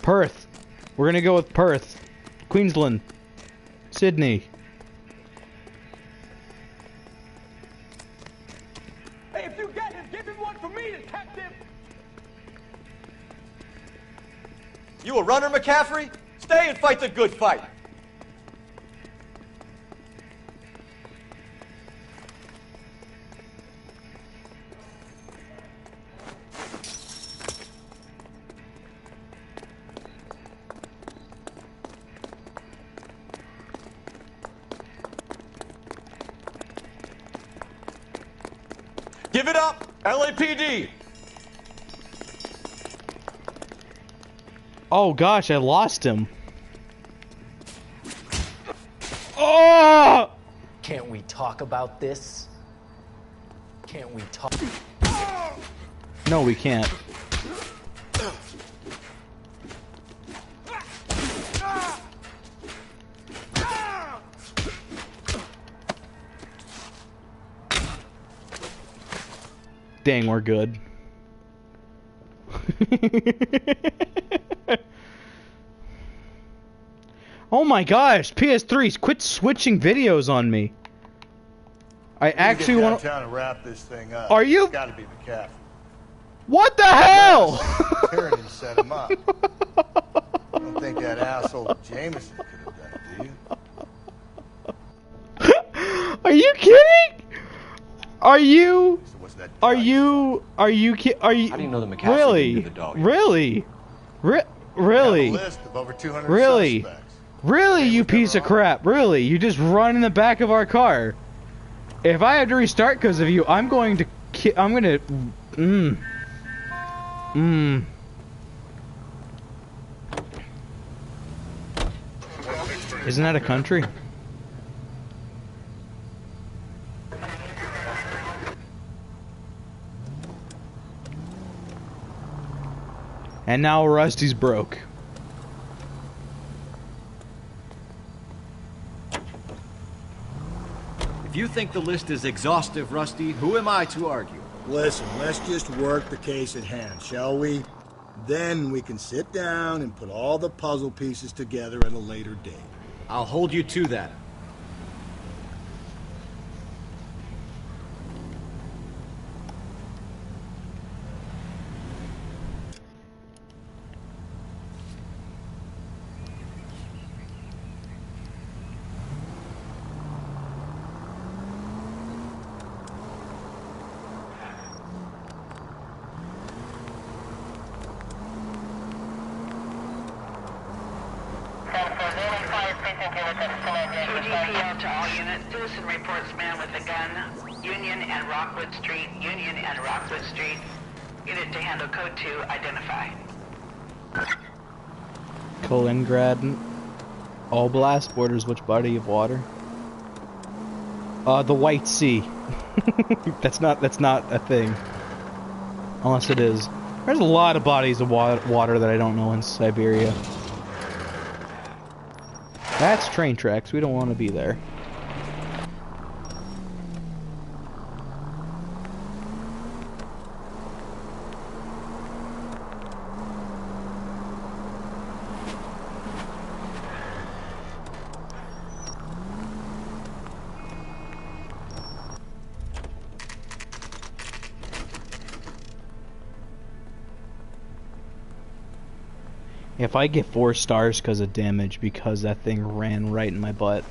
Perth. We're gonna go with Perth. Queensland. Sydney. Hey, if you get him, give him one for me, detective! You a runner, McCaffrey? Stay and fight the good fight. Give it up, LAPD! Oh gosh, I lost him. Oh! Can't we talk about this? Can't we talk? No, we can't. Dang, we're good. Oh my gosh, PS3s, quit switching videos on me. I actually want to downtown and wrap this thing up. Are you? It's got to be McCaffrey. What the hell? Tyranny set him up. I don't think that asshole Jameson could have done it, do you? Are you kidding? Are you? Are you? Are you? Are you? How do you know the McCaffrey Really? knew the dog? Really? Really? We have a list of over 200 Really? suspects. Really, you piece of crap. Really? You just run in the back of our car. If I have to restart because of you, I'm going to I'm going to Isn't that a country? And now Rusty's broke. If you think the list is exhaustive, Rusty, who am I to argue? Listen, let's just work the case at hand, shall we? Then we can sit down and put all the puzzle pieces together at a later date. I'll hold you to that. KGPL to all units. Citizen reports man with a gun. Union and Rockwood Street. Union and Rockwood Street. Unit to handle code 2. Identify. Kaliningrad. Oblast borders which body of water? The White Sea. That's not a thing. Unless it is. There's a lot of bodies of water that I don't know in Siberia. That's train tracks. We don't want to be there. If I get 4 stars because of damage because that thing ran right in my butt,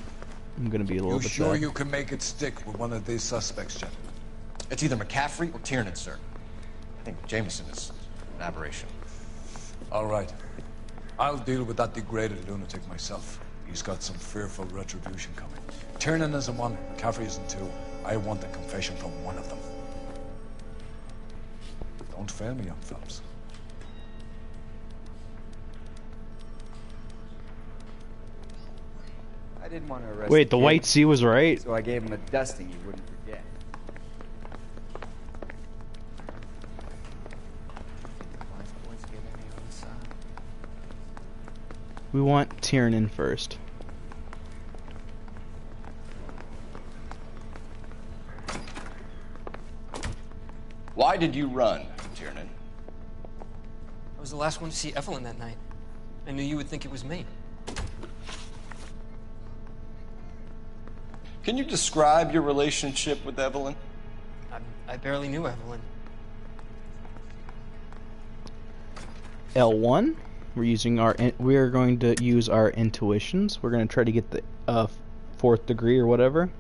I'm gonna be a little bit sad. You sure you can make it stick with one of these suspects, gentlemen? It's either McCaffrey or Tiernan, sir. I think Jameson is an aberration. All right. I'll deal with that degraded lunatic myself. He's got some fearful retribution coming. Tiernan isn't one, McCaffrey isn't two. I want a confession from one of them. Don't fail me, young fellas. I didn't want to arrest Wait, the White Sea was right? So I gave him a dusting he wouldn't forget. We want Tiernan first. Why did you run, Tiernan? I was the last one to see Evelyn that night. I knew you would think it was me. Can you describe your relationship with Evelyn? I barely knew Evelyn. L1. We are going to use our intuitions. We're going to try to get the 4th degree or whatever.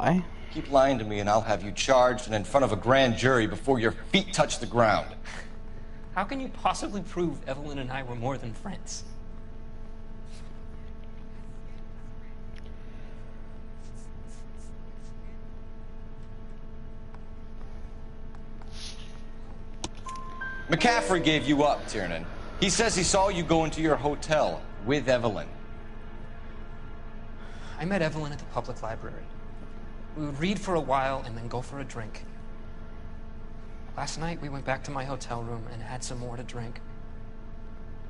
Lie. Keep lying to me and I'll have you charged and in front of a grand jury before your feet touch the ground. How can you possibly prove Evelyn and I were more than friends? McCaffrey gave you up, Tiernan. He says he saw you go into your hotel with Evelyn. I met Evelyn at the public library. We would read for a while and then go for a drink. Last night, we went back to my hotel room and had some more to drink.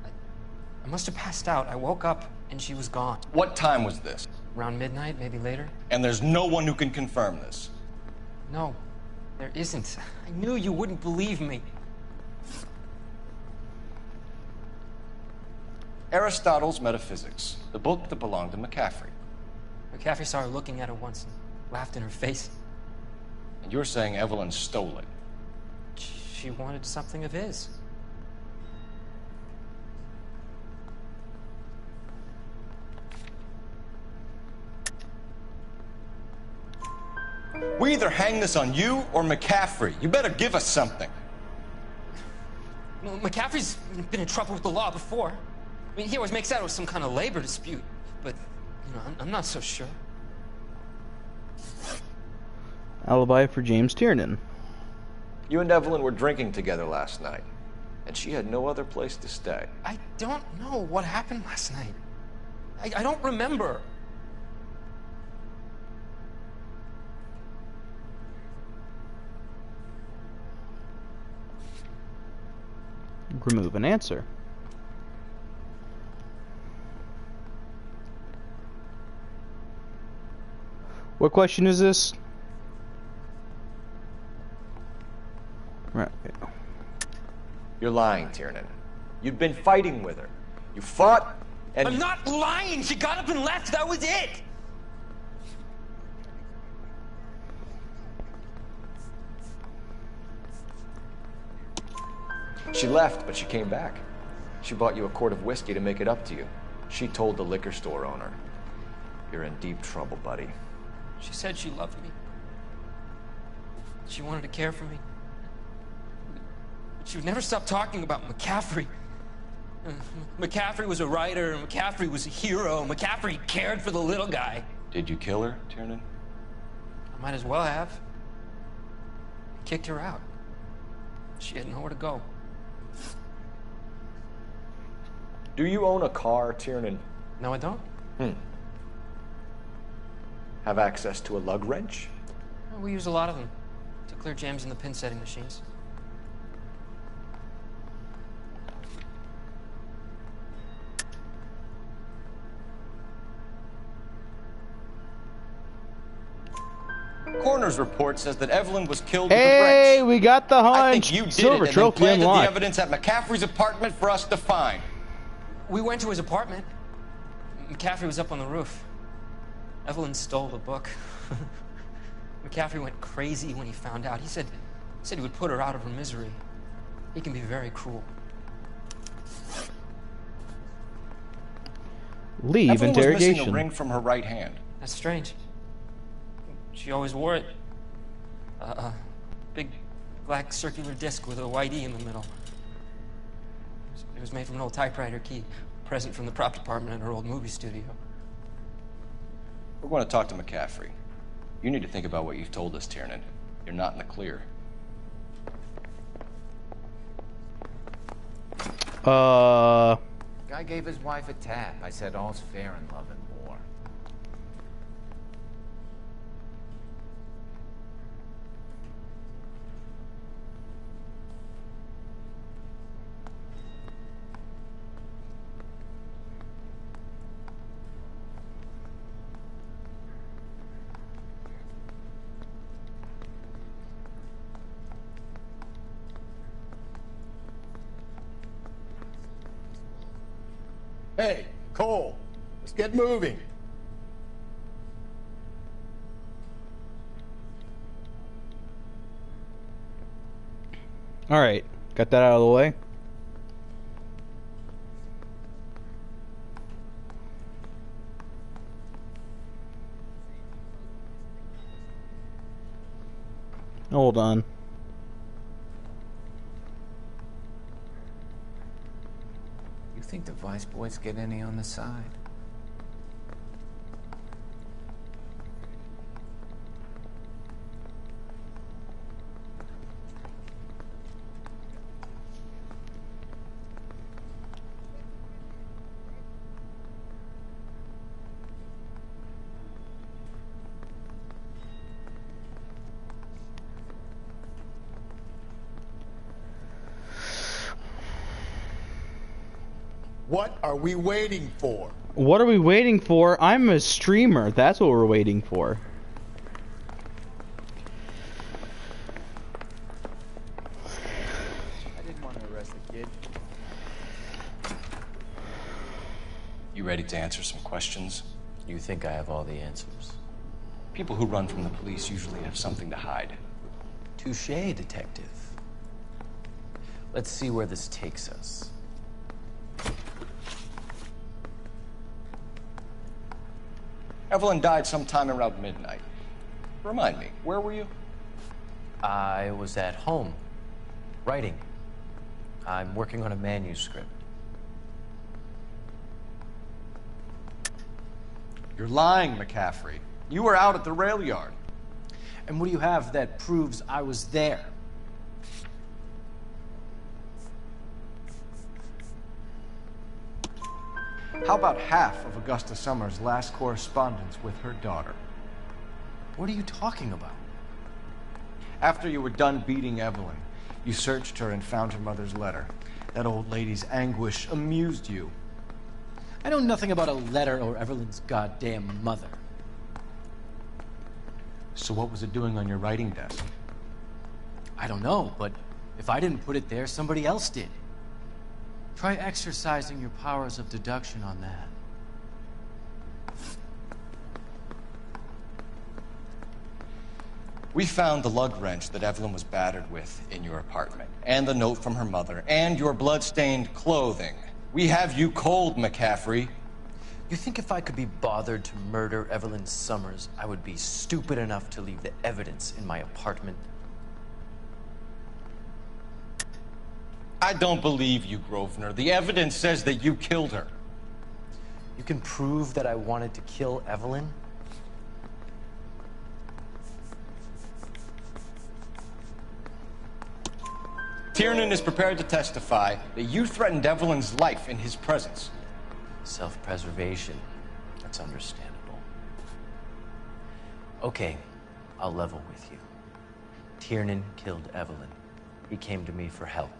I must have passed out. I woke up and she was gone. What time was this? Around midnight, maybe later. And there's no one who can confirm this? No, there isn't. I knew you wouldn't believe me. Aristotle's Metaphysics, the book that belonged to McCaffrey. McCaffrey saw her looking at it once and laughed in her face. And you're saying Evelyn stole it? She wanted something of his. We either hang this on you or McCaffrey. You better give us something. Well, McCaffrey's been in trouble with the law before. I mean, he always makes out it was some kind of labor dispute, but, you know, I'm not so sure. Alibi for James Tiernan. You and Evelyn were drinking together last night, and she had no other place to stay. I don't know what happened last night. I don't remember. Remove an answer. What question is this? Right. You're lying, Tiernan. You'd been fighting with her. You fought, and I'm not lying! She got up and left, that was it! She left, but she came back. She bought you a quart of whiskey to make it up to you. She told the liquor store owner. You're in deep trouble, buddy. She said she loved me. She wanted to care for me. She would never stop talking about McCaffrey. McCaffrey was a writer, McCaffrey was a hero, McCaffrey cared for the little guy. Did you kill her, Tiernan? I might as well have. I kicked her out. She had nowhere to go. Do you own a car, Tiernan? No, I don't. Have access to a lug wrench? We use a lot of them to clear jams in the pin setting machines. Coroner's report says that Evelyn was killed with a wrench. Hey, we got the hunch. I think you did Silver it and trophy then planted the unlocked. evidence at McCaffrey's apartment for us to find. We went to his apartment. McCaffrey was up on the roof. Evelyn stole the book. McCaffrey went crazy when he found out. He said he would put her out of her misery. He can be very cruel. Leave Evelyn was missing interrogation. a ring from her right hand. That's strange. She always wore it. Big black circular disc with a white E in the middle. It was made from an old typewriter key, a present from the prop department at her old movie studio. We're going to talk to McCaffrey. You need to think about what you've told us, Tiernan. You're not in the clear. Guy gave his wife a tap. I said all's fair in love and war. Hey, Cole, let's get moving. All right, got that out of the way. Hold on. You think the Vice boys get any on the side? What are we waiting for? What are we waiting for? I'm a streamer. That's what we're waiting for. I didn't want to arrest the kid. You ready to answer some questions? You think I have all the answers? People who run from the police usually have something to hide. Touché, detective. Let's see where this takes us. Evelyn died sometime around midnight. Remind me, where were you? I was at home, writing. I'm working on a manuscript. You're lying, McCaffrey. You were out at the rail yard. And what do you have that proves I was there? How about half of Augusta Summers' last correspondence with her daughter? What are you talking about? After you were done beating Evelyn, you searched her and found her mother's letter. That old lady's anguish amused you. I know nothing about a letter or Evelyn's goddamn mother. So what was it doing on your writing desk? I don't know, but if I didn't put it there, somebody else did. Try exercising your powers of deduction on that. We found the lug wrench that Evelyn was battered with in your apartment, and the note from her mother, and your blood-stained clothing. We have you cold, McCaffrey. You think if I could be bothered to murder Evelyn Summers, I would be stupid enough to leave the evidence in my apartment? I don't believe you, Grosvenor. The evidence says that you killed her. You can prove that I wanted to kill Evelyn? Tiernan is prepared to testify that you threatened Evelyn's life in his presence. Self-preservation. That's understandable. Okay, I'll level with you. Tiernan killed Evelyn. He came to me for help.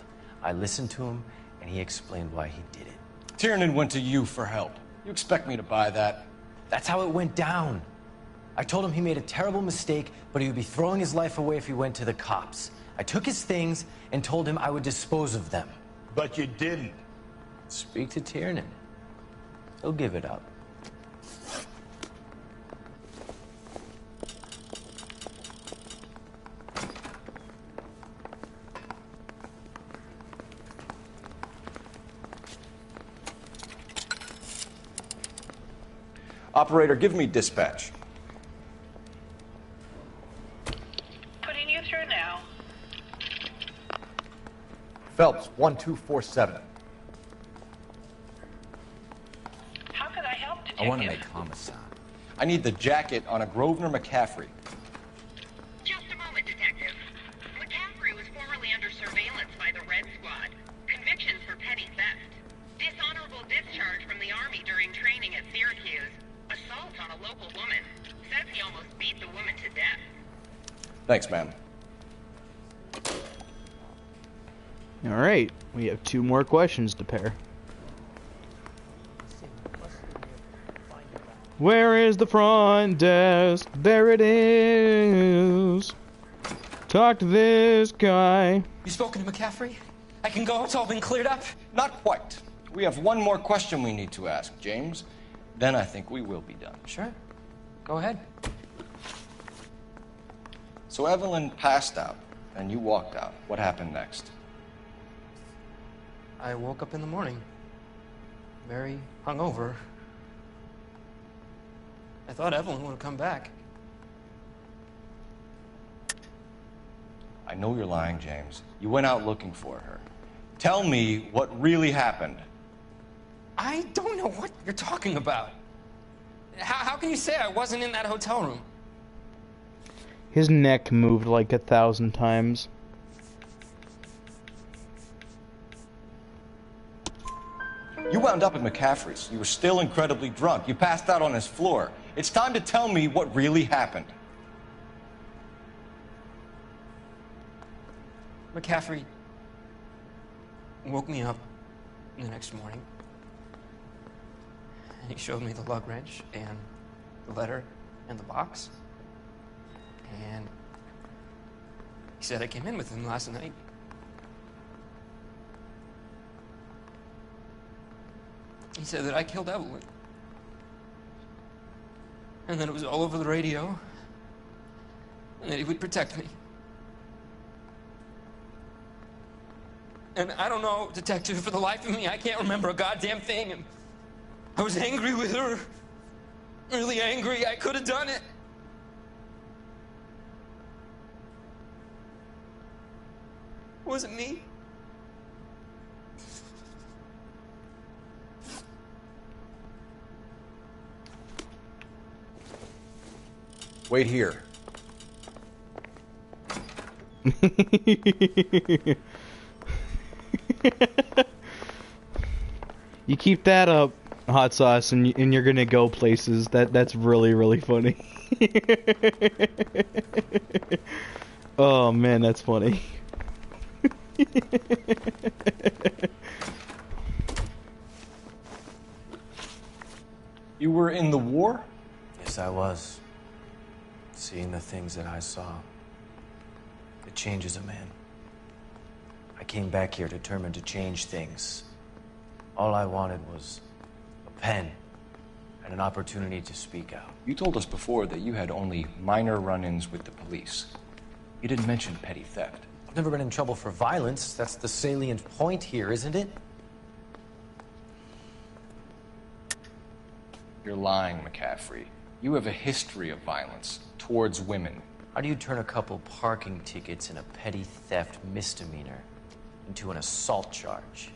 I listened to him, and he explained why he did it. Tiernan went to you for help. You expect me to buy that? That's how it went down. I told him he made a terrible mistake, but he would be throwing his life away if he went to the cops. I took his things and told him I would dispose of them. But you didn't. Speak to Tiernan. He'll give it up. Operator, give me dispatch. Putting you through now. Phelps, 1247. How could I help, Detective? I want to make homicide. I need the jacket on a Grosvenor McCaffrey. Just a moment, Detective. McCaffrey was formerly under surveillance by the Red Squad. Convictions for petty theft. Dishonorable discharge from the Army during training at Syracuse. Assault on a local woman. Says he almost beat the woman to death. Thanks, ma'am. All right, we have 2 more questions to pair. Where is the front desk? There it is. Talk to this guy. You spoken to McCaffrey? I can go? It's all been cleared up? Not quite. We have one more question we need to ask, James. Then I think we will be done. Sure. Go ahead. So Evelyn passed out, and you walked out. What happened next? I woke up in the morning, very hungover. I thought Evelyn would have come back. I know you're lying, James. You went out looking for her. Tell me what really happened. I don't know what you're talking about. How can you say I wasn't in that hotel room? His neck moved like 1,000 times. You wound up at McCaffrey's. You were still incredibly drunk. You passed out on his floor. It's time to tell me what really happened. McCaffrey woke me up the next morning. And he showed me the lug wrench and the letter and the box. And he said I came in with him last night. He said that I killed Evelyn. And that it was all over the radio. And that he would protect me. And I don't know, Detective, for the life of me, I can't remember a goddamn thing. And I was angry with her. Really angry. I could have done it. Was it me? Wait here. You keep that up, hot sauce, and you're gonna go places. That's really, really funny. Oh man, that's funny. You were in the war? Yes, I was. Seeing the things that I saw. It changes a man. I came back here determined to change things. All I wanted was a pen and an opportunity to speak out. You told us before that you had only minor run-ins with the police. You didn't mention petty theft. I've never been in trouble for violence. That's the salient point here, isn't it? You're lying, McCaffrey. You have a history of violence towards women. How do you turn a couple parking tickets in a petty theft misdemeanor? into an assault charge.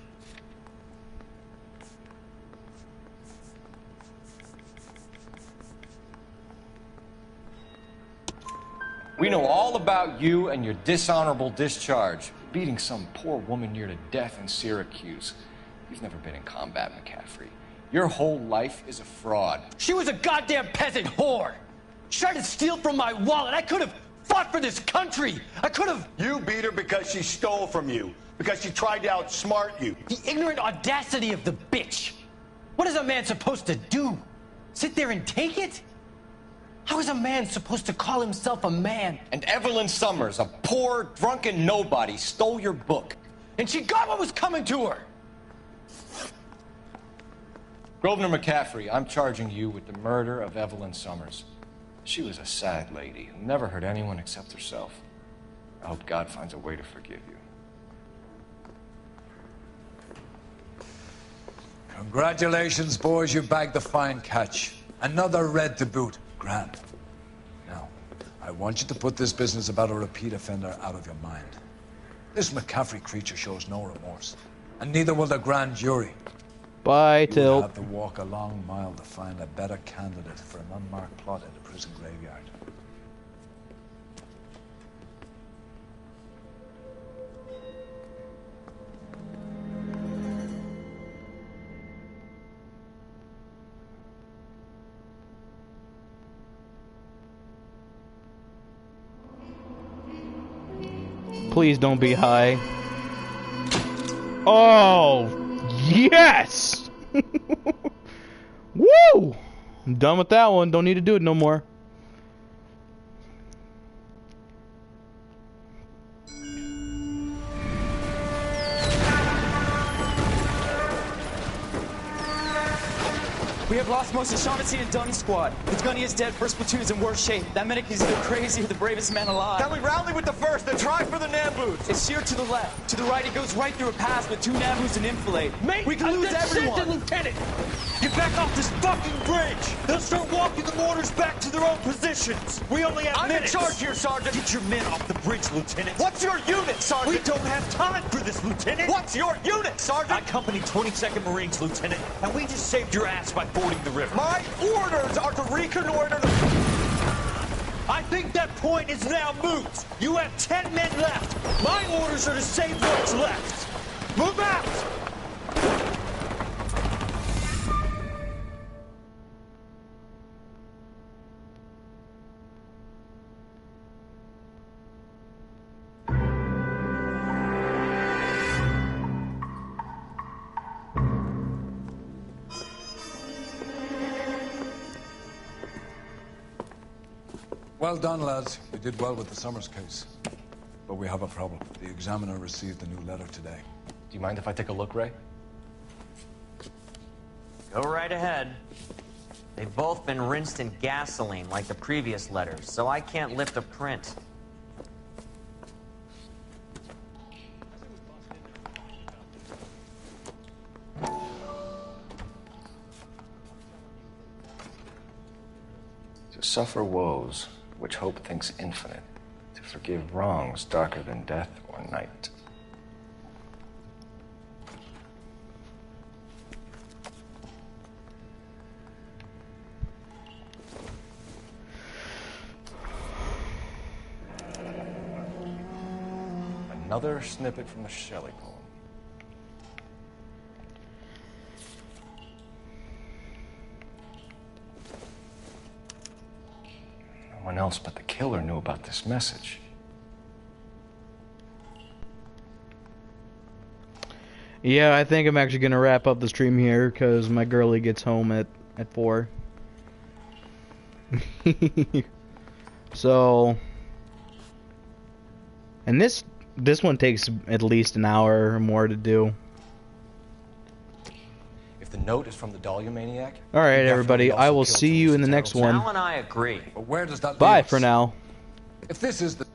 We know all about you and your dishonorable discharge. Beating some poor woman near to death in Syracuse. You've never been in combat, McCaffrey. Your whole life is a fraud. She was a goddamn peasant whore. She tried to steal from my wallet. I could have fought for this country. I could have... You beat her because she stole from you. Because she tried to outsmart you. The ignorant audacity of the bitch. What is a man supposed to do? Sit there and take it? How is a man supposed to call himself a man? And Evelyn Summers, a poor, drunken nobody, stole your book. And she got what was coming to her. Grosvenor McCaffrey, I'm charging you with the murder of Evelyn Summers. She was a sad lady who never hurt anyone except herself. I hope God finds a way to forgive you. Congratulations, boys. You bagged the fine catch. Another red to boot. Grand. Now, I want you to put this business about a repeat offender out of your mind. This McCaffrey creature shows no remorse. And neither will the grand jury. Bye, You Till. will have to walk a long mile to find a better candidate for an unmarked plot in the prison graveyard. Please don't be high. Oh, yes! Woo! I'm done with that one. Don't need to do it no more. We have lost most of Shaughnessy and Dunn's squad. The gunny is dead, first platoon's in worse shape. That medic is either crazy or the bravest man alive. Then we rally with the first and try for the Nambus. It's sheer to the left. To the right, it goes right through a pass with 2 Nambus and enfilade. Mate, we can lose everyone. Lieutenant, get back off this fucking bridge. They'll start walking the mortars back to their own positions. We only have minutes. I'm in charge here, Sergeant. Get your men off the bridge, Lieutenant. What's your unit, Sergeant? We don't have time for this, Lieutenant. What's your unit, Sergeant? I company 22nd Marines, Lieutenant, and we just saved your ass by fording the river. My orders are to reconnoiter the... I think that point is now moot. You have 10 men left. My orders are to save what's left. Move out! Well done, lads. You did well with the Summers case. But we have a problem. The examiner received a new letter today. Do you mind if I take a look, Ray? Go right ahead. They've both been rinsed in gasoline like the previous letters, so I can't lift a print. To suffer woes which hope thinks infinite, to forgive wrongs darker than death or night. Another snippet from the Shelley poem. No one else but the killer knew about this message. Yeah, I think I'm actually gonna wrap up the stream here because my girlie gets home at 4. So, and this one takes at least an hour or more to do. If the note is from the Dahlia maniac, All right, everybody. I will see you in the next one. Al and I agree. But where does that leave Bye us? for now. If this is the